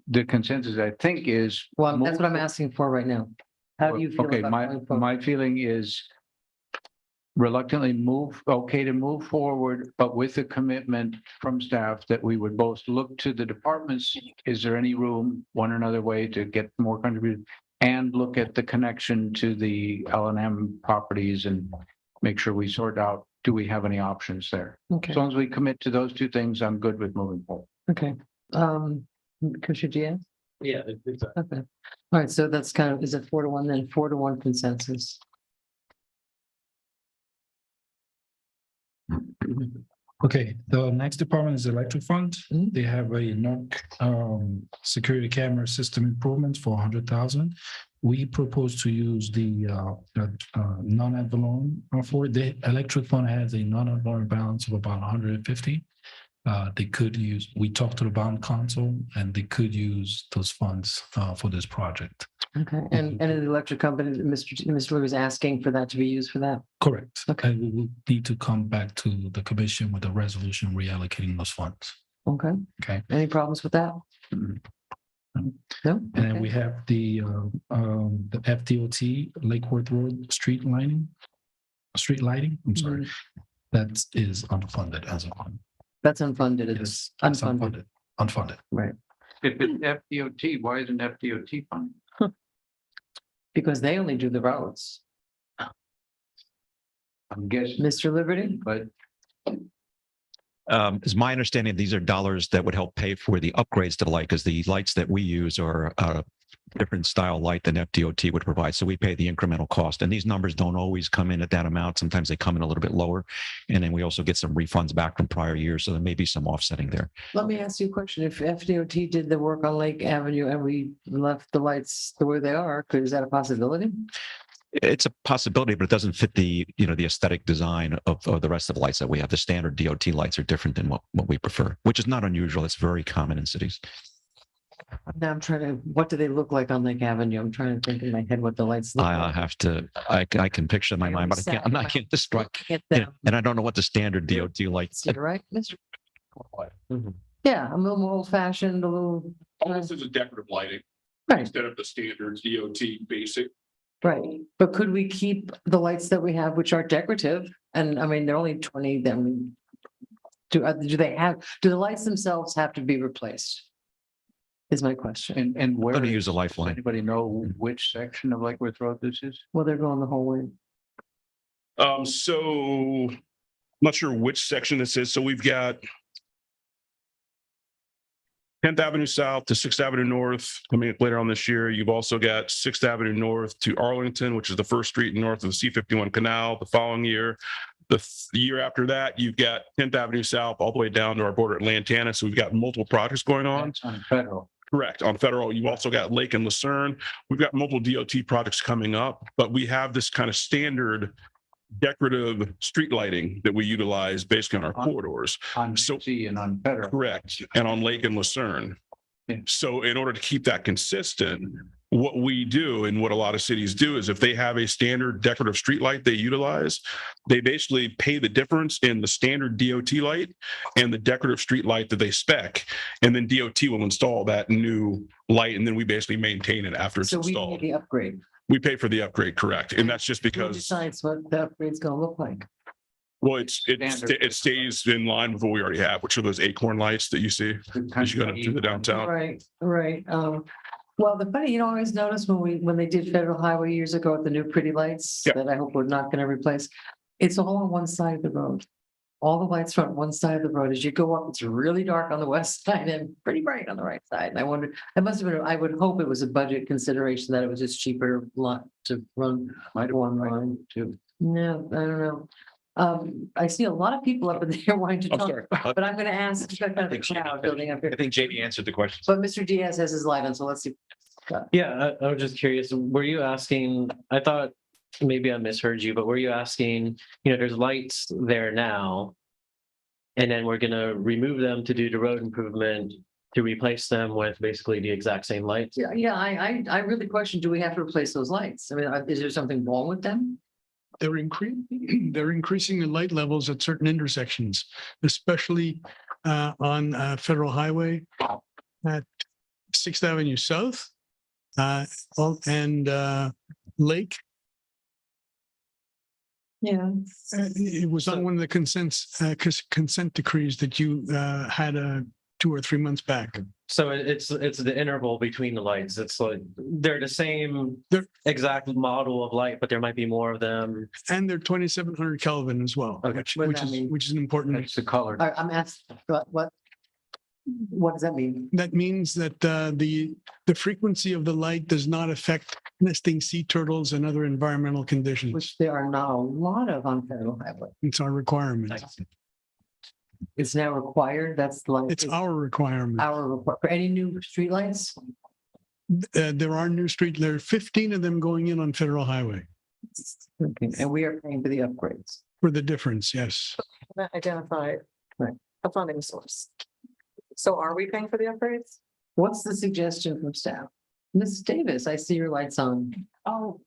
the consensus, I think, is. Well, that's what I'm asking for right now. How do you feel Okay, about going forward? my feeling is reluctantly to move forward, but with a commitment from staff that we would both look to the departments. Is there any room, one or another way to get more contributed? And look at the connection to the L&M properties and make sure we sort out, do we have any options there? Okay, As long as we commit to those two things, I'm good with moving forward. okay. Commissioner Diaz? Yeah, exactly. Okay. All right, so that's is it 4-1 then? 4-1 consensus. Okay, the next department is electric fund. Mhm. They have a NOC security camera system improvements for 100,000. We propose to use the non-ad valorem for it. The electric fund has a non-ad valorem balance of about 150. They could use, we talked to the bond council and they could use those funds for this project. Okay, and the electric company, Mr. Lee was asking for that to be used for that. Correct. Okay. And we will need to come back to the commission with a resolution reallocating those funds. Okay. Okay. Any problems with that? Mhm. No? And then Okay. we have the FDOT Lake Worth Road street lighting. I'm sorry, that is unfunded as of now. That's unfunded. Yes, It's that's unfunded. unfunded. Right. If it's FDOT, why isn't FDOT funding? Because they only do the roads. I'm guessing, Mr. Liberty? but Is my understanding these are dollars that would help pay for the upgrades to the light because the lights that we use are a different style light than FDOT would provide. So we pay the incremental cost, and these numbers don't always come in at that amount. Sometimes they come in a little bit lower, and then we also get some refunds back from prior years. So there may be some offsetting there. Let me ask you a question. If FDOT did the work on Lake Avenue and we left the lights the way they are, is that a possibility? It's a possibility, but it doesn't fit the, the aesthetic design of the rest of the lights that we have. The standard DOT lights are different than what we prefer, which is not unusual. It's very common in cities. Now I'm trying to, what do they look like on Lake Avenue? I'm trying to think in my head what the lights look I like. have to, I can picture in my mind, but I can't describe. Get Yeah, them. and I don't know what the standard DOT lights. See, right, Mr. Mhm. Yeah, a little more old fashioned, a little, This is a decorative lighting right, instead of the standard DOT basic. right. But could we keep the lights that we have, which are decorative? And I mean, they're only 20, then do the lights themselves have to be replaced? Is my question. And We're where, going to does use a lifeline. anybody know which section of Lake Worth Road this is? Well, they're going the whole way. So I'm not sure which section this is. So we've got 10th Avenue South to 6th Avenue North coming up later on this year. You've also got 6th Avenue North to Arlington, which is the first street north of the C-51 Canal the following year. The year after that, you've got 10th Avenue South all the way down to our border at Lantana. So we've got multiple projects going on. That's on Federal. Correct. On Federal, you've also got Lake and Lucerne. We've got multiple DOT projects coming up, but we have this kind of standard decorative street lighting that we utilize basically on our corridors. On So- C and on Federal. Correct. And on Lake and Lucerne. Yeah. So in order to keep that consistent, what we do and what a lot of cities do is if they have a standard decorative street light they utilize, they basically pay the difference in the standard DOT light and the decorative street light that they spec. And then DOT will install that new light and then we basically maintain it after it's So we need installed. the upgrade. We pay for the upgrade, correct? And that's just Who because, decides what the upgrade's gonna look like? well, it Standard. stays in line with what we already have, which are those acorn lights that you see as you go through the downtown. Right, right. Well, the funny, I always noticed when they did Federal Highway years ago with the new pretty lights Yeah. that I hope we're not gonna replace. It's all on one side of the road. All the lights are on one side of the road. As you go up, it's really dark on the west side and pretty bright on the right side. And I wondered, it must have been, I would hope it was a budget consideration that it was just cheaper lot to run one line. Too. No, I don't know. I see a lot of people up in there wanting to I'm talk, sorry. but I'm gonna ask, you've got kind of a crowd building up here. I think JD answered the question. But Mr. Diaz has his light on, so let's see. Yeah, I was just curious, were you asking, I thought maybe I misheard you, but were you asking, there's lights there now. And then we're gonna remove them to do the road improvement to replace them with basically the exact same lights? Yeah, I really question, do we have to replace those lights? I mean, is there something wrong with them? They're increasing, they're increasing the light levels at certain intersections, especially on Federal Highway at 6th Avenue South and Lake. Yeah. It was on one of the consent decrees that you had 2 or 3 months back. So it's the interval between the lights. It's like, they're the same They're- exact model of light, but there might be more of them. And they're 2,700 Kelvin as well, Okay. which, What does which that is, mean? which is an important. That's the color. I'm asked, what does that mean? That means that the frequency of the light does not affect nesting sea turtles and other environmental conditions. Which there are not a lot of on Federal Highway. It's our requirement. It's now required, that's like. It's our requirement. For any new streetlights? There are 15 of them going in on Federal Highway Okay, and we are paying for the upgrades. for the difference, yes. Identify Right. a funding source. So are we paying for the upgrades? What's the suggestion from staff? Mrs. Davis, I see your lights on. Oh.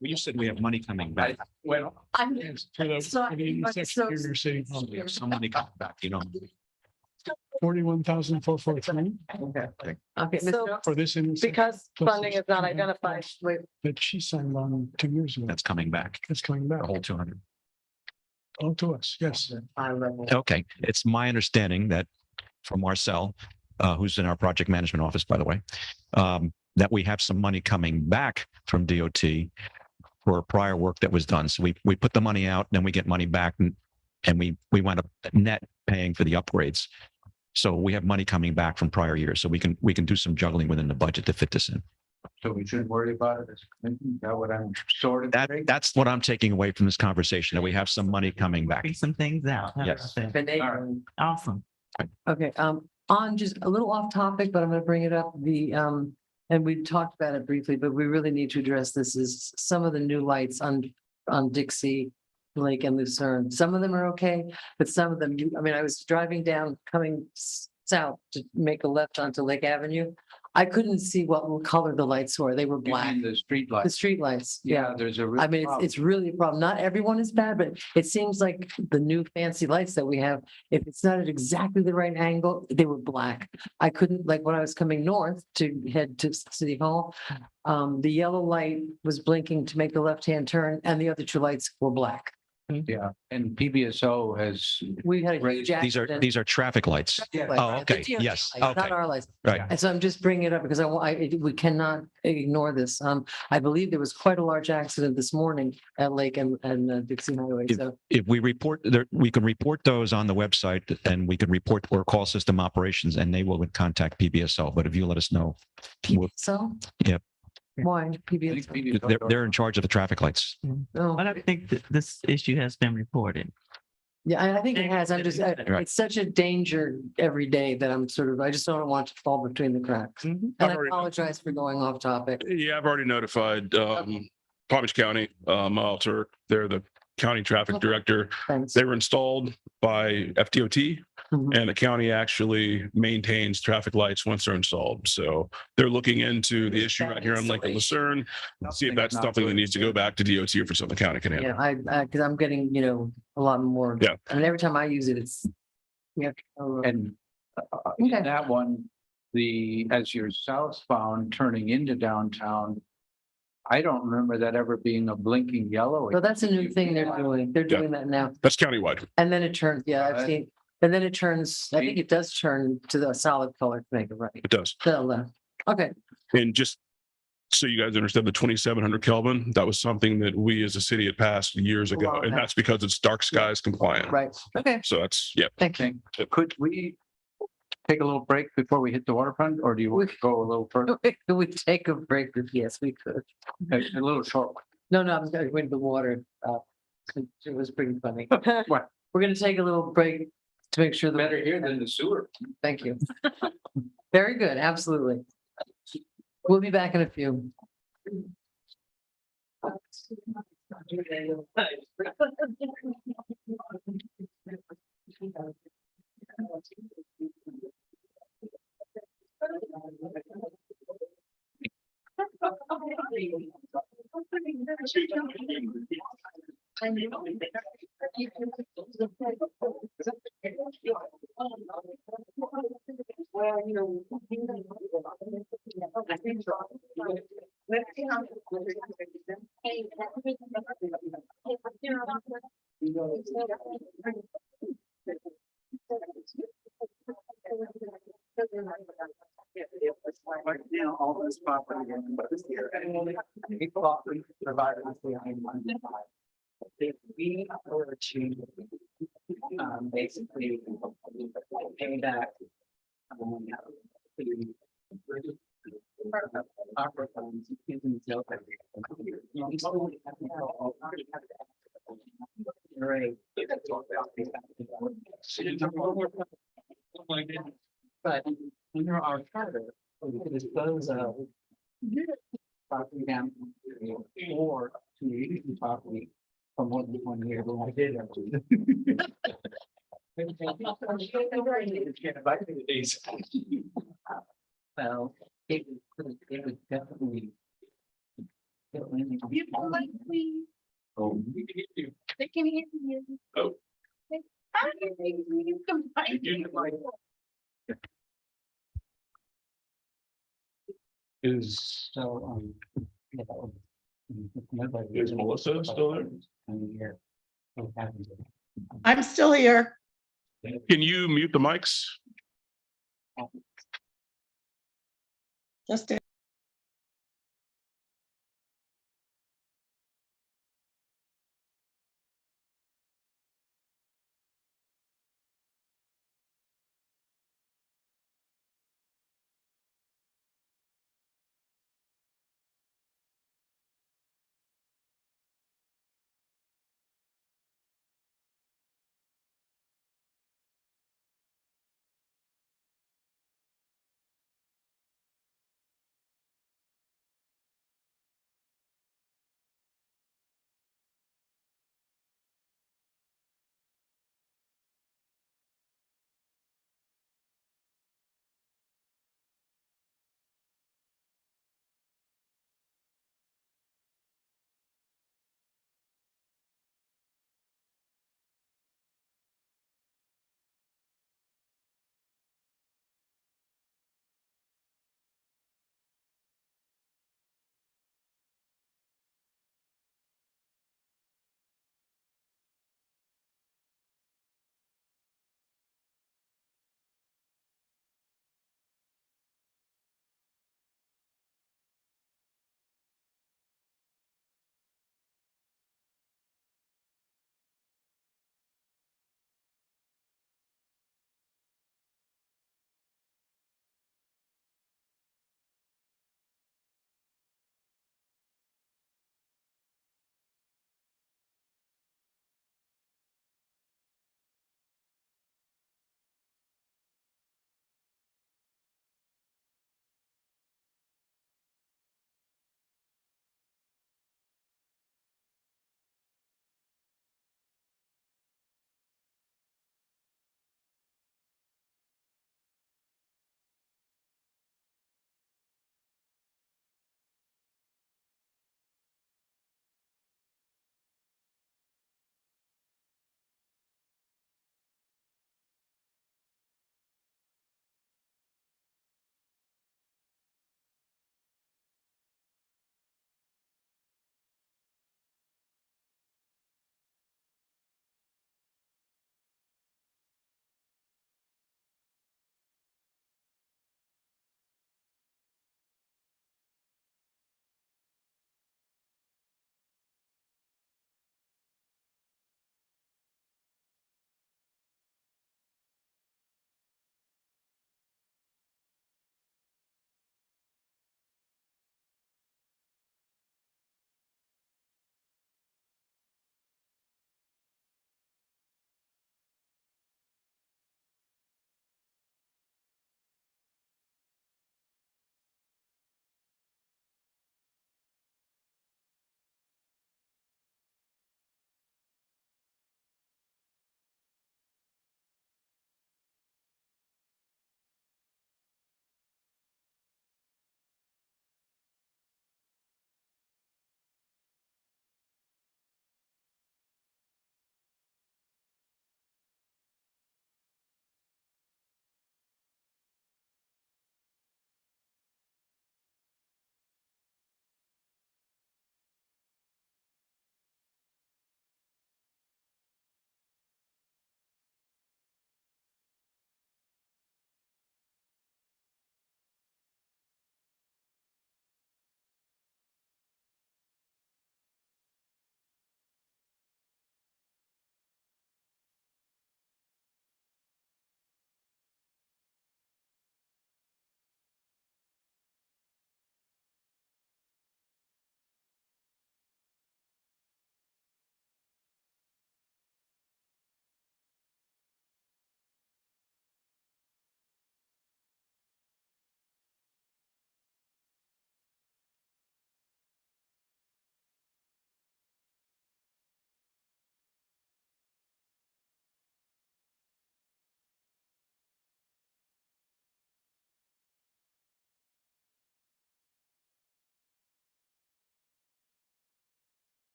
You said we have money coming back. Well. I'm. Yes, for the So- for the intersection here near City Hall. We have some money coming back, 41,443 Okay. Okay, So- Mr. for this intersection Because Plus funding this is not 200. identified. Wait, that she signed on 2 years ago. That's coming back, That's coming back. the whole 200. All to us, yes. High level. Okay, it's my understanding that from Marcel, who's in our project management office, by the way, that we have some money coming back from DOT for prior work that was done. So we put the money out, then we get money back and we wind up net paying for the upgrades. So we have money coming back from prior years. So we can do some juggling within the budget to fit this in. So we shouldn't worry about it. Is that what I'm sort of? That's what I'm taking away from this conversation, that we have some money coming back. Figure some things out. Yes. Awesome. Okay, on just a little off topic, but I'm gonna bring it up, and we talked about it briefly, but we really need to address this, is some of the new lights on Dixie Lake and Lucerne. Some of them are okay, but some of them, I mean, I was driving down, coming south to make a left onto Lake Avenue. I couldn't see what color the lights were. They were black. The street The lights. street lights, yeah. There's a. I mean, it's really a problem. Not everyone is bad, but it seems like the new fancy lights that we have, if it's not at exactly the right angle, they were black. I couldn't, like when I was coming north to head to City Hall, the yellow light was blinking to make the left-hand turn and the other two lights were black. Yeah, and PBSO has. We had a huge These accident. these are traffic lights. Traffic Oh, lights, the okay. DOT Yes. lights, Okay. Not our lights. Right. And so I'm just bringing it up because we cannot ignore this. I believe there was quite a large accident this morning at Lake and Dixie Highway. So If we report there, we can report those on the website, and we can report or call system operations, and they will contact PBSO. But if you let us know, so. Yep. Why PBS? they're in charge of the traffic lights. Oh, But I think that this issue has been reported. yeah, I think it has. I'm just, Right. it's such a danger every day that I just don't want to fall between the cracks. And I apologize for going off topic. Yeah, I've already notified Palm Beach County, Miles Turk. They're the county traffic Okay. director. Thanks. They were installed by FDOT, Mhm. and the county actually maintains traffic lights once they're installed. So they're looking into the issue right here on Lake and Lucerne, see if that's something that needs to go back to DOT or for something the county can handle. Yeah, because I'm getting, a lot more. Yeah. And every time I use it, it's. Yeah. And Okay. in that one, as you're southbound turning into downtown, I don't remember that ever being a blinking yellow. So that's a new thing they're doing. They're Yeah. doing that now. That's countywide. And then it turns, yeah, I've Alright. seen, and then it turns, I think it does turn to the solid color to make it right. It does. To the left. Okay, And just so you guys understand, the 2,700 Kelvin, that was something that we as a city had passed years ago. Wow. And that's because it's dark skies compliant. right. Okay, So that's, yeah. thank you. Could we take a little break before we hit the waterfront, or do you want to go a little further? Could we take a break? Yes, we could. A little short. No, I'm going to the water. It was pretty funny. What? We're going to take a little break to make sure that. Better here than the sewer. Thank you. Very good, absolutely. We'll be back in a few. Right now, all this property is here. Property provided behind one. If we were to, basically pay back. The opera funds using sales tax. Right. But under our charter, we could dispose of property down or to use the property for more than 1 year, but I did have to. Well, it would definitely. Oh. They can hear you. Oh. Is, So, Is Melissa still there? I'm still here. Can you mute the mics? Just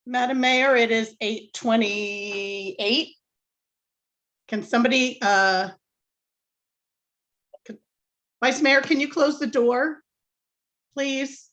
Madam Mayor, it is 8:28. Can somebody, Vice Mayor, can you close the door, please?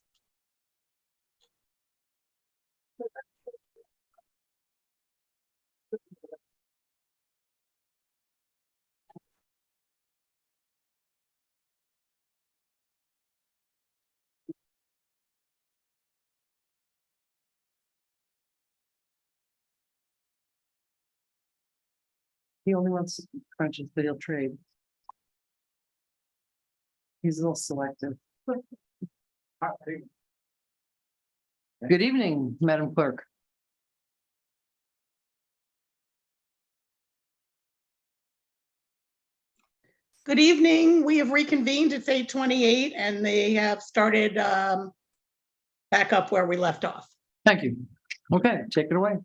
He only wants crunches, but he'll trade. He's a little selective. Good evening, Madam Clerk. Good evening. We have reconvened. It's 8:28 and they have started back up where we left off. Thank you. Okay, take it away.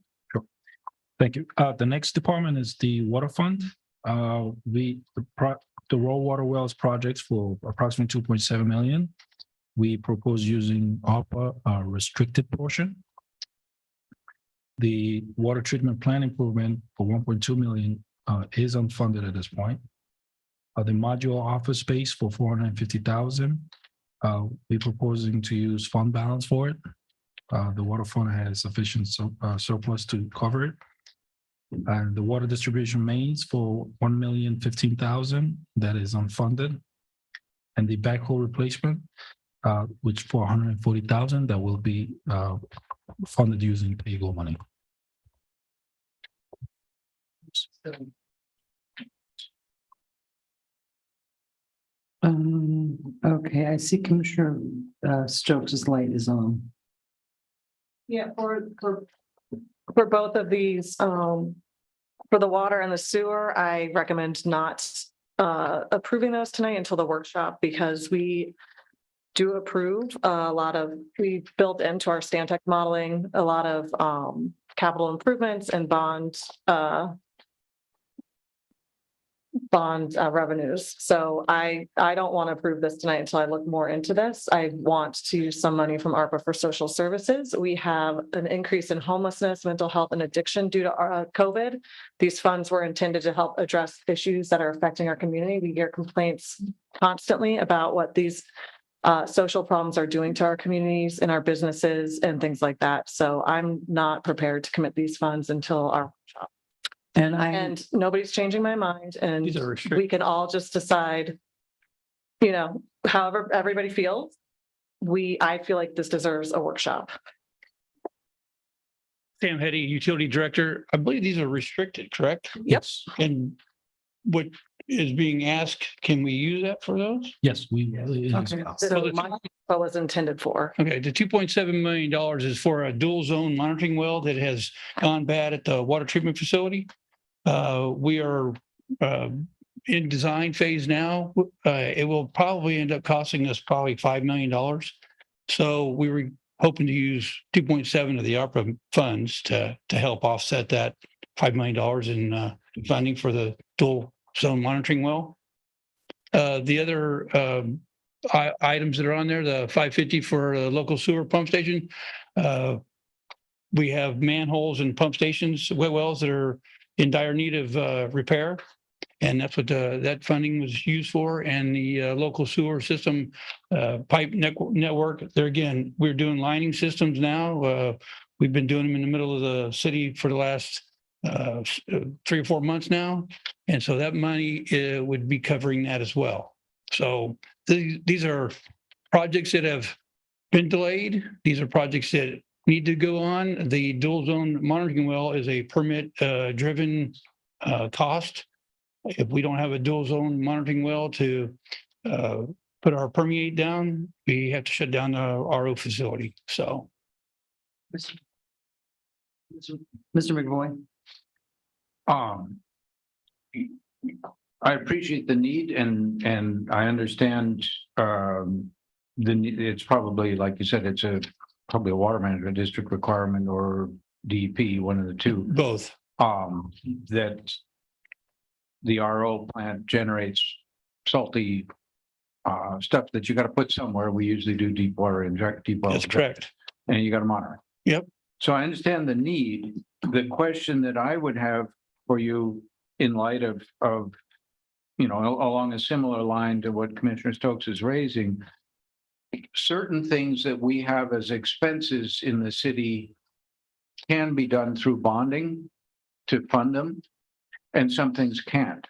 Thank you. The next department is the water fund. The raw water wells projects for approximately 2.7 million. We propose using ARPA, restricted portion. The water treatment plant improvement for 1.2 million is unfunded at this point. The modular office space for 450,000. We're proposing to use fund balance for it. The water fund has sufficient surplus to cover it. And the water distribution mains for 1,015,000, that is unfunded. And the backhoe replacement, which for 140,000, that will be funded using PAYGO money. Okay, I see Commissioner Stokes' light is on. Yeah, for both of these, for the water and the sewer, I recommend not approving those tonight until the workshop, because we do approve a lot of, we built into our Stantec modeling, a lot of capital improvements and bond revenues. So I don't want to approve this tonight until I look more into this. I want to use some money from ARPA for social services. We have an increase in homelessness, mental health, and addiction due to COVID. These funds were intended to help address issues that are affecting our community. We hear complaints constantly about what these social problems are doing to our communities and our businesses and things like that. So I'm not prepared to commit these funds until our workshop. And nobody's changing my mind, and we can all just decide, however everybody feels. I feel like this deserves a workshop. Sam Hetty, Utility Director. I believe these are restricted, correct? Yes. And what is being asked, can we use that for those? Yes, we. Okay, so what was intended for. Okay, the $2.7 million is for a dual zone monitoring well that has gone bad at the water treatment facility. We are in design phase now. It will probably end up costing us probably $5 million. So we were hoping to use 2.7 of the ARPA funds to help offset that $5 million in funding for the dual zone monitoring well. The other items that are on there, the 550 for a local sewer pump station. We have manholes and pump stations, wet wells that are in dire need of repair. And that's what that funding was used for. And the local sewer system pipe network, there again, we're doing lining systems now. We've been doing them in the middle of the city for the last 3 or 4 months now. And so that money would be covering that as well. So these are projects that have been delayed. These are projects that need to go on. The dual zone monitoring well is a permit driven cost. If we don't have a dual zone monitoring well to put our permeate down, we have to shut down the RO facility. So. Mr. McVoy. I appreciate the need and I understand it's probably, like you said, it's probably a water management district requirement or DEP, one of the two. Both. That the RO plant generates salty stuff that you got to put somewhere. We usually do deep water inject. That's correct. And you got to monitor. Yep. So I understand the need. The question that I would have for you in light of, along a similar line to what Commissioner Stokes is raising, certain things that we have as expenses in the city can be done through bonding to fund them, and some things can't.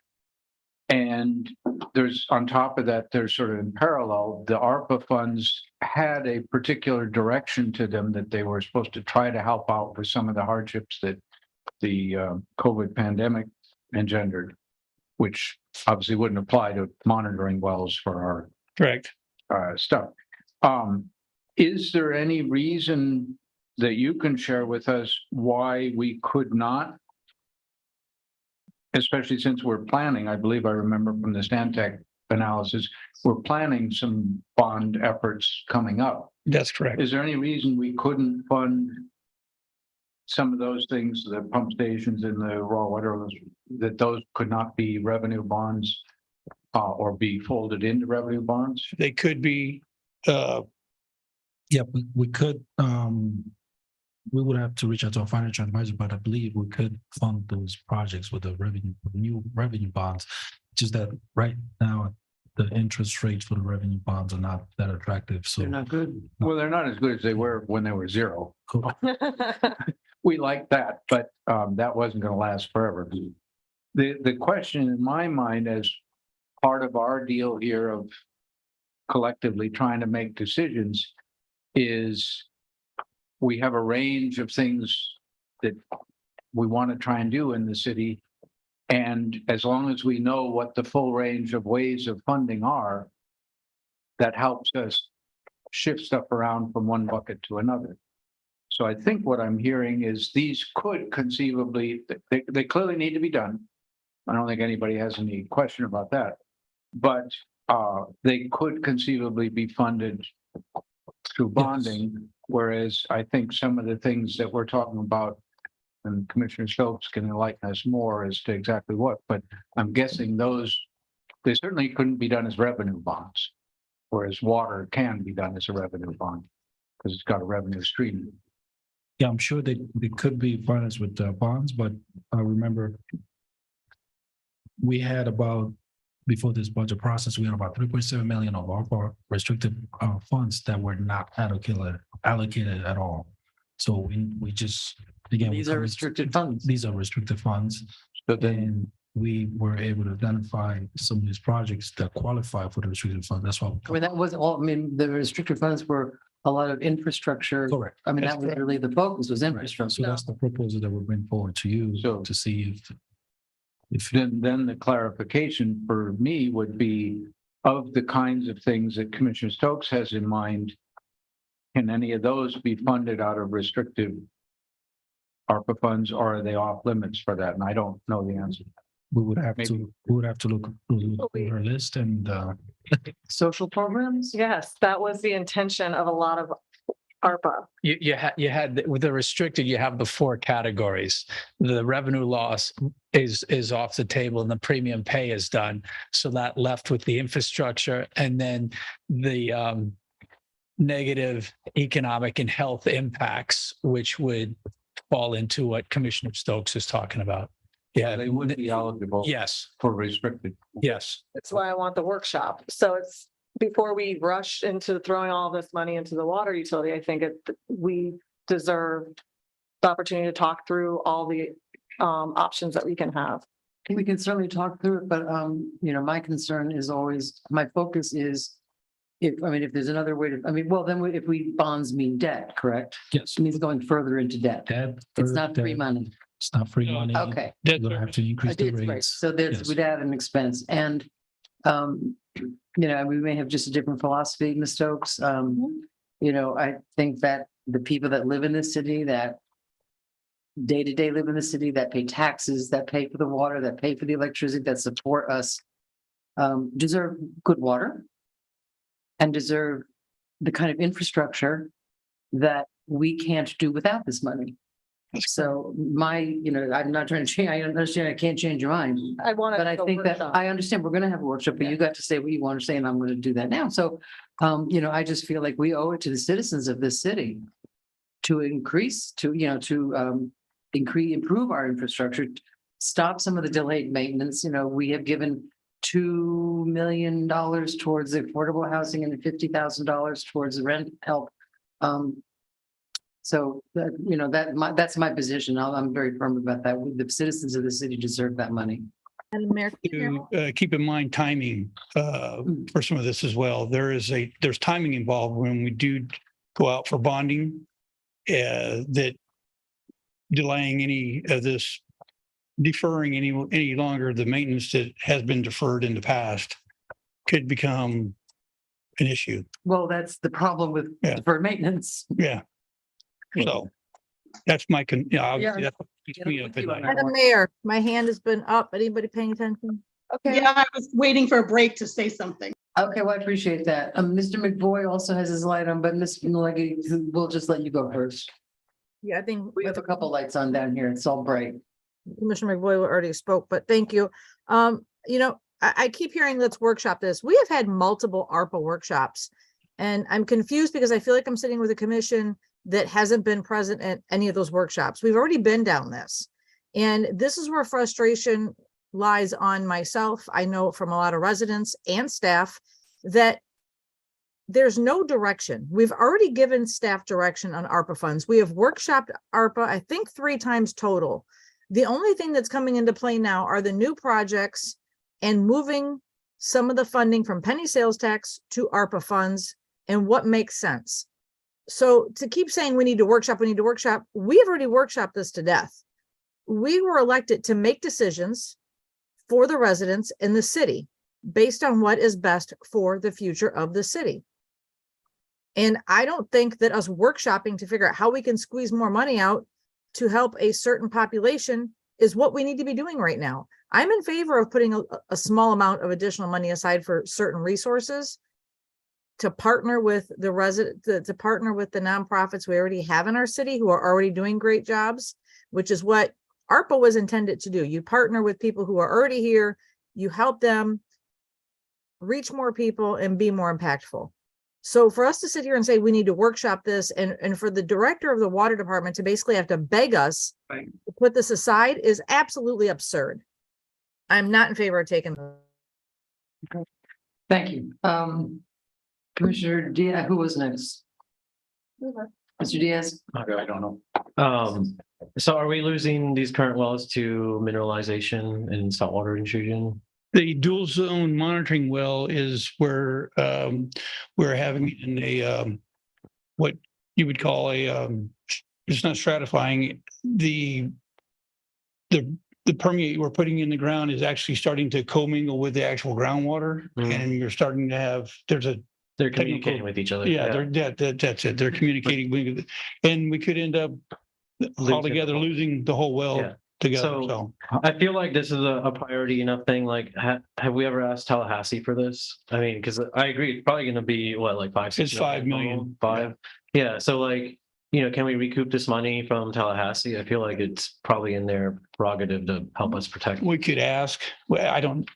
And there's, on top of that, there's sort of in parallel, the ARPA funds had a particular direction to them that they were supposed to try to help out with some of the hardships that the COVID pandemic engendered, which obviously wouldn't apply to monitoring wells for Correct. our stuff. Is there any reason that you can share with us why we could not, especially since we're planning, I believe I remember from the Stantec analysis, we're planning some bond efforts coming up. That's correct. Is there any reason we couldn't fund some of those things, the pump stations and the raw water, that those could not be revenue bonds or be folded into revenue bonds? They could be, Yeah, we could, we would have to reach out to our financial advisor, but I believe we could fund those projects with the new revenue bonds. Just that right now, the interest rates for the revenue bonds are not that attractive, so. They're not good. Well, they're not as good as they were when they were zero. Cool. We like that, but that wasn't going to last forever. The question in my mind, as part of our deal here of collectively trying to make decisions, is we have a range of things that we want to try and do in the city. And as long as we know what the full range of ways of funding are, that helps us shift stuff around from one bucket to another. So I think what I'm hearing is these could conceivably, they clearly need to be done. I don't think anybody has any question about that. But they could conceivably be funded through bonding, whereas I think some of the things that we're talking about, and Commissioner Stokes can enlighten us more as to exactly what, but I'm guessing those, they certainly couldn't be done as revenue bonds, whereas water can be done as a revenue bond because it's got a revenue stream. Yeah, I'm sure they could be financed with bonds, but I remember we had about, before this budget process, we had about 3.7 million of our restricted funds that were not allocated at all. So we just, again. These are restricted funds. These are restricted funds. But then And we were able to identify some of these projects that qualify for the restricted fund. That's why. I mean, that wasn't all, I mean, the restricted funds were a lot of infrastructure. Correct. I mean, that was really the focus was So infrastructure. that's the proposal that we bring forward to you So- to see if then the clarification for me would be of the kinds of things that Commissioner Stokes has in mind, can any of those be funded out of restrictive ARPA funds, or are they off limits for that? And I don't know the answer. we would have Maybe. to, look at our list and Social programs? Yes, that was the intention of a lot of ARPA. You had with the restricted, you have the four categories. The revenue loss is off the table and the premium pay is done. So that left with the infrastructure and then the negative economic and health impacts, which would fall into what Commissioner Stokes is talking about. Yeah, They would be eligible yes, for restricted. yes. That's why I want the workshop. So it's, before we rush into throwing all this money into the water utility, I think we deserve the opportunity to talk through all the options that we can have. We can certainly talk through it, but my concern is always, my focus is if there's another way to, then if we bonds mean debt, correct? yes, It means going further into debt. that. It's not free money. It's not free money. Okay. We're gonna have to increase the It's right. rates. So there's, Yes. we'd add an expense and, we may have just a different philosophy, Ms. Stokes. I think that the people that live in this city, that day-to-day live in the city, that pay taxes, that pay for the water, that pay for the electricity, that support us, deserve good water and deserve the kind of infrastructure that we can't do without this money. So I'm not trying to change, I understand I can't change your mind. I want to. But I think that, I understand we're gonna have a workshop, but you got to say what you want to say, and I'm gonna do that now. So, I just feel like we owe it to the citizens of this city to increase, to, improve our infrastructure, stop some of the delayed maintenance. We have given $2 million towards the affordable housing and $50,000 towards the rent help. So that, that's my position. I'm very firm about that. The citizens of the city deserve that money. Madam Mayor, can you hear me? To keep in mind timing for some of this as well. There's timing involved when we do go out for bonding, that delaying any of this, deferring any longer the maintenance that has been deferred in the past could become an issue. Well, that's the problem with deferred maintenance. Yeah. So that's my, obviously, Yeah. that keeps me up at night. Madam Mayor, my hand has been up. Anybody paying attention? Okay. Yeah, I was waiting for a break to say something. Okay, well, I appreciate that. Mr. McVoy also has his light on, but Ms. Maleggy, we'll just let you go first. Yeah, I think We have a couple lights on down here. It's all bright. Commissioner McVoy already spoke, but thank you. I keep hearing let's workshop this. We have had multiple ARPA workshops. And I'm confused because I feel like I'm sitting with a commission that hasn't been present at any of those workshops. We've already been down this. And this is where frustration lies on myself. I know from a lot of residents and staff that there's no direction. We've already given staff direction on ARPA funds. We have workshopped ARPA, I think 3 times total. The only thing that's coming into play now are the new projects and moving some of the funding from penny sales tax to ARPA funds and what makes sense. So to keep saying we need to workshop, we have already workshopped this to death. We were elected to make decisions for the residents in the city based on what is best for the future of the city. And I don't think that us workshopping to figure out how we can squeeze more money out to help a certain population is what we need to be doing right now. I'm in favor of putting a small amount of additional money aside for certain resources to partner with the to partner with the nonprofits we already have in our city who are already doing great jobs, which is what ARPA was intended to do. You partner with people who are already here, you help them reach more people and be more impactful. So for us to sit here and say we need to workshop this and for the director of the water department to basically have to beg us to put this aside is absolutely absurd. I'm not in favor of taking. Thank you. Commissioner Diaz, who was next? Mr. Diaz? I don't know. So are we losing these current wells to mineralization and saltwater intrusion? The dual zone monitoring well is where we're having in a what you would call a it's not stratifying. The permeate we're putting in the ground is actually starting to commingle with the actual groundwater, and you're starting to have they're communicating with each other. Yeah, that's it. They're communicating with, and we could end up altogether losing the whole well together. So I feel like this is a priority enough thing. Like, have we ever asked Tallahassee for this? I mean, because I agree, it's probably going to be what, like 5, 6 it's 5 million. Yeah. So like, can we recoup this money from Tallahassee? I feel like it's probably in their prerogative to help us protect. We could ask. Well, I don't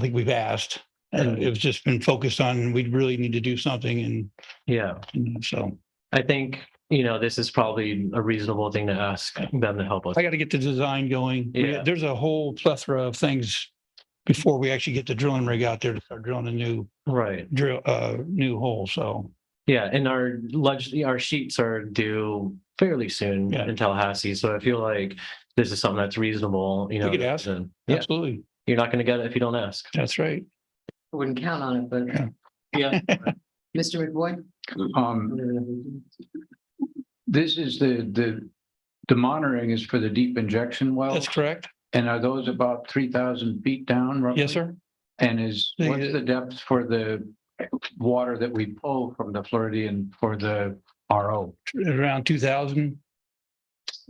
think we've asked. It's just been focused on we really need to do something, and so I think this is probably a reasonable thing to ask them to help us. I got to get the design going. There's a whole plethora of things before we actually get the drilling rig out there to start drilling a new new hole. So and our sheets are due fairly soon in Tallahassee, so I feel like this is something that's reasonable. You could ask. Absolutely, you're not going to get it if you don't ask. That's right. I wouldn't count on it, but Mr. McVoy? This is the monitoring is for the deep injection wells? That's correct. And are those about 3,000 feet down? Roughly? Yes, sir. And what's the depth for the water that we pull from the Floridian for the RO? Around 2,000.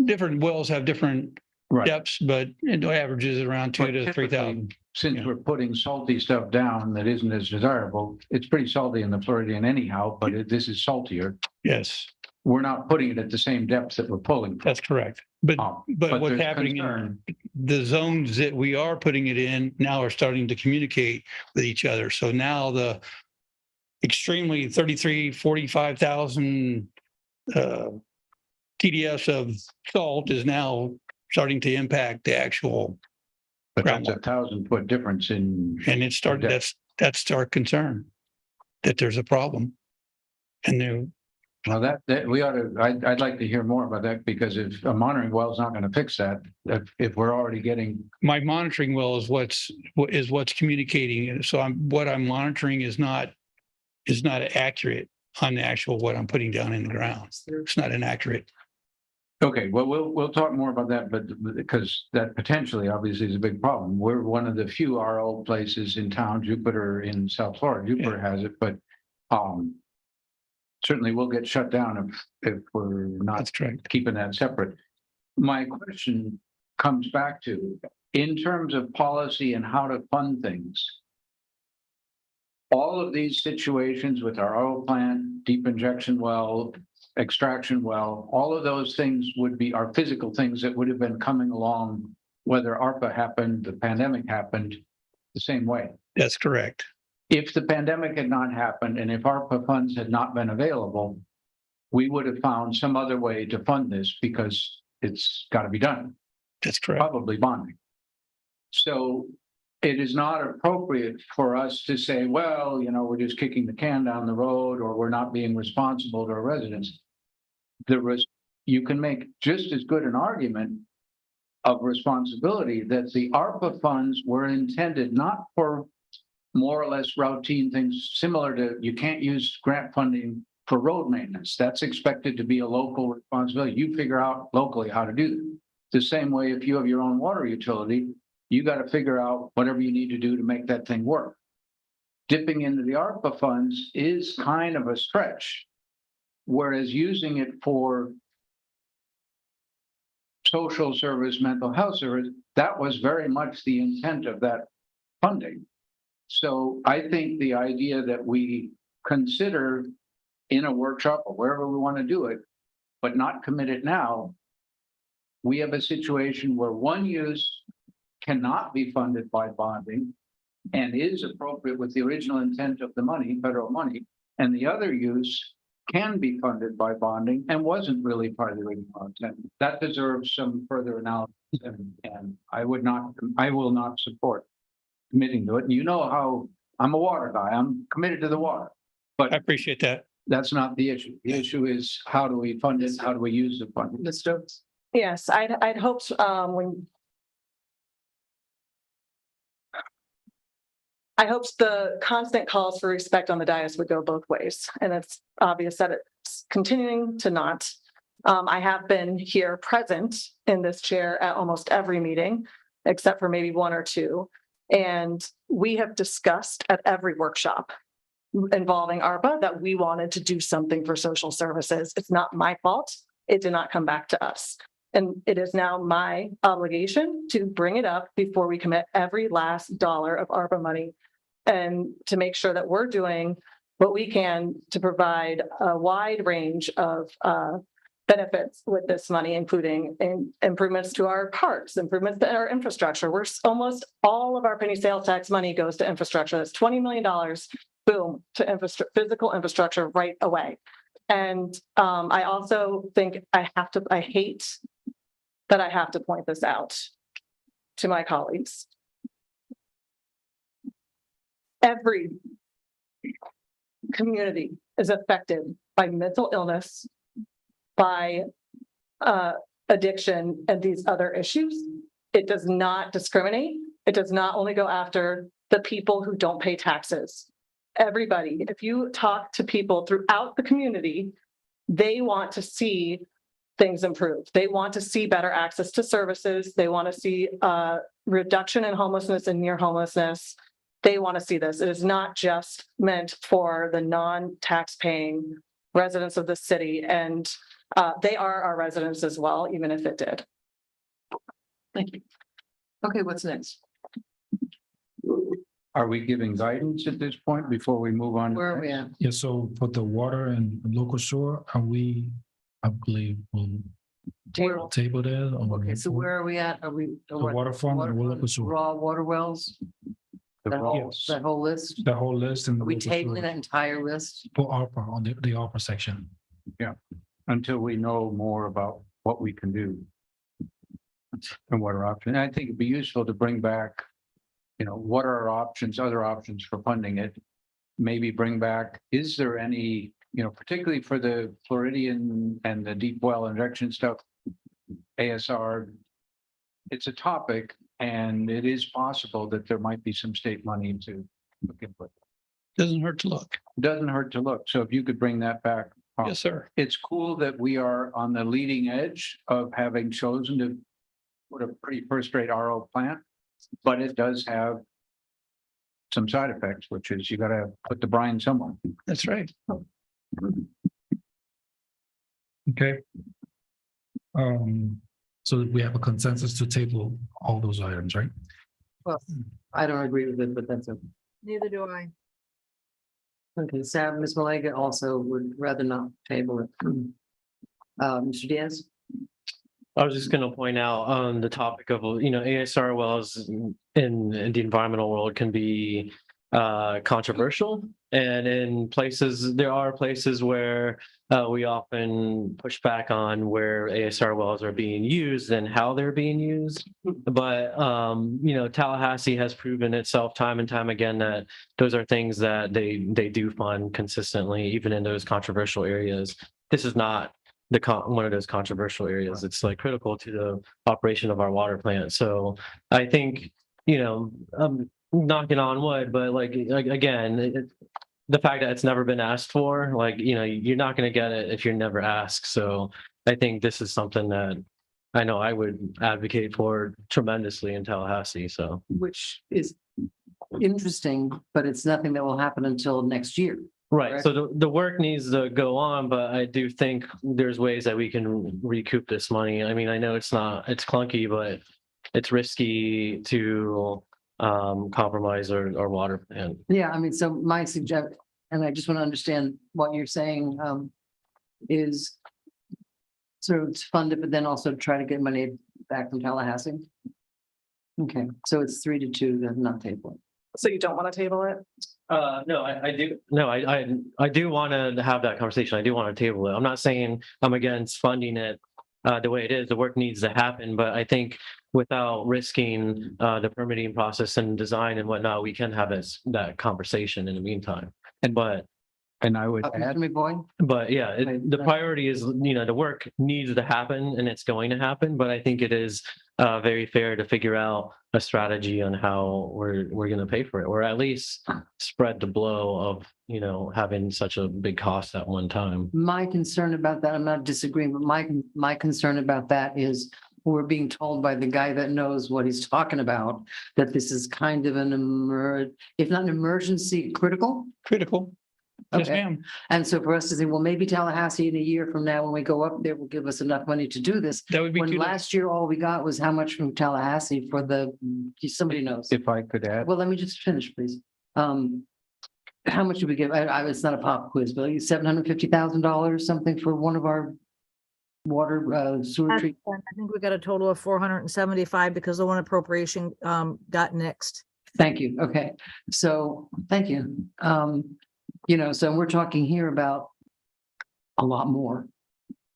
Different wells have different depths, but it averages around 2,000 to 3,000. Since we're putting salty stuff down that isn't as desirable, it's pretty salty in the Floridian anyhow, but this is saltier. Yes. We're not putting it at the same depth that we're pulling. That's correct. But what's happening in the zones that we are putting it in now are starting to communicate with each other. So now the extremely 45,000 TDS of salt is now starting to impact the actual, But that's groundwater. 1,000-foot difference in. and it started, that's our concern, that there's a problem. And then, Well, that we ought to, I'd like to hear more about that because if a monitoring well is not going to fix that, if we're already getting. my monitoring well is what's communicating. So what I'm monitoring is not accurate on the actual, what I'm putting down in the ground. It's not inaccurate. Okay, well, we'll talk more about that, but because that potentially obviously is a big problem. We're one of the few RO places in town, Jupiter in South Florida. Jupiter has it, but certainly we'll get shut down if we're not keeping that separate. My question comes back to, in terms of policy and how to fund things, all of these situations with our RO plant, deep injection well, extraction well, all of those things would be our physical things that would have been coming along, whether ARPA happened, the pandemic happened, the same way. That's correct. If the pandemic had not happened and if ARPA funds had not been available, we would have found some other way to fund this because it's got to be done. That's correct. Probably bonding. So it is not appropriate for us to say, well, we're just kicking the can down the road or we're not being responsible to our residents. You can make just as good an argument of responsibility that the ARPA funds were intended not for more or less routine things similar to, you can't use grant funding for road maintenance. That's expected to be a local responsibility. You figure out locally how to do that. The same way, if you have your own water utility, you got to figure out whatever you need to do to make that thing work. Dipping into the ARPA funds is kind of a stretch, whereas using it for social service, mental health service, that was very much the intent of that funding. So I think the idea that we consider in a workshop or wherever we want to do it, but not commit it now, we have a situation where one use cannot be funded by bonding and is appropriate with the original intent of the money, federal money, and the other use can be funded by bonding and wasn't really part of the original intent. That deserves some further analysis, and I will not support committing to it. And you know how I'm a water guy. I'm committed to the water. But I appreciate that. That's not the issue. The issue is how do we fund it? How do we use the funding? Ms. Stokes? Yes, I'd hoped I hoped the constant calls for respect on the dais would go both ways, and it's obvious that it's continuing to not. I have been here present in this chair at almost every meeting, except for maybe one or two. And we have discussed at every workshop involving ARPA that we wanted to do something for social services. It's not my fault. It did not come back to us. And it is now my obligation to bring it up before we commit every last dollar of ARPA money, and to make sure that we're doing what we can to provide a wide range of benefits with this money, including improvements to our parks, improvements to our infrastructure. Almost all of our penny sales tax money goes to infrastructure. That's $20 million, boom, to physical infrastructure right away. And I also think I hate that I have to point this out to my colleagues. Every community is affected by mental illness, by addiction, and these other issues. It does not discriminate. It does not only go after the people who don't pay taxes. Everybody, if you talk to people throughout the community, they want to see things improve. They want to see better access to services. They want to see a reduction in homelessness and near homelessness. They want to see this. It is not just meant for the non-tax paying residents of the city, and they are our residents as well, even if it did. Thank you. Okay, what's next? Are we giving guidance at this point before we move on? Where are we at? Yeah, so for the water and local shore, I believe we'll table that. Okay, so where are we at? Are we? The waterfront and the local shore. Raw water wells? That whole list? The whole list and. Are we tabling that entire list? For ARPA on the ARPA section. Yeah. until we know more about what we can do. And what are options. I think it'd be useful to bring back, what are our options, other options for funding it? Maybe bring back, is there any, particularly for the Floridian and the deep well injection stuff, ASR, it's a topic and it is possible that there might be some state money to look into. Doesn't hurt to look. Doesn't hurt to look. So if you could bring that back. Yes, sir. It's cool that we are on the leading edge of having chosen to put a pretty first-rate RO plant, but it does have some side effects, which is you got to put the brine somewhere. That's right. Okay. So we have a consensus to table all those items, right? Well, I don't agree with it, but that's okay. Neither do I. Okay, Sam, Ms. Malega also would rather not table it. Mr. Diaz? I was just going to point out on the topic of, ASR wells in the environmental world can be controversial. And there are places where we often push back on where ASR wells are being used and how they're being used. But, Tallahassee has proven itself time and time again that those are things that they do fund consistently, even in those controversial areas. This is not one of those controversial areas. It's like critical to the operation of our water plant. So I think, I'm knocking on wood, but again, the fact that it's never been asked for, you're not going to get it if you're never asked. So I think this is something that I know I would advocate for tremendously in Tallahassee. So, Which is interesting, but it's nothing that will happen until next year. right. Correct. So the work needs to go on, but I do think there's ways that we can recoup this money. I mean, I know it's clunky, but it's risky to compromise our water plant. Yeah, I mean, so my suggestion, and I just want to understand what you're saying, is sort of to fund it, but then also try to get money back from Tallahassee. Okay, so it's 3-2, then not table. So you don't want to table it? No, I do. No, I do want to have that conversation. I do want to table it. I'm not saying I'm against funding it the way it is. The work needs to happen, but I think without risking the permitting process and design and whatnot, we can have that conversation in the meantime. And I would add, Mr. McBoy? But yeah, the priority is, the work needs to happen and it's going to happen, but I think it is very fair to figure out a strategy on how we're going to pay for it, or at least spread the blow of, having such a big cost at one time. My concern about that, I'm not disagreeing, but my concern about that is we're being told by the guy that knows what he's talking about, that this is kind of if not an emergency, critical. Critical. Yes, Okay. ma'am. And so for us to say, well, maybe Tallahassee in a year from now, when we go up there, will give us enough money to do this. That would be When too. last year, all we got was how much from Tallahassee for somebody knows. if I could add, Well, let me just finish, please. How much did we give? It's not a pop quiz, but $750,000, something for one of our water sewer I treatment. think we got a total of 475 because the one appropriation got nixed. Thank you. Okay. So, thank you. So we're talking here about a lot more.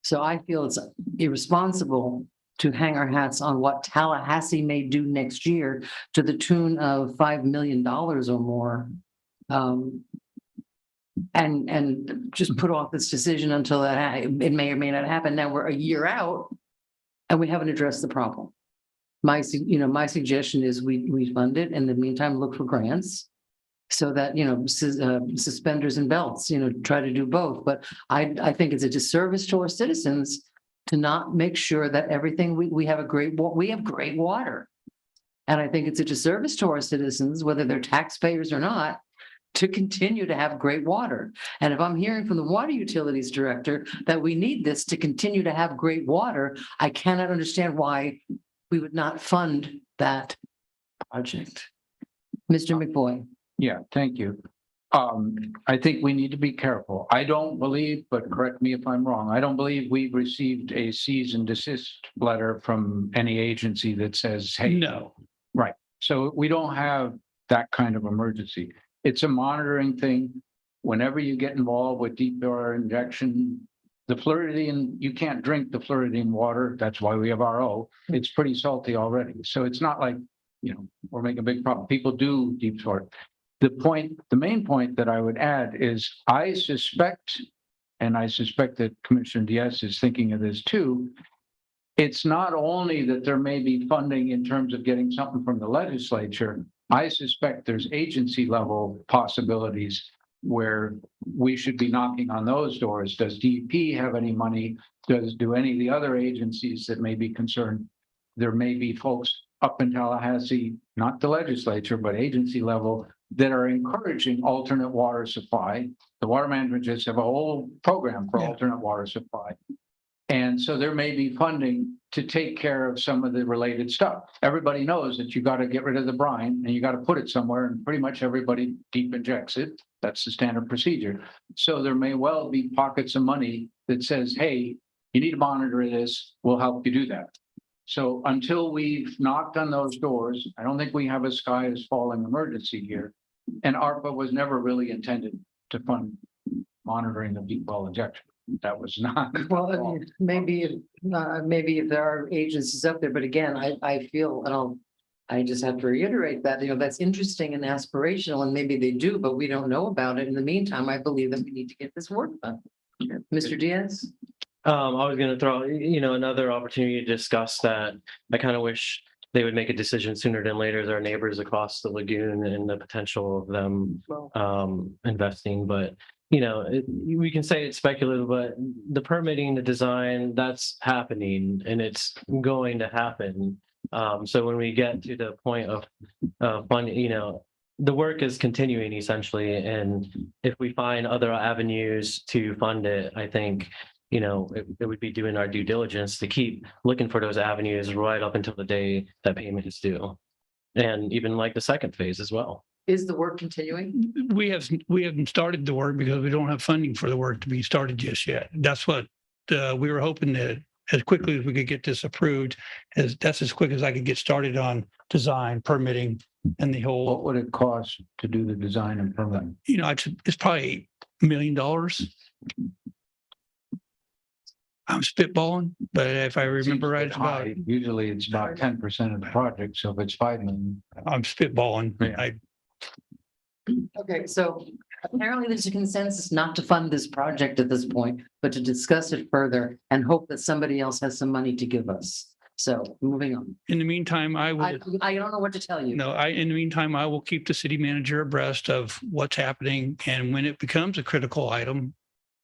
So I feel it's irresponsible to hang our hats on what Tallahassee may do next year to the tune of $5 million or more. And just put off this decision until it may or may not happen. Now we're a year out and we haven't addressed the problem. My suggestion is we fund it. In the meantime, look for grants. So that, suspenders and belts, try to do both. But I think it's a disservice to our citizens to not make sure that everything we have great water. And I think it's a disservice to our citizens, whether they're taxpayers or not, to continue to have great water. And if I'm hearing from the water utilities director that we need this to continue to have great water, I cannot understand why we would not fund that project. Mr. McBoy. yeah, thank you. I think we need to be careful. I don't believe, but correct me if I'm wrong, I don't believe we've received a cease and desist letter from any agency that says, hey. No. Right. So we don't have that kind of emergency. It's a monitoring thing. Whenever you get involved with deep water injection, the Floridian, you can't drink the Floridian water. That's why we have RO. It's pretty salty already. So it's not like, we're making a big problem. People do deep sort. The main point that I would add is I suspect, and I suspect that Commissioner Diaz is thinking of this too, it's not only that there may be funding in terms of getting something from the legislature. I suspect there's agency level possibilities where we should be knocking on those doors. Does DEP have any money? Do any of the other agencies that may be concerned? There may be folks up in Tallahassee, not the legislature, but agency level, that are encouraging alternate water supply. The water management just have a whole program for alternate water supply. And so there may be funding to take care of some of the related stuff. Everybody knows that you got to get rid of the brine and you got to put it somewhere, and pretty much everybody deep injects it. That's the standard procedure. So there may well be pockets of money that says, hey, you need to monitor this, we'll help you do that. So until we've knocked on those doors, I don't think we have a sky is falling emergency here. And ARPA was never really intended to fund monitoring the deep well injection. That was not. Well, I mean, maybe if there are agencies up there, but again, I feel, and I just have to reiterate that, that's interesting and aspirational, and maybe they do, but we don't know about it. In the meantime, I believe that we need to get this work done. Mr. Diaz? I was going to throw, another opportunity to discuss that. I kind of wish they would make a decision sooner than later. There are neighbors across the lagoon and the potential of them investing, but we can say it's speculative, but the permitting, the design, that's happening and it's going to happen. So when we get to the point of funding, the work is continuing essentially. And if we find other avenues to fund it, I think, it would be doing our due diligence to keep looking for those avenues right up until the day that payment is due. And even like the second phase as well. Is the work continuing? We haven't started the work because we don't have funding for the work to be started just yet. That's what we were hoping that as quickly as we could get this approved, that's as quick as I could get started on design, permitting, and the whole. What would it cost to do the design and permitting? It's probably $1 million. I'm spitballing, but if I remember right, it's about. Usually it's about 10% of the project. So if it's $5 million. I'm spitballing. Yeah. Okay, so apparently there's a consensus not to fund this project at this point, but to discuss it further and hope that somebody else has some money to give us. So moving on. In the meantime, I will. I don't know what to tell you. No, in the meantime, I will keep the city manager abreast of what's happening. And when it becomes a critical item,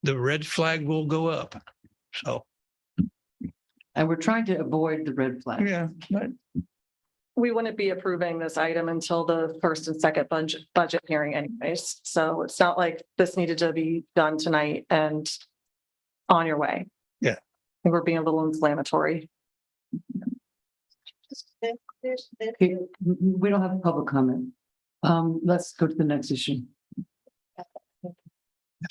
the red flag will go up. So. And we're trying to avoid the red flag. Yeah, but. We wouldn't be approving this item until the first and second budget hearing anyways. So it's not like this needed to be done tonight and on your way. Yeah. I think we're being a little inflammatory. Okay, we don't have a public comment. Let's go to the next issue.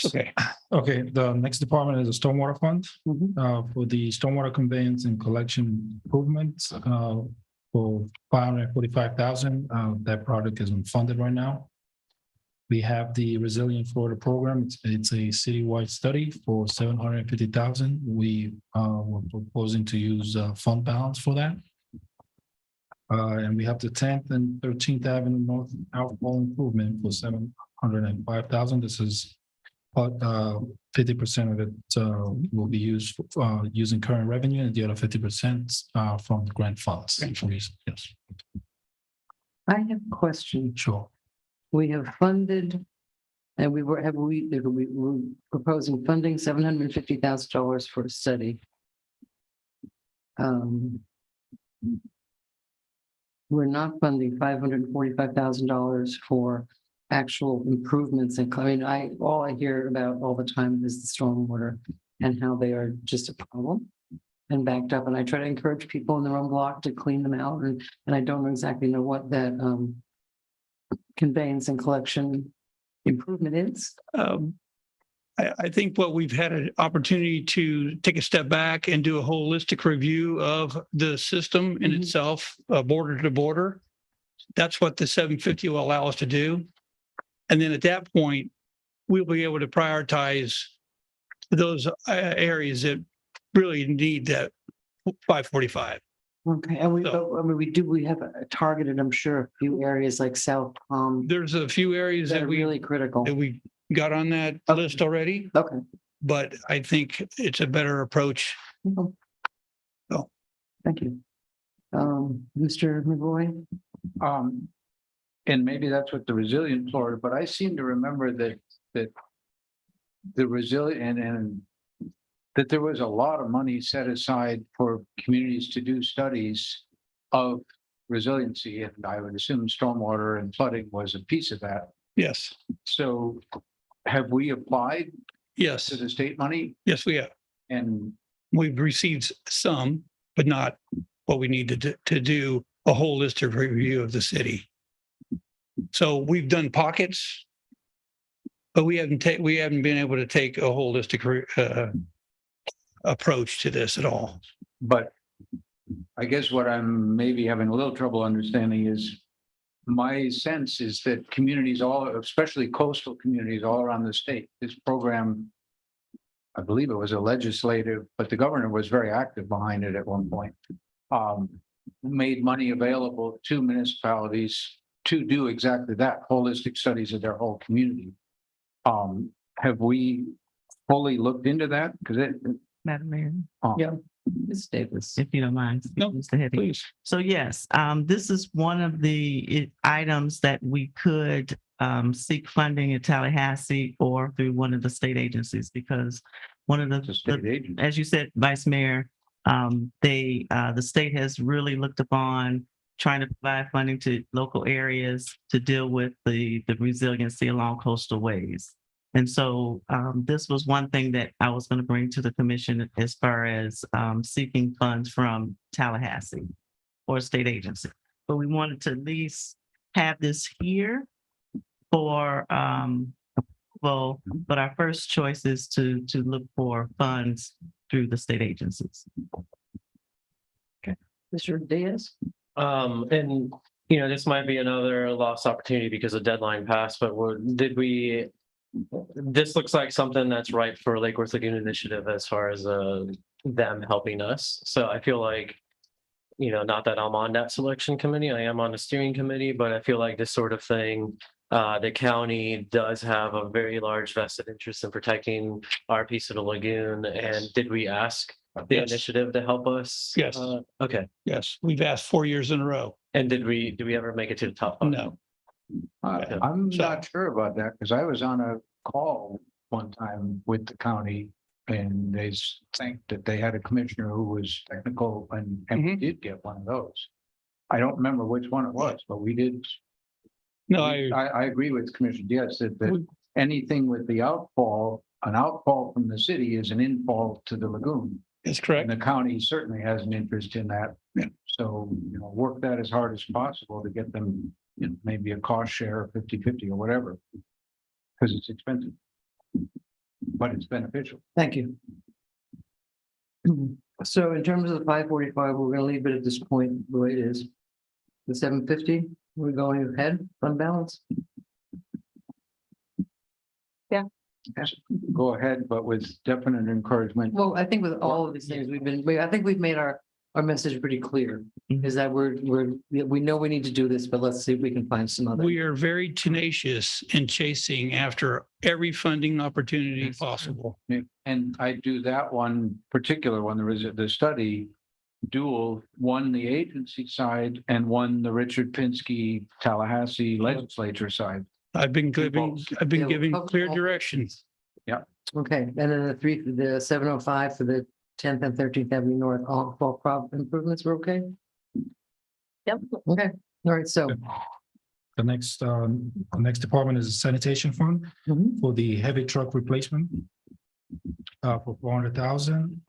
Okay. Okay, the next department is the stormwater fund, Mhm. for the stormwater conveyance and collection improvements, for $545,000. That project is unfunded right now. We have the Resilient Florida program. It's a citywide study for $750,000. We were proposing to use fund balance for that. And we have the 10th and 13th Avenue North outfall improvement for $705,000. This is 50% of it will be used for using current revenue, and the other 50% from the grant funds. Yes, I have a question. sure. We have funded, and we were proposing funding $750,000 for a study. We're not funding $545,000 for actual improvements. And I mean, all I hear about all the time is the stormwater and how they are just a problem and backed up. And I try to encourage people in their own block to clean them out. And I don't exactly know what that conveyance and collection improvement is. I think what we've had an opportunity to take a step back and do a holistic review of the system in itself, border to border. That's what the 750 will allow us to do. And then at that point, we'll be able to prioritize those areas that really need that 545. Okay, and So- I mean, we have a targeted, I'm sure, a few areas like South Palm There's a few areas that that are really critical. we got on that Okay. list already, Okay. but I think it's a better approach. Mhm. Oh. Thank you. Mr. McRoy? And maybe that's what the resilient Florida, but I seem to remember that the resilient and that there was a lot of money set aside for communities to do studies of resiliency, and I would assume stormwater and flooding was a piece of that. Yes, So have we applied yes, to the state money? yes, we have. And We've received some, but not what we need to do a holistic review of the city. So we've done pockets, but we haven't been able to take a holistic approach to this at all. but I guess what I'm maybe having a little trouble understanding is my sense is that communities especially coastal communities all around the state, this program, I believe it was a legislative, but the governor was very active behind it at one point. Made money available to municipalities to do exactly that, holistic studies of their whole community. Have we fully looked into that? Because Madam Mayor, Yeah. Ms. Davis. if you don't mind. No, Mr. Hetty. Please. So yes, this is one of the items that we could seek funding in Tallahassee or through one of the state agencies, because one of it's a state agency. as you said, Vice Mayor, the state has really looked upon trying to provide funding to local areas to deal with the resiliency along coastal ways. And so this was one thing that I was going to bring to the commission as far as seeking funds from Tallahassee or a state agency. But we wanted to at least have this here for approval, but our first choice is to look for funds through the state agencies. Mr. Diaz? And, you know, this might be another lost opportunity because the deadline passed, but this looks like something that's ripe for Lake Worth Lagoon Initiative as far as them helping us. So I feel like, you know, not that I'm on that selection committee, I am on the steering committee, but I feel like this sort of thing, the county does have a very large vested interest in protecting our piece of the lagoon. And did we ask the Yes. initiative to help us? Yes. Okay. Yes, we've asked 4 years in a row. And did we ever make it to the top five? No. I'm So- not sure about that because I was on a call one time with the county and they think that they had a commissioner who was technical and we did get one of those. I don't remember which one it was, but we did. No, I agree with Commissioner Diaz that anything with the outfall, an outfall from the city is an infall to the lagoon. That's And correct. the county certainly has an interest in that. Yeah. So, you know, work that as hard as possible to get them, you know, maybe a cost share 50-50 or whatever. Because it's expensive. But it's beneficial. Thank you. So in terms of the 545, we're gonna leave it at this point the way it is. The 750, we're going ahead, fund balance? Go ahead, but with definite encouragement. Well, I think with all of these things, I think we've made our message pretty clear. Is that we know we need to do this, but let's see if we can find some other. We are very tenacious in chasing after every funding opportunity possible. And I do that one particular one, there is the study dual, one the agency side and one the Richard Pinsky Tallahassee legislature side. I've been giving clear directions. Okay, and then the 705 for the 10th and 13th Avenue North, all fall improvements were okay? Yep. Okay, all right, so. The next department is sanitation fund for the heavy truck replacement. For 400,000,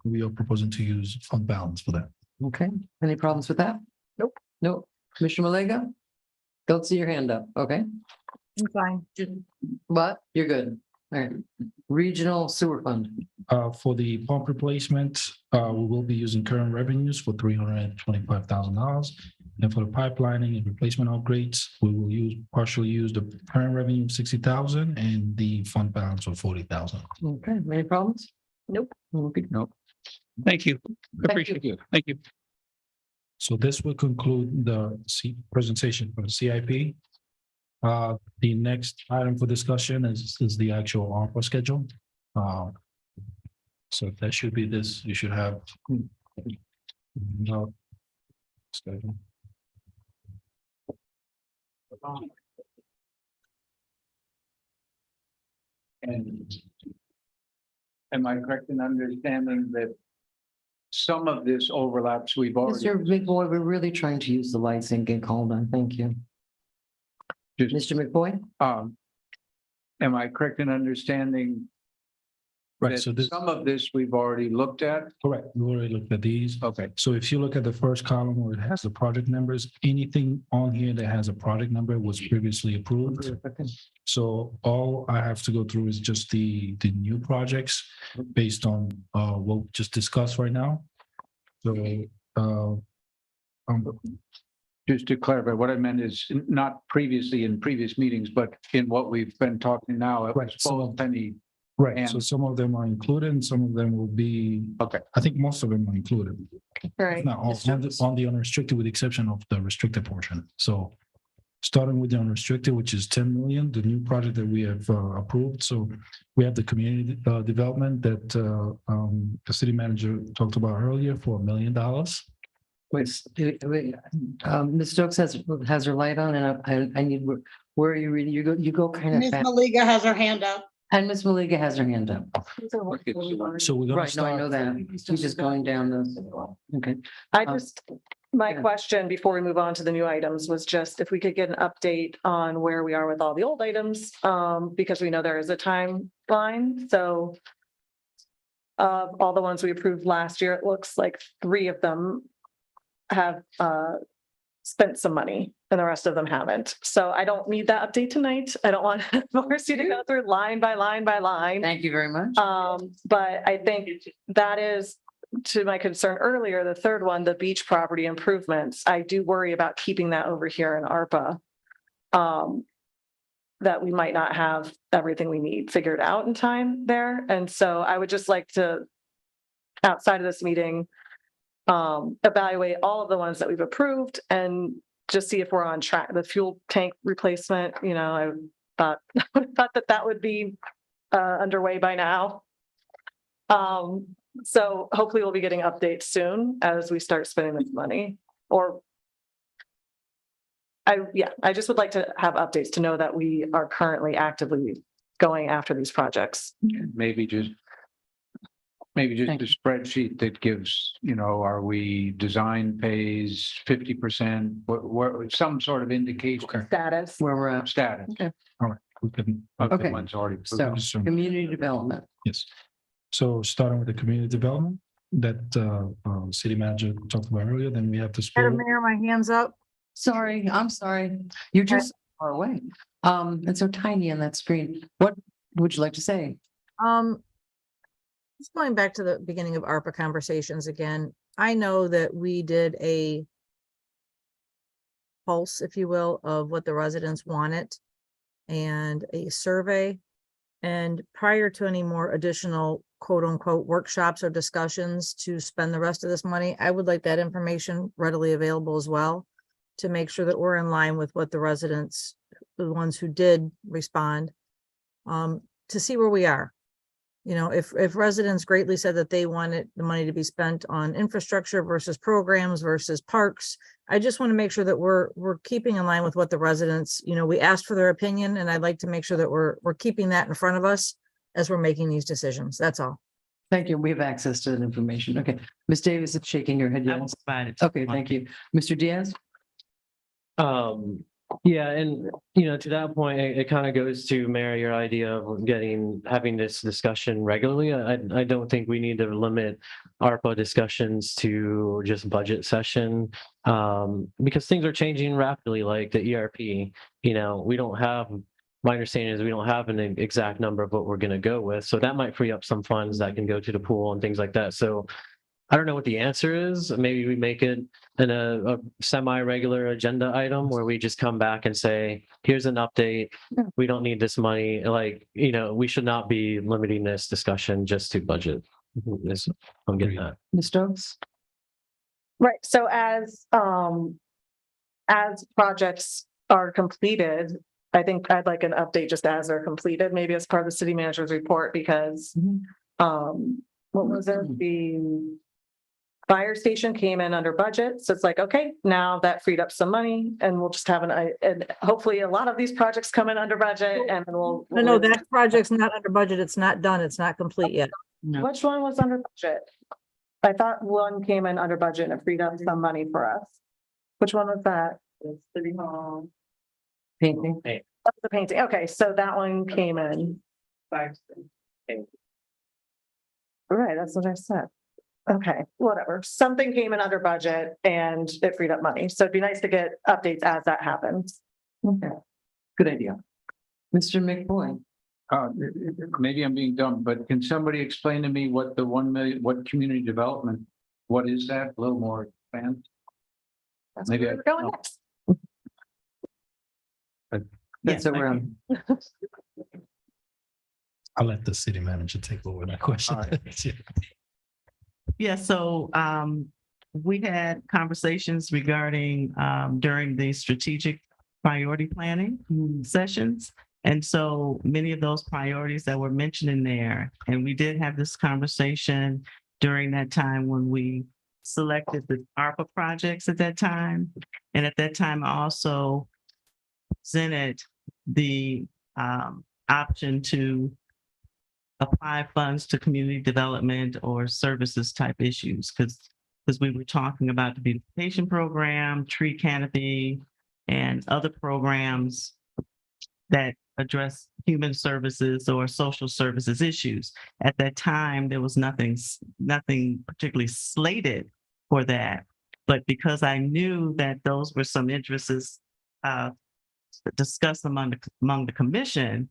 we are proposing to use fund balance for that. Okay, any problems with that? Nope. Nope. Commissioner Malega? Don't see your hand up, okay? I'm fine. But you're good. All right. Regional sewer fund. For the pump replacement, we will be using current revenues for $325,000. And for the pipelining and replacement upgrades, we will partially use the current revenue of 60,000 and the fund balance of 40,000. Okay, any problems? Nope. Okay, No. Thank you. you. Appreciate it. Thank you. So this will conclude the presentation for the CIP. The next item for discussion is the actual ARPA schedule. So that should be this, you should have. No. Schedule. And am I correct in understanding that some of this overlaps we've already? Mr. McBoy, we're really trying to use the lights and get called on. Thank you. Just- Mr. McBoy? Am I correct in understanding Right, so that this, some of this we've already looked at? correct, we already looked at these. Okay. So if you look at the first column where it has the project numbers, anything on here that has a project number was previously approved. So all I have to go through is just the new projects based on what we just discussed right now. So Just to clarify, what I meant is not previously in previous meetings, but in what we've been talking now. It was Right, so- both Penny. right, so And- some of them are included and some of them will be, Okay. I think most of them are included. Right. Not all, on the unrestricted with the exception of the restricted portion. So starting with the unrestricted, which is 10 million, the new project that we have approved. So we have the community development that the city manager talked about earlier for $1 million. Wait, Ms. Stokes has her light on and I need, where are you reading? You go kind of Ms. fast. Maliga has her hand up. And Ms. Maliga has her hand up. So we're gonna Right, no, I know start. that. She's just going down the, okay. I Um, just, my yeah. question before we move on to the new items was just if we could get an update on where we are with all the old items, because we know there is a timeline, so. Of all the ones we approved last year, it looks like 3 of them have spent some money and the rest of them haven't. So I don't need that update tonight. I don't want to force you to go through line by line by line. Thank you very much. But I think that is, to my concern earlier, the third one, the beach property improvements. I do worry about keeping that over here in ARPA. That we might not have everything we need figured out in time there. And so I would just like to, outside of this meeting, evaluate all of the ones that we've approved and just see if we're on track. The fuel tank replacement, I thought that would be underway by now. So hopefully we'll be getting updates soon as we start spending this money. Or I just would like to have updates to know that we are currently actively going after these projects. Maybe just a spreadsheet that gives, are we design phase 50%, what, some sort of indication. Status. Where we're at. Status. Okay. All right, we can. Of the Okay. ones already. So, So- community development. Yes. So starting with the community development that city manager talked about earlier, then we have the Madam school. Mayor, my hand's up. Sorry, I'm sorry. You're just so far away. And so tiny on that screen. What would you like to say? Just going back to the beginning of ARPA conversations again, I know that we did a pulse, if you will, of what the residents wanted and a survey. And prior to any more additional quote unquote workshops or discussions to spend the rest of this money, I would like that information readily available as well to make sure that we're in line with what the residents, the ones who did respond, to see where we are. You know, if residents greatly said that they wanted the money to be spent on infrastructure versus programs versus parks, I just want to make sure that we're keeping in line with what the residents, we asked for their opinion, and I'd like to make sure that we're keeping that in front of us as we're making these decisions. That's all. Thank you. We have access to that information. Okay. Ms. Davis is shaking her head. I will Yes. provide it. Okay, thank you. Mr. Diaz? Yeah, and to that point, it kind of goes to Mayor, your idea of having this discussion regularly. I don't think we need to limit ARPA discussions to just budget session. Because things are changing rapidly, like the ERP, we don't have, my understanding is we don't have an exact number of what we're going to go with. So that might free up some funds that can go to the pool and things like that. So I don't know what the answer is. Maybe we make it in a semi-regular agenda item where we just come back and say, here's an update. We don't need this money. Like, we should not be limiting this discussion just to budget. I'm getting that. Ms. Stokes? Right, so as projects are completed, I think I'd like an update just as they're completed, maybe as part of the city manager's report, because what was it? The fire station came in under budget, so it's like, okay, now that freed up some money, and we'll just have and hopefully a lot of these projects come in under budget, and then No, that project's not under budget. It's not done. It's not complete yet. Which one was under budget? I thought one came in under budget and it freed up some money for us. Which one was that? City Hall. Painting. That's the painting. Okay, so that one came in. Right, that's what I said. Okay, whatever. Something came in under budget and it freed up money. So it'd be nice to get updates as that happens. Okay, good idea. Mr. McBoy? Maybe I'm being dumb, but can somebody explain to me what the 1 million, what community development, what is that? A little more expand? That's Maybe where we're going next. That's what we're on. I'll let the city manager take over that question. Yeah, so we had conversations regarding during the strategic priority planning sessions. And so many of those priorities that were mentioned in there, and we did have this conversation during that time when we selected the ARPA projects at that time. And at that time, I also presented the option to apply funds to community development or services type issues, because we were talking about the beautification program, tree canopy, and other programs that address human services or social services issues. At that time, there was nothing particularly slated for that. But because I knew that those were some interests discussed among the commission,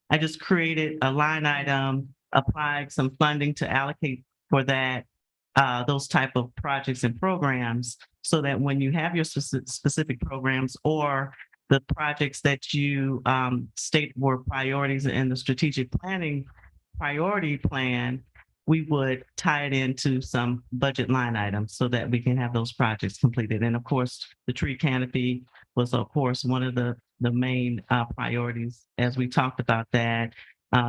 I just created a line item, applied some funding to allocate for that, those type of projects and programs, so that when you have your specific programs or the projects that you state were priorities in the strategic planning priority plan, we would tie it into some budget line items so that we can have those projects completed. And of course, the tree canopy was, of course, one of the main priorities. As we talked about that,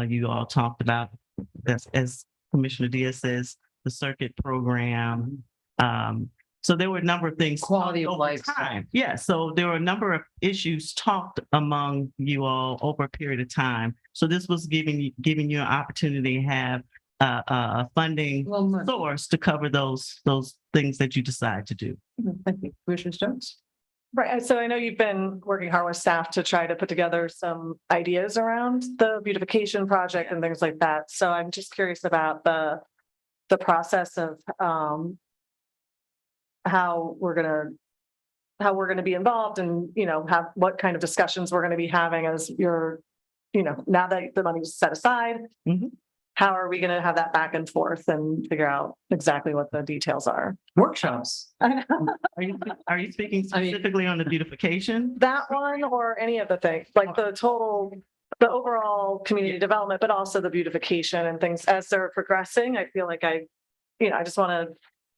you all talked about, as Commissioner Diaz says, the circuit program. So there were a number of things. Quality of life. Yeah, so there were a number of issues talked among you all over a period of time. So this was giving you an opportunity to have a funding source to cover those things that you decide to do. Thank you. Commissioner Stokes? Right, so I know you've been working hard with staff to try to put together some ideas around the beautification project and things like that. So I'm just curious about the process of how we're gonna be involved, and have what kind of discussions we're gonna be having as you're, now that the money's set aside. How are we gonna have that back and forth and figure out exactly what the details are? Workshops. Are you speaking specifically on the beautification? That one or any of the things, like the overall community development, but also the beautification and things as they're progressing. I feel like I just want to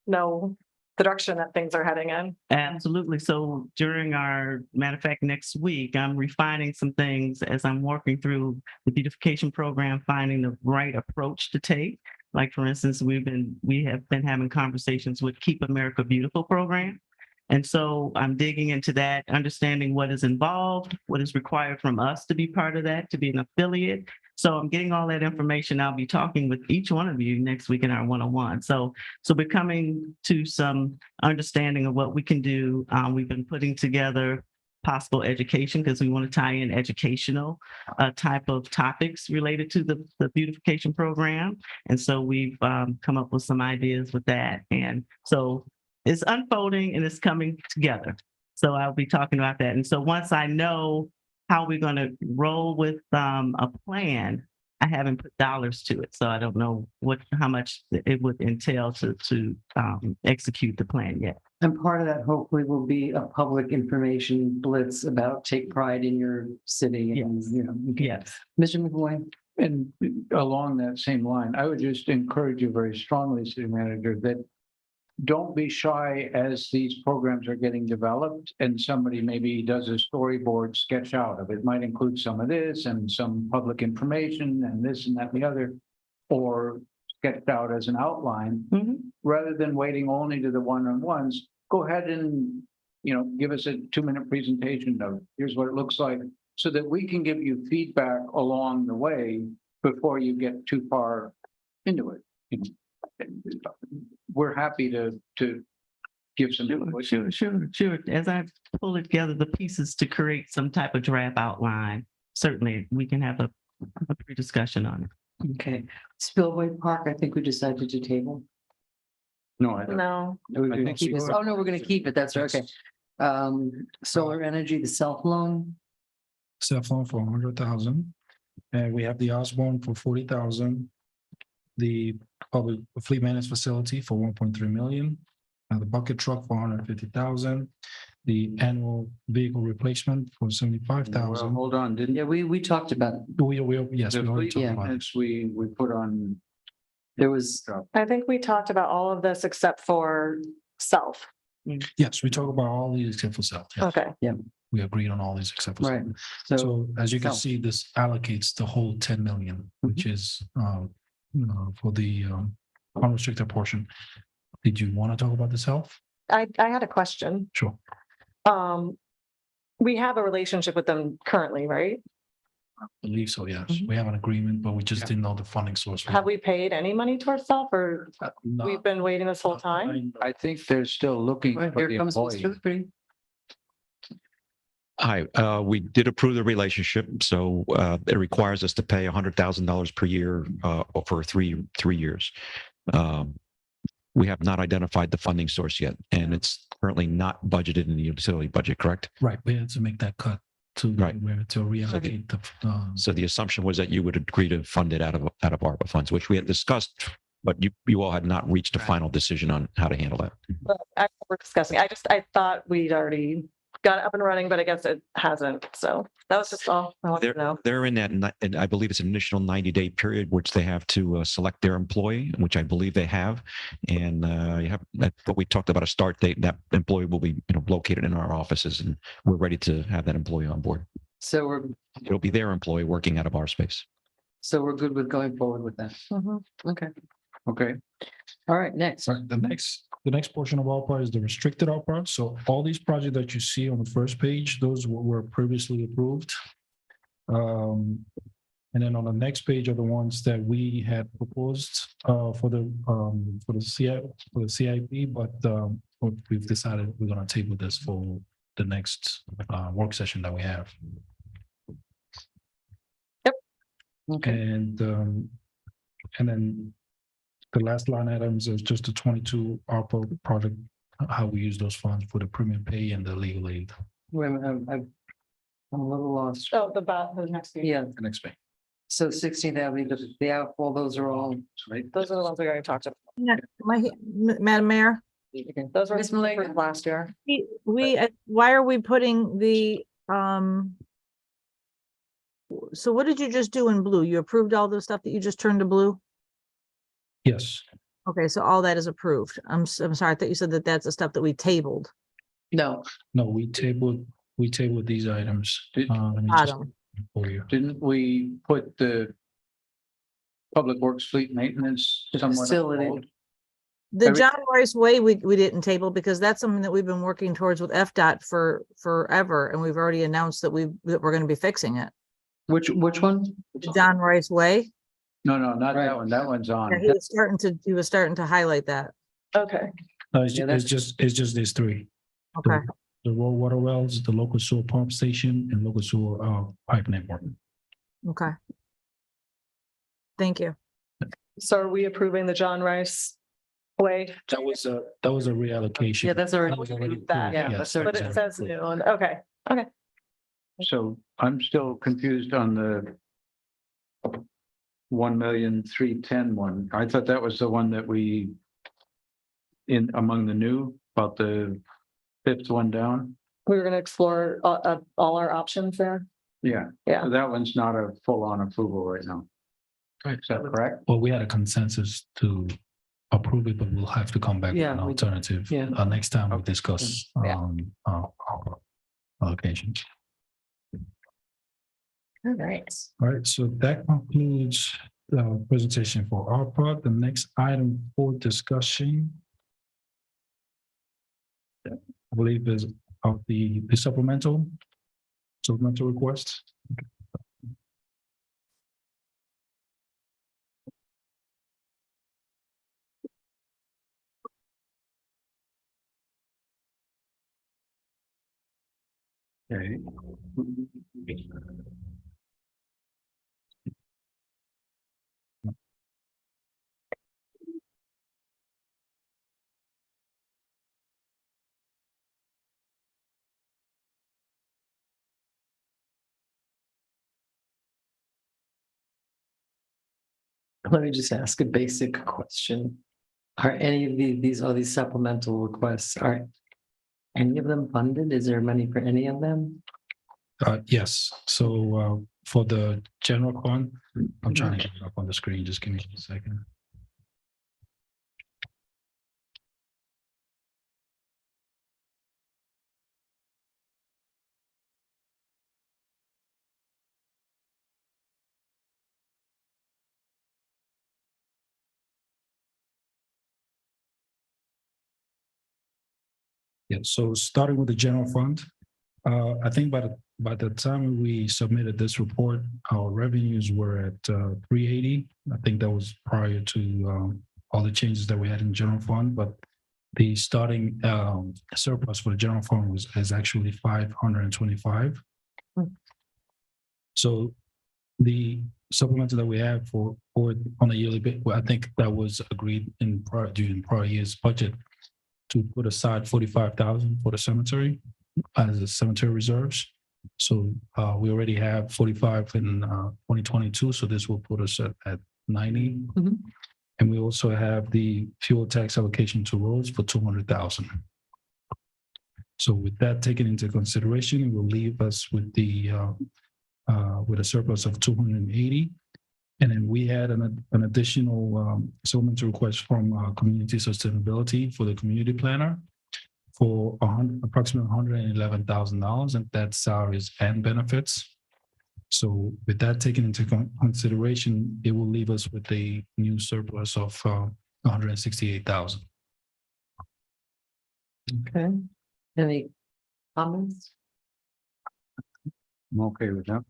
know the direction that things are heading in. Absolutely. So matter of fact, next week, I'm refining some things as I'm working through the beautification program, finding the right approach to take. Like, for instance, we have been having conversations with Keep America Beautiful program. And so I'm digging into that, understanding what is involved, what is required from us to be part of that, to be an affiliate. So I'm getting all that information. I'll be talking with each one of you next week in our one-on-one. So we're coming to some understanding of what we can do. We've been putting together possible education, because we want to tie in educational type of topics related to the beautification program. And so we've come up with some ideas with that. And so it's unfolding and it's coming together. So I'll be talking about that. And so once I know how we're going to roll with a plan, I haven't put dollars to it, so I don't know how much it would entail to execute the plan yet. And part of that hopefully will be a public information blitz about take pride in your city and, Yes. you know. you can- Yes. Mr. McGuire? And along that same line, I would just encourage you very strongly, city manager, that don't be shy as these programs are getting developed and somebody maybe does a storyboard sketch out of it. Might include some of this and some public information and this and that and the other, or sketched out as an outline, rather than waiting only to the one-on-ones. Go ahead and, you know, give us a 2-minute presentation of here's what it looks like, so that we can give you feedback along the way before you get too far into it. You know, we're happy to give some input. Sure. As I pull together the pieces to create some type of draft outline, certainly we can have a pre-discussion on it. Okay. Spillway Park, I think we decided to table. No, I don't. No, I think Keep this- Oh, no, we're gonna keep it. That's okay. Solar energy, the self loan. Cell phone for 100,000. And we have the Osborne for 40,000. The public fleet maintenance facility for 1.3 million. The bucket truck for 150,000. The annual vehicle replacement for 75,000. Hold on, didn't? Yeah, we talked about, it. Yes, we The already fleet talked about it. maintenance we put on. there was, I think we talked about all of this except for self. Yes, we talk about all these except for self. Yes. Okay. We agreed on all these except for right. self. So, So as you can self. see, this allocates the whole 10 million, which is for the unrestricted portion. Did you want to talk about this health? I had a question. Sure. We have a relationship with them currently, right? I believe so, yes. We have an agreement, but we just didn't know the funding source. for Have it. we paid any money towards self or No. we've been waiting this whole time? I think they're still looking Right, for here the comes employee. Mr. Liberty. Hi, we did approve the relationship, so it requires us to pay $100,000 per year for three years. We have not identified the funding source yet, and it's currently not budgeted in the utility budget, correct? Right, we had to make that cut to Right. to reallocate the. So the assumption was that you would agree to fund it out of ARPA funds, which we had discussed, but you all had not reached a final decision on how to handle that. But we're discussing. I thought we'd already got it up and running, but I guess it hasn't. So that was just all I wanted to know. They're in that, and I believe it's an initial 90-day period, which they have to select their employee, which I believe they have. And you have, but we talked about a start date. That employee will be, located in our offices, and we're ready to have that employee on board. So It'll be their employee working out of our space. we're good with going forward with that. Okay. Okay. All right, next. Right, the next portion of ARPA is the restricted ARPA. So all these projects that you see on the first page, those were previously approved. And then on the next page are the ones that we had proposed for the CIP, but we've decided we're gonna table this for the next work session that we have. Okay. And then the last line items is just the 22 ARPA project, how we use those funds for the premium pay and the legal aid. Wait a minute, I'm a little lost. Oh, the next page. Yeah, The next page. so 16th Avenue, the outfall, those are all, Right. Those are the ones we already talked about. Madam Mayor, okay. Those were Ms. Malega? approved last year. why are we putting the, so what did you just do in blue? You approved all the stuff that you just turned to blue? Yes, Okay, so all that is approved. I'm sorry, I thought you said that that's the stuff that we tabled. No, no, we tabled these items. Did- Let me just Bottom. for you. Didn't we put the public works fleet maintenance somewhat? on Facility. hold? The Every- John Royce Way, we didn't table because that's something that we've been working towards with FDOT for forever, and we've already announced that we're gonna be fixing it. which one? The John Royce Way, No, not Right. that one. That one's on. yeah, he was starting to highlight that. Okay. No, it's Yeah, just these three. Okay, The raw water wells, the local sewer pump station, and local sewer pipe network. okay. Thank you. So are we approving the John Rice way? That was a reallocation. Yeah, that's already. That was already That, approved, yeah, yes, that's already- But it exactly. says new one. Okay. So I'm still confused on 1,310,000 one. I thought that was the one that we in among the new, about the fifth one down. We were gonna explore all our options there. Yeah. Yeah. That one's not a full-on approval right now. Is that correct? Well, we had a consensus to approve it, but we'll have to come back with Yeah, an we- alternative. yeah. Next time we discuss, Yeah. our allocation. All right. All right, so that concludes the presentation for our part. The next item for discussion, I believe, is of the supplemental request. Okay. Let me just ask a basic question. Are any of these supplemental requests, are any of them funded? Is there money for any of them? Yes, so for the general fund, I'm trying to get it up on the screen, just give me a second. Yeah, so starting with the general fund, I think by the time we submitted this report, our revenues were at 380. I think that was prior to all the changes that we had in general fund, but the starting surplus for the general fund is actually 525. So the supplemental that we have for on a yearly basis, I think that was agreed during prior year's budget to put aside 45,000 for the cemetery as the cemetery reserves. So we already have 45 in 2022, so this will put us at 90. Mhm. And we also have the fuel tax allocation to roads for 200,000. So with that taken into consideration, it will leave us with a surplus of 280. And then we had an additional supplemental request from Community Sustainability for the community planner for approximately $111,000, and that's salaries and benefits. So with that taken into consideration, it will leave us with a new surplus of 168,000. Okay. Any comments? I'm okay with that.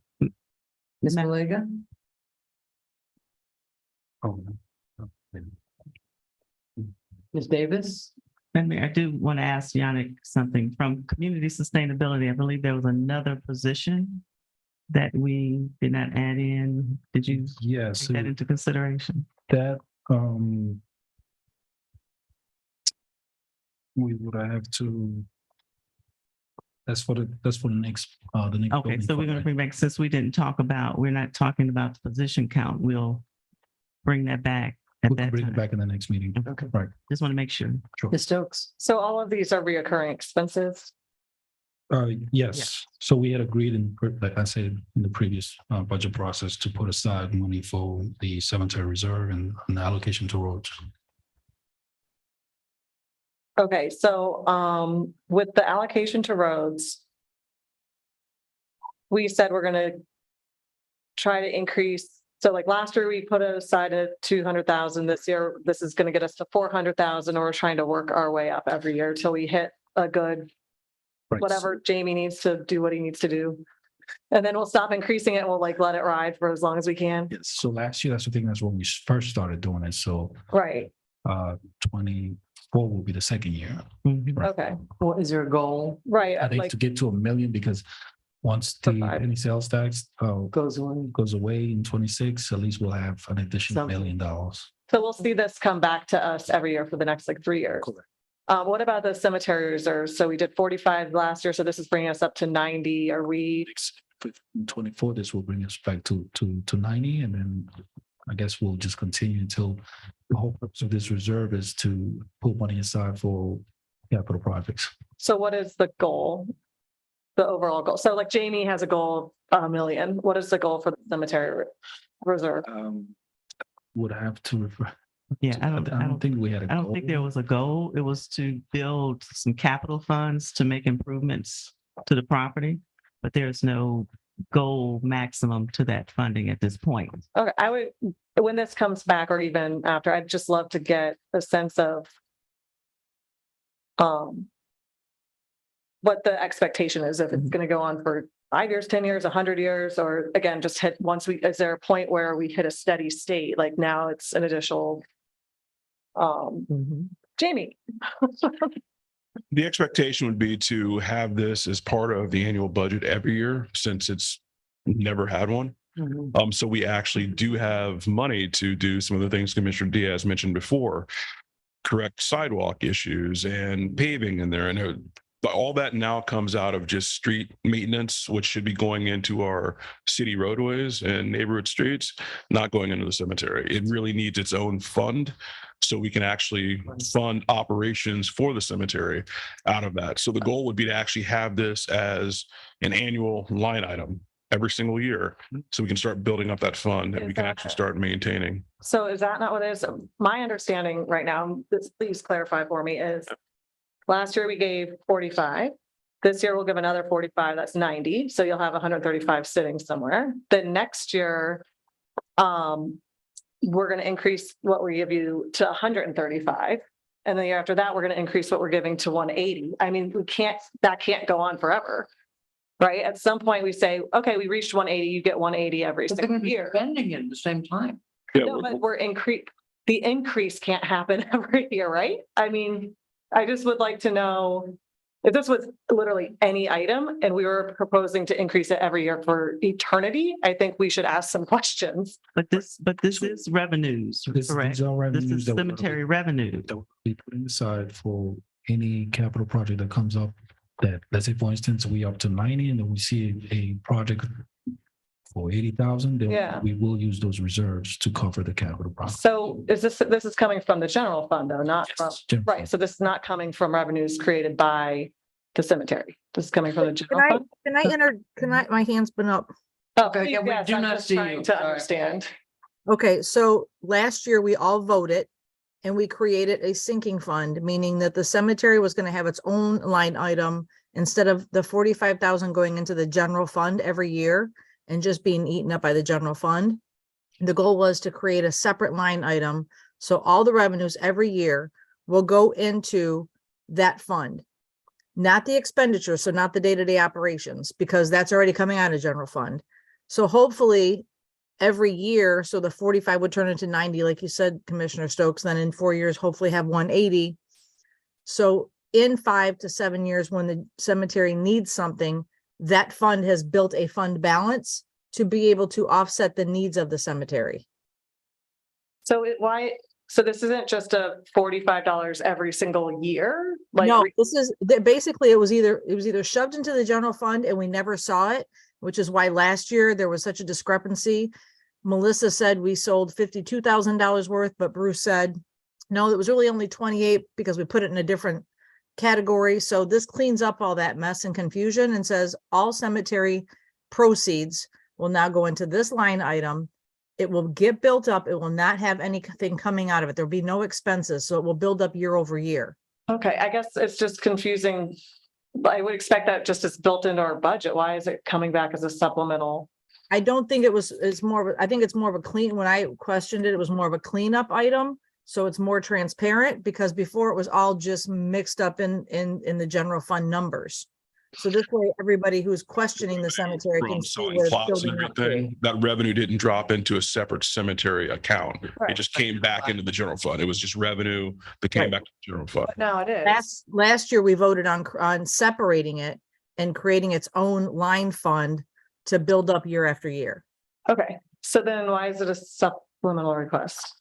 Ms. Malega? Oh, Ms. Davis? And Mayor, I do want to ask Yannick something from community sustainability. I believe there was another position that we did not add in. Did you Yes, take that into consideration? that we would have to. That's for the next the next. Okay, building so we're fund, going to right? bring back, since we didn't talk about, we're not talking about the position count, we'll bring that back at We can that bring it time. back in the next meeting. Okay. Right. Just want to make sure. Ms. Stokes? So all of these are reoccurring expenses. Yes, so we had agreed like I said, in the previous budget process to put aside money for the cemetery reserve and an allocation to roads. Okay, so with the allocation to roads, we said we're gonna try to increase. So like last year, we put aside a 200,000. This year, this is gonna get us to 400,000, or we're trying to work our way up every year till we hit a good, Right. whatever Jamie needs to do what he needs to do. And then we'll stop increasing it and we'll like let it ride for as long as we can. Yes, so last year, that's the thing, that's when we first started doing it, so Right, 24 will be the second year. Mhm. Right. okay, Well, is there a goal right, I think like, to get to 1 million, because once the Five. penny sales tax goes on? goes away in 26, at least we'll have an additional $1 Something. million. so we'll see this come back to us every year for the next like 3 years. Correct. What about the cemetery reserves? So we did 45 last year, so this is bringing us up to 90. Are we, In 24, this will bring us back to 90, and then I guess we'll just continue until the whole purpose of this reserve is to put money aside for capital projects. So what is the goal? The overall goal? So like Jamie has a goal of $1 million. What is the goal for the cemetery reserve? Would have to refer. Yeah, I don't think we had a I don't think there was a goal. It was to build some capital funds to make improvements to the property, but there's no goal maximum to that funding at this point. Okay, I would, when this comes back or even after, I'd just love to get a sense of what the expectation is, if it's going to go on for 5 years, 10 years, 100 years, or again, just hit once is there a point where we hit a steady state? Like now it's an additional, Jamie. The expectation would be to have this as part of the annual budget every year, since it's never had one. So we actually do have money to do some of the things Commissioner Diaz mentioned before, correct sidewalk issues and paving in there. And all that now comes out of just street maintenance, which should be going into our city roadways and neighborhood streets, not going into the cemetery. It really needs its own fund, so we can actually fund operations for the cemetery out of that. So the goal would be to actually have this as an annual line item every single year, so we can start building up that fund and we can actually start maintaining. So is that not what it is? My understanding right now, please clarify for me, is last year we gave 45. This year we'll give another 45. That's 90. So you'll have 135 sitting somewhere. Then next year, we're going to increase what we give you to 135. And the year after that, we're going to increase what we're giving to 180. I mean, that can't go on forever, right? At some point we say, okay, we reached 180, you get 180 every But they're going single to be year. spending it at the same time. No, but the increase can't happen every year, right? I mean, I just would like to know if this was literally any item and we were proposing to increase it every year for eternity, I think we should ask some questions. But this is revenues, correct? These are This revenues is that we're cemetery revenue. that we'll be putting aside for any capital project that comes up. That, let's say, for instance, we up to 90 and then we see a project for 80,000, then Yeah. we will use those reserves to cover the capital project. So this is coming from the general fund though, not from, General right? So this is not coming from revenues created by the cemetery. This is coming from the general fund? My hand's been up. Okay, yeah, we yes, do I'm not just see trying you. to Sorry. understand. Okay, so last year we all voted and we created a sinking fund, meaning that the cemetery was going to have its own line item instead of the 45,000 going into the general fund every year and just being eaten up by the general fund. The goal was to create a separate line item. So all the revenues every year will go into that fund, not the expenditure. So not the day-to-day operations, because that's already coming out of general fund. So hopefully every year, so the 45 would turn into 90, like you said, Commissioner Stokes, then in 4 years, hopefully have 180. So in 5 to 7 years, when the cemetery needs something, that fund has built a fund balance to be able to offset the needs of the cemetery. So so this isn't just a $45 every single year? Like, No, basically it was either shoved into the general fund and we never saw it, which is why last year there was such a discrepancy. Melissa said we sold $52,000 worth, but Bruce said, no, it was really only 28 because we put it in a different category. So this cleans up all that mess and confusion and says all cemetery proceeds will now go into this line item. It will get built up. It will not have anything coming out of it. There'll be no expenses. So it will build up year over year. okay, I guess it's just confusing. I would expect that just as built into our budget. Why is it coming back as a supplemental? I don't think it's more of I think it's more of a clean, when I questioned it, it was more of a cleanup item. So it's more transparent, because before it was all just mixed up in the general fund numbers. So this way, everybody who's questioning the cemetery can From see selling where it's plots and building up to. everything, that revenue didn't drop into a separate cemetery account. Right. It just came back into the general fund. It was just revenue that came Right. back to the general fund. But now it is. Last year, we voted on separating it and creating its own line fund to build up year after year. Okay, so then why is it a supplemental request?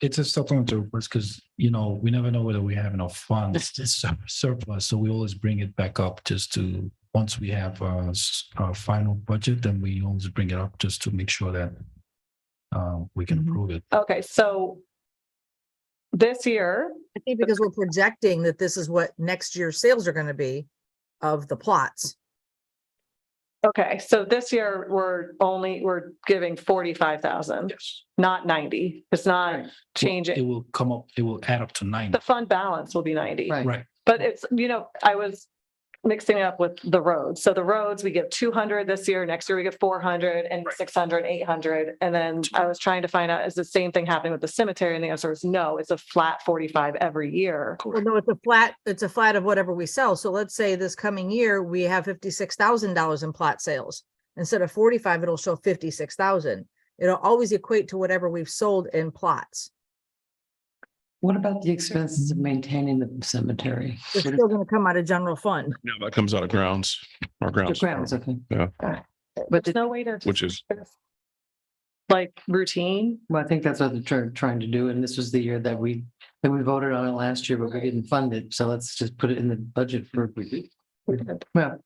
It's a supplemental request because, we never know whether we have enough funds to surplus. So we always bring it back up just to, once we have our final budget, then we always bring it up just to make sure that we can approve it. Okay, so this year, I think because we're projecting that this is what next year's sales are gonna be of the plots. okay, so this year, we're giving 45,000, Yes. not 90. It's not It changing. will come up, it will add up to 90. The fund balance will be 90. Right. Right. But it's, I was mixing it up with the roads. So the roads, we give 200 this year, next year we get 400 and 600, 800. And then I was trying to find out, is the same thing happening with the cemetery? And the answer is no, it's a flat 45 every year. Well, no, it's a flat of whatever we sell. So let's say this coming year, we have $56,000 in plot sales. Instead of 45, it'll show 56,000. It'll always equate to whatever we've sold in plots. What about the expenses of maintaining the cemetery? It's still gonna come out of general fund. No, that comes out of grounds, our The grounds. grounds, okay. Yeah, But There's no way to. which is, Like routine. well, I think that's what they're trying to do, and this was the year that we voted on it last year, but we didn't fund it, so let's just put it in the budget for. Well.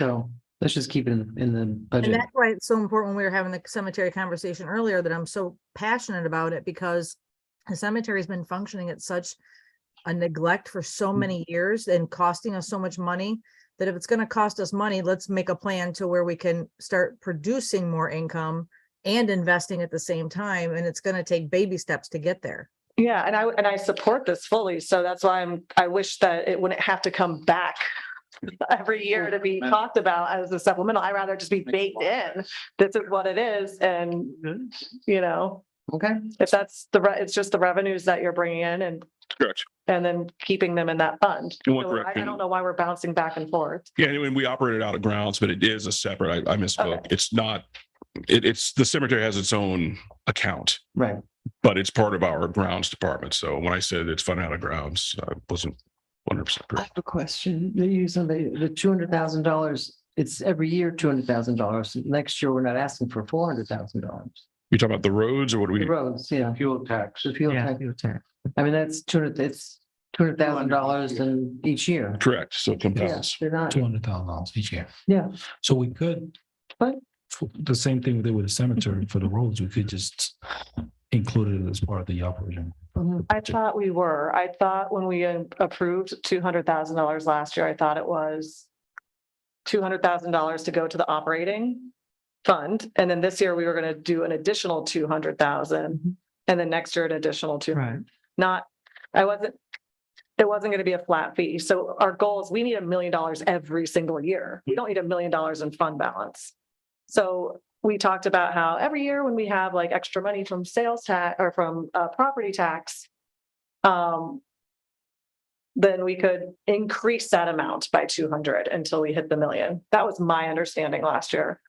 So let's just keep it in the And budget. that's why it's so important when we were having the cemetery conversation earlier, that I'm so passionate about it, because the cemetery has been functioning at such a neglect for so many years and costing us so much money, that if it's gonna cost us money, let's make a plan to where we can start producing more income and investing at the same time. And it's gonna take baby steps to get there. Yeah, and I support this fully. So that's why I wish that it wouldn't have to come back every year to be talked about as a supplemental. I'd rather just be baked in. This is what it is. And, Okay, if that's it's just the revenues that you're bringing in correct. and then keeping them in that fund. In what So I direction? don't know why we're bouncing back and forth. Yeah, and we operate it out of grounds, but it is a separate, I misspoke. Okay. It's not, it's, the cemetery has its own account, right. but it's part of our grounds department. So when I said it's funded out of grounds, I wasn't 100% I correct. have a question. They use the $200,000. It's every year, $200,000. Next year, we're not asking for $400,000. You talking about the roads or what do The we? roads, yeah. Fuel tax. The fuel Yeah, tax. fuel tax. I mean, that's it's $200,000 in each year. Correct. So it Yeah, compounds. they're not, $200,000 each year. yeah. So we could. But- The same thing we did with the cemetery for the roads, we could just include it as part of the operation. I thought we were. I thought when we approved $200,000 last year, I thought it was $200,000 to go to the operating fund. And then this year we were going to do an additional 200,000. And then next year an additional 200. Right. It wasn't going to be a flat fee. So our goal is we need $1 million every single year. We don't need $1 million in fund balance. So we talked about how every year when we have like extra money from sales tax or from property tax, then we could increase that amount by 200 until we hit the million. That was my understanding last year.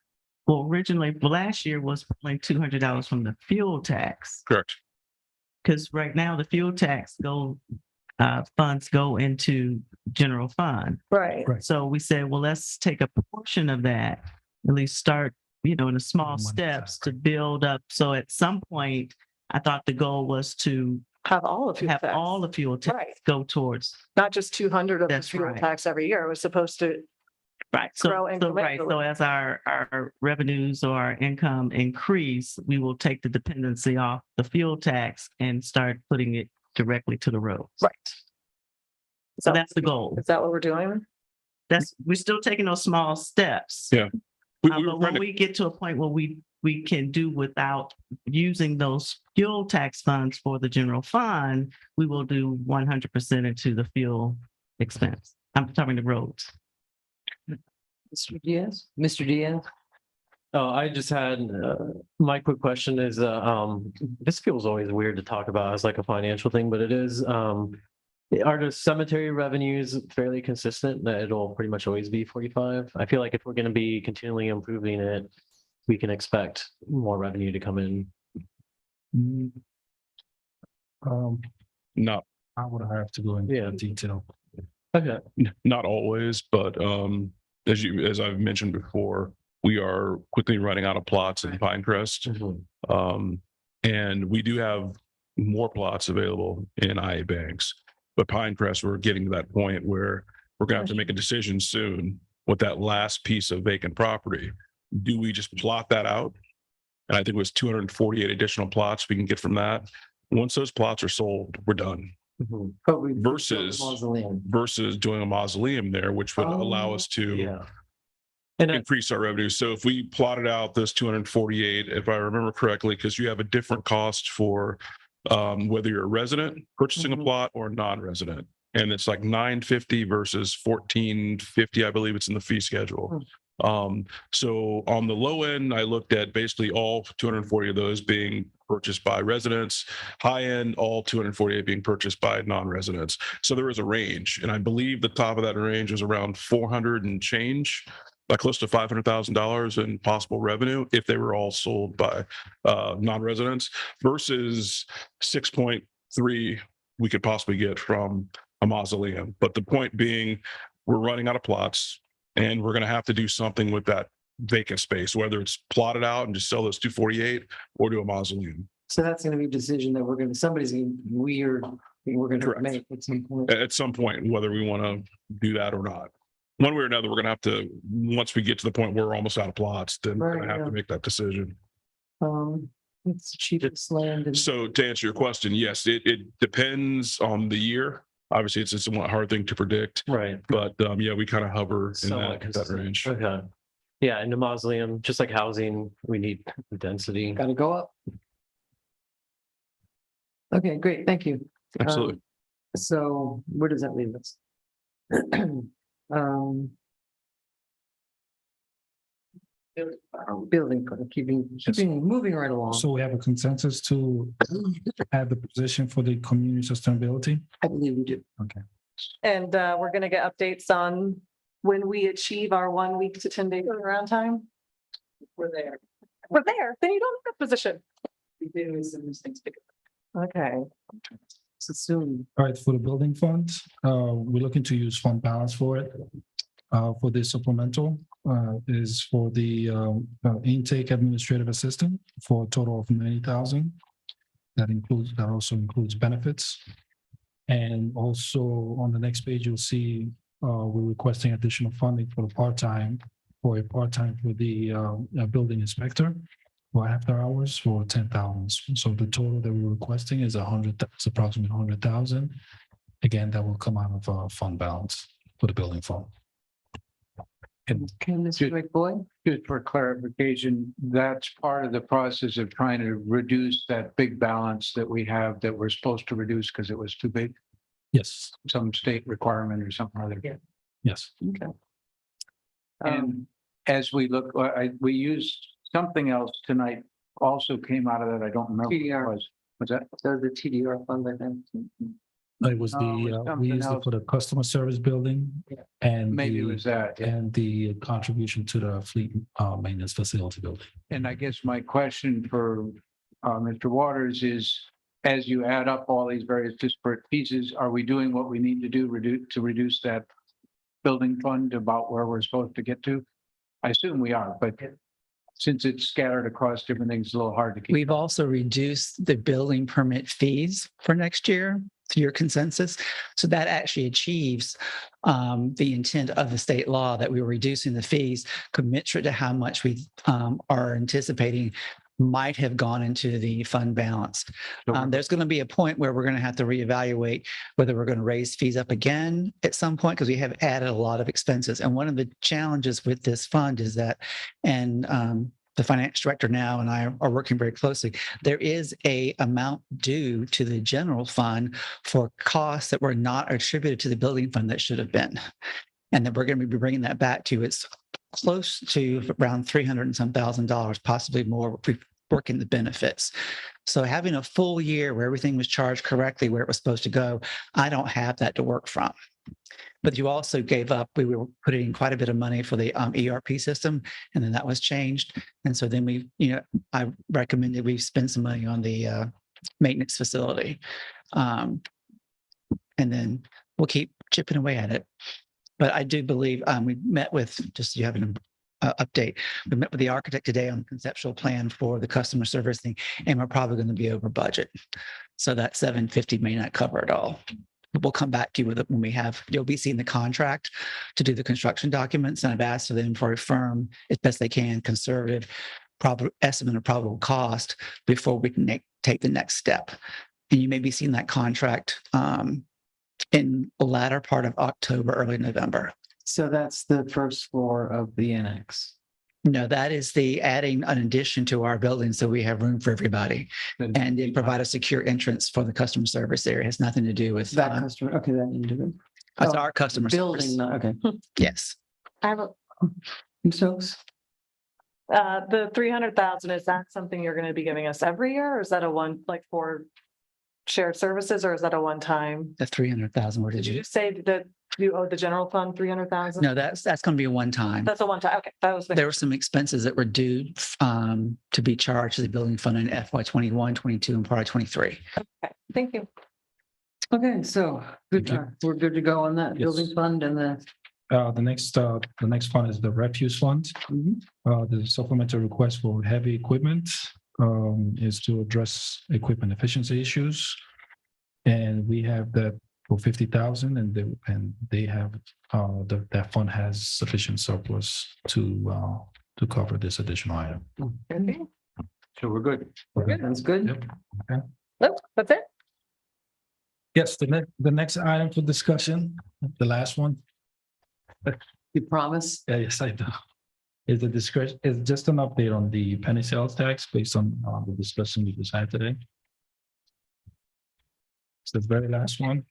Well, originally, last year was like $200 from the fuel tax. Correct. Because right now the fuel tax funds go into general fund. Right. Right. So we said, well, let's take a portion of that, at least start, in the small One steps to step. build up. So at some point, I thought the goal was to Have all of fuel have tax. all the fuel tax Right. go towards. Not just 200 of the That's fuel right. tax every year. It was supposed to, Right. grow Right. So incrementally. as our revenues or our income increase, we will take the dependency off the fuel tax and start putting it directly to the roads. right. So that's the goal. Is that what we're doing? We're still taking those small steps. Yeah. We were But trying when to- we get to a point where we can do without using those fuel tax funds for the general fund, we will do 100% into the fuel expense. I'm talking the roads. Mr. Diaz? Mr. Diaz? Oh, I just had, my quick question is, this feels always weird to talk about as like a financial thing, but it is, are the cemetery revenues fairly consistent that it'll pretty much always be 45? I feel like if we're going to be continually improving it, we can expect more revenue to come in. Not, I would have to go into Yeah. detail. Okay. not always, but as I've mentioned before, we are quickly running out of plots in Pinecrest. And we do have more plots available in IA Banks. But Pinecrest, we're getting to that point where we're gonna have to make a decision soon with that last piece of vacant property. Do we just plot that out and I think it was 248 additional plots we can get from that. Once those plots are sold, we're done. But we- Versus- Mausoleum. Versus doing a mausoleum there, which would allow us to Yeah. And I- increase our revenue. So if we plotted out those 248, if I remember correctly, because you have a different cost for whether you're a resident purchasing a plot or non-resident. And it's like 950 versus 1450, I believe it's in the fee schedule. So on the low end, I looked at basically all 240 of those being purchased by residents, high end, all 248 being purchased by non-residents. So there is a range. And I believe the top of that range was around 400 and change, by close to $500,000 in possible revenue if they were all sold by non-residents versus 6.3 we could possibly get from a mausoleum. But the point being, we're running out of plots and we're going to have to do something with that vacant space, whether it's plotted out and just sell those 248 or do a mausoleum. So that's gonna be a decision that we're gonna Correct. make at some point. At some point, whether we want to do that or not. One way or another, we're going to have to, once we get to the point where we're almost out of plots, then we're going to have to make that decision. It's the cheapest land and So to answer your question, yes, it depends on the year. Obviously, it's a somewhat hard thing to predict, Right. but yeah, we kind of hover in Somewhat that consistent. range. Okay. Yeah, and the mausoleum, just like housing, we need density. gotta go up. Okay, great, thank you. Absolutely. So where does that leave us? Building, keeping moving right along. So we have a consensus to add the position for the community sustainability. I believe we do. Okay. And we're gonna get updates on when we achieve our 1 week to 10-day turnaround time. We're there. We're there, then you don't have that position. We do some things. Okay. So soon. All right, for the building fund, we're looking to use fund balance for it. For the supplemental, is for the intake administrative assistant for a total of 90,000. That also includes benefits. And also on the next page, you'll see we're requesting additional funding for the part-time for the building inspector for after hours for 10,000. So the total that we're requesting is it's approximately 100,000. Again, that will come out of fund balance for the building fund. Okay, Mr. McBoy? Just for clarification, that's part of the process of trying to reduce that big balance that we have that we're supposed to reduce because it was too big, Yes, some state requirement or something or other. yes. Okay. And as we look, we used something else tonight, also came out of that. I don't remember what it TDR. was. Was that? So the TDR fund, I think. It was No, it was we something used it else. for the customer service building and Maybe it the- was that. Yeah. and the contribution to the fleet maintenance facility building. And I guess my question for Mr. Waters is, as you add up all these various disparate pieces, are we doing what we need to do to reduce that building fund about where we're supposed to get to? I assume we are, but since it's scattered across different things, it's a little hard to keep. We've also reduced the building permit fees for next year to your consensus. So that actually achieves the intent of the state law that we were reducing the fees commensurate to how much we are anticipating might have gone into the fund balance. There's going to be a point where we're going to have to reevaluate whether we're going to raise fees up again at some point because we have added a lot of expenses. And one of the challenges with this fund is that, and the finance director now and I are working very closely, there is a amount due to the general fund for costs that were not attributed to the building fund that should have been. And then we're going to be bringing that back to it's close to around 300 and some $1,000, possibly more, if we work in the benefits. So having a full year where everything was charged correctly where it was supposed to go, I don't have that to work from. But you also gave up, we were putting quite a bit of money for the ERP system, and then that was changed. And so then I recommended we spend some money on the maintenance facility. And then we'll keep chipping away at it. But I do believe we met with, just so you have an update, we met with the architect today on the conceptual plan for the customer service thing, and we're probably going to be over budget. So that 750 may not cover it all. But we'll come back to you with it when you'll be seeing the contract to do the construction documents. And I've asked for them for a firm, as best they can, conservative probable estimate of probable cost before we can take the next step. And you may be seeing that contract in the latter part of October, early November. So that's the first floor of the annex. No, that is the adding an addition to our building so we have room for everybody. And it provide a secure entrance for the customer service area. It has nothing to do with That customer, okay, that individual. That's our customer service. Building, okay. Yes. I have a, Ms. Stokes? the 300,000, is that something you're going to be giving us every year? Or is that a one, like for shared services, or is that a one-time? The 300,000, where Did did you you? just say that you owe the general fund 300,000? No, that's going to be a one time. That's a one-time, okay, that was. There were some expenses that were due to be charged to the building fund in FY 21, 22, and part of 23. Okay, thank you. Okay, so good Thank you. time. We're good to go on that Yes. building fund and the. The next fund is the refuse fund. The supplemental request for heavy equipment is to address equipment efficiency issues. And we have that for 50,000 and they have, that fund has sufficient surplus to cover this additional item. Okay. So we're good. That's good. Yep. Okay. Nope, that's it. Yes, the next item for discussion, the last one. You promise? Yes, I do. Is the discretion, is just an update on the penny sales tax based on the discussion we just had today. It's the very last one.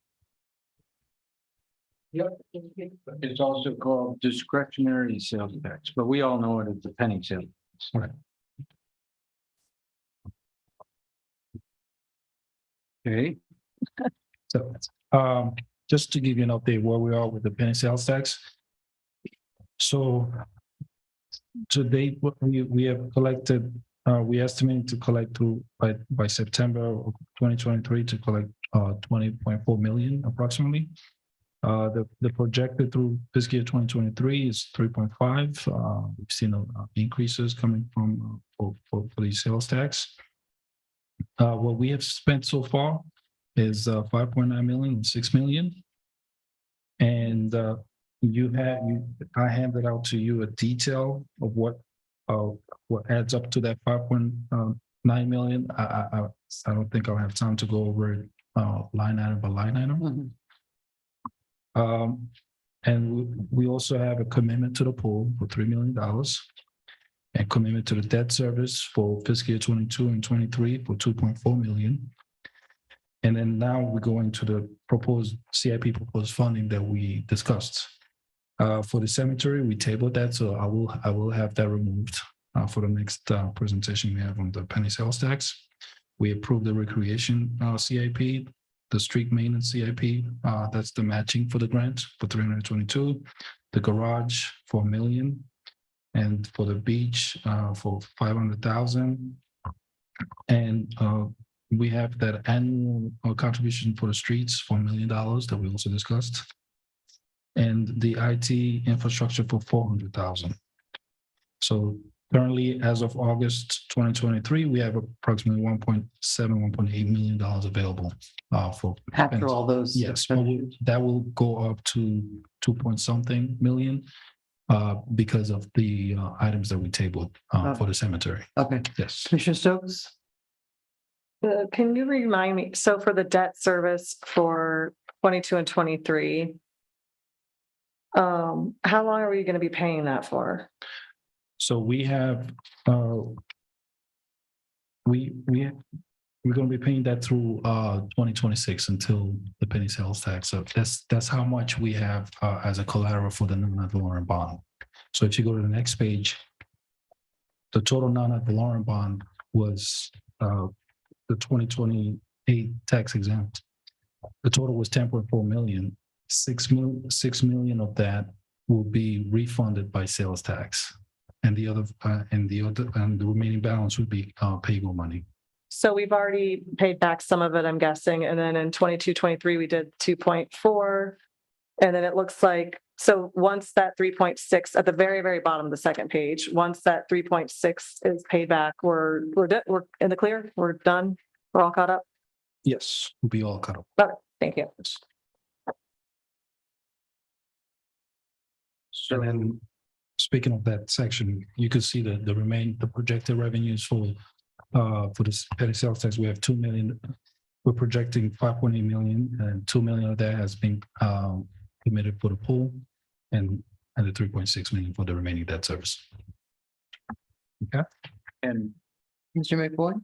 It's also called discretionary sales tax, but we all know it as the penny sales. Right. Okay, So, just to give you an update where we are with the penny sales tax. So to date, what we have collected, we estimate to collect through by September of 2023 to collect 20.4 million approximately. The projected through fiscal year 2023 is 3.5. We've seen increases coming from for the sales tax. What we have spent so far is 5.9 million and 6 million. And I handed out to you a detail of what adds up to that 5.9 million. I don't think I'll have time to go over it line item by line item. And we also have a commitment to the pool for $3 million and commitment to the debt service for fiscal year 22 and 23 for 2.4 million. And then now we're going to the proposed CIP proposed funding that we discussed. For the cemetery, we tabled that, so I will have that removed for the next presentation we have on the penny sales tax. We approved the recreation CIP, the street maintenance CIP, that's the matching for the grant for 322, the garage for $1 million, and for the beach for 500,000. And we have that annual contribution for the streets for $1 million that we also discussed. And the IT infrastructure for 400,000. So currently, as of August 2023, we have approximately 1.7, $1.8 million available for. After all those. Yes, but that will go up to 2 point something million because of the items that we tabled for the cemetery. Okay, Yes. Commissioner Stokes? Can you remind me, so for the debt service for 22 and 23, how long are we going to be paying that for? So we have, we're going to be paying that through 2026 until the penny sales tax. So that's how much we have as a collateral for the non-ad valorem bond. So if you go to the next page, the total non-ad valorem bond was the 2028 tax exempt. The total was 10.4 million. 6 million of that will be refunded by sales tax. And the remaining balance would be payable money. So we've already paid back some of it, I'm guessing. And then in 22, 23, we did 2.4. And then it looks like, so once that 3.6 at the very, very bottom of the second page, once that 3.6 is paid back, we're in the clear. We're done. We're all caught up. Yes, we'll be all cut up. Okay, thank you. And then speaking of that section, you could see the projected revenues for this petty sales tax. We have 2 million. We're projecting 5.8 million, and 2 million of that has been committed for the pool, and the 3.6 million for the remaining debt service. Okay. And Mr. McBoyd?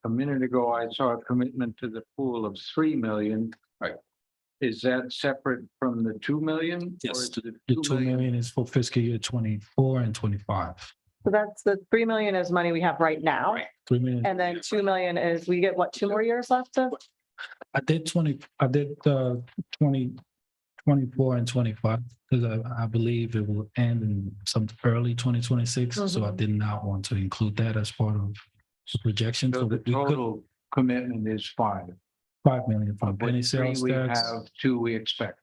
a minute ago, I saw a commitment to the pool of 3 million. Right. Is that separate from the 2 million? or Yes, is it the 2 million is for fiscal year 24 and 25. So that's the 3 million is money we have right now. 3 million. And then 2 million is, we get what, 2 more years left to? I did 24 and 25, because I believe it will end in some early 2026. So I did not want to include that as part of the projection. So So the we could total commitment is 5. 5 million from Of penny which 3 sales we tax. have, 2 we expect.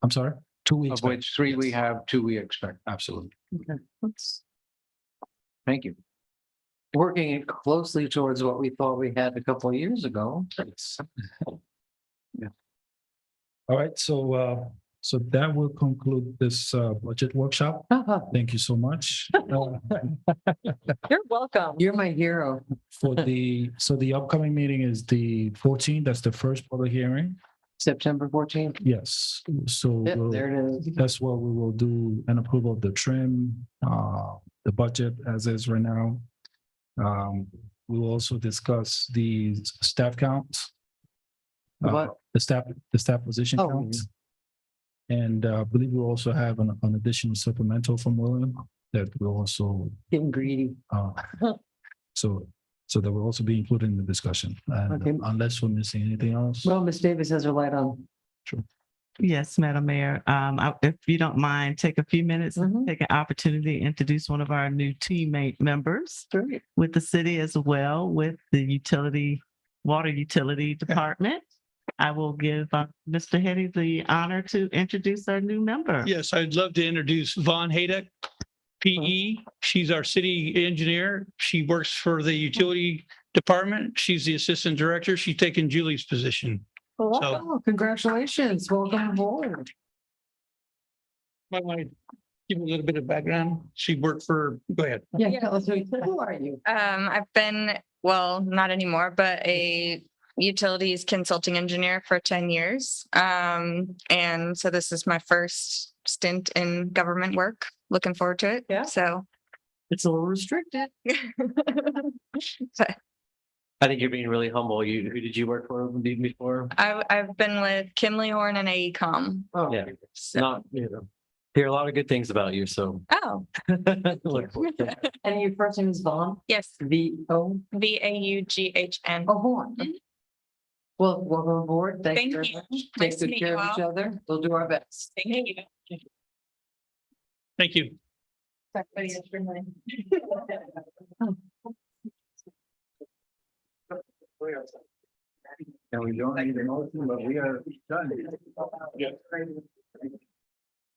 I'm sorry, 2 weeks. Of which 3 we have, 2 we expect. Absolutely. Thank you. Working it closely towards what we thought we had a couple of years ago. All right, so that will conclude this budget workshop. Thank you so much. You're welcome. You're my hero. So the upcoming meeting is the 14th. That's the first public hearing. September 14th. Yes, so Yep, there it is. that's what we will do, an approval of the trim, the budget as is right now. We will also discuss the staff counts. What? The staff position Oh, counts. And I believe we'll also have an additional supplemental from William that will also, Getting greedy. so that will also be included in the discussion. And Okay. unless we're missing anything else. Well, Ms. Davis has her light on. Yes, Madam Mayor. If you don't mind, take a few minutes, and take an opportunity to introduce one of our new teammate members with the city as well, with the water utility department. I will give Mr. Hetty the honor to introduce our new member. Yes, I'd love to introduce Vaughn Hayduck, PE. She's our city engineer. She works for the utility department. She's the assistant director. She's taken Julie's position. Oh, congratulations. Welcome aboard. Might want to give a little bit of background. She worked for, go ahead. Yeah, tell us who are you? I've been, well, not anymore, but a utilities consulting engineer for 10 years. And so this is my first stint in government work. Looking forward to it. Yeah. So. It's a little restricted. But I think you're being really humble. Who did you work for before? I've been with Kimley Horn and AECom. Oh, Yeah, not, hear a lot of good things about you, so. Oh, Look forward to that. And your first name is Vaughn? yes. V-O? VAUGHN. Oh, Vaughn. Well, welcome aboard. Thank you Thank very you. much. Nice Take to good meet care you of each all. other. We'll do our best. Thank you. Thank you. Everybody else for mine. And we don't need a motion, but we are done.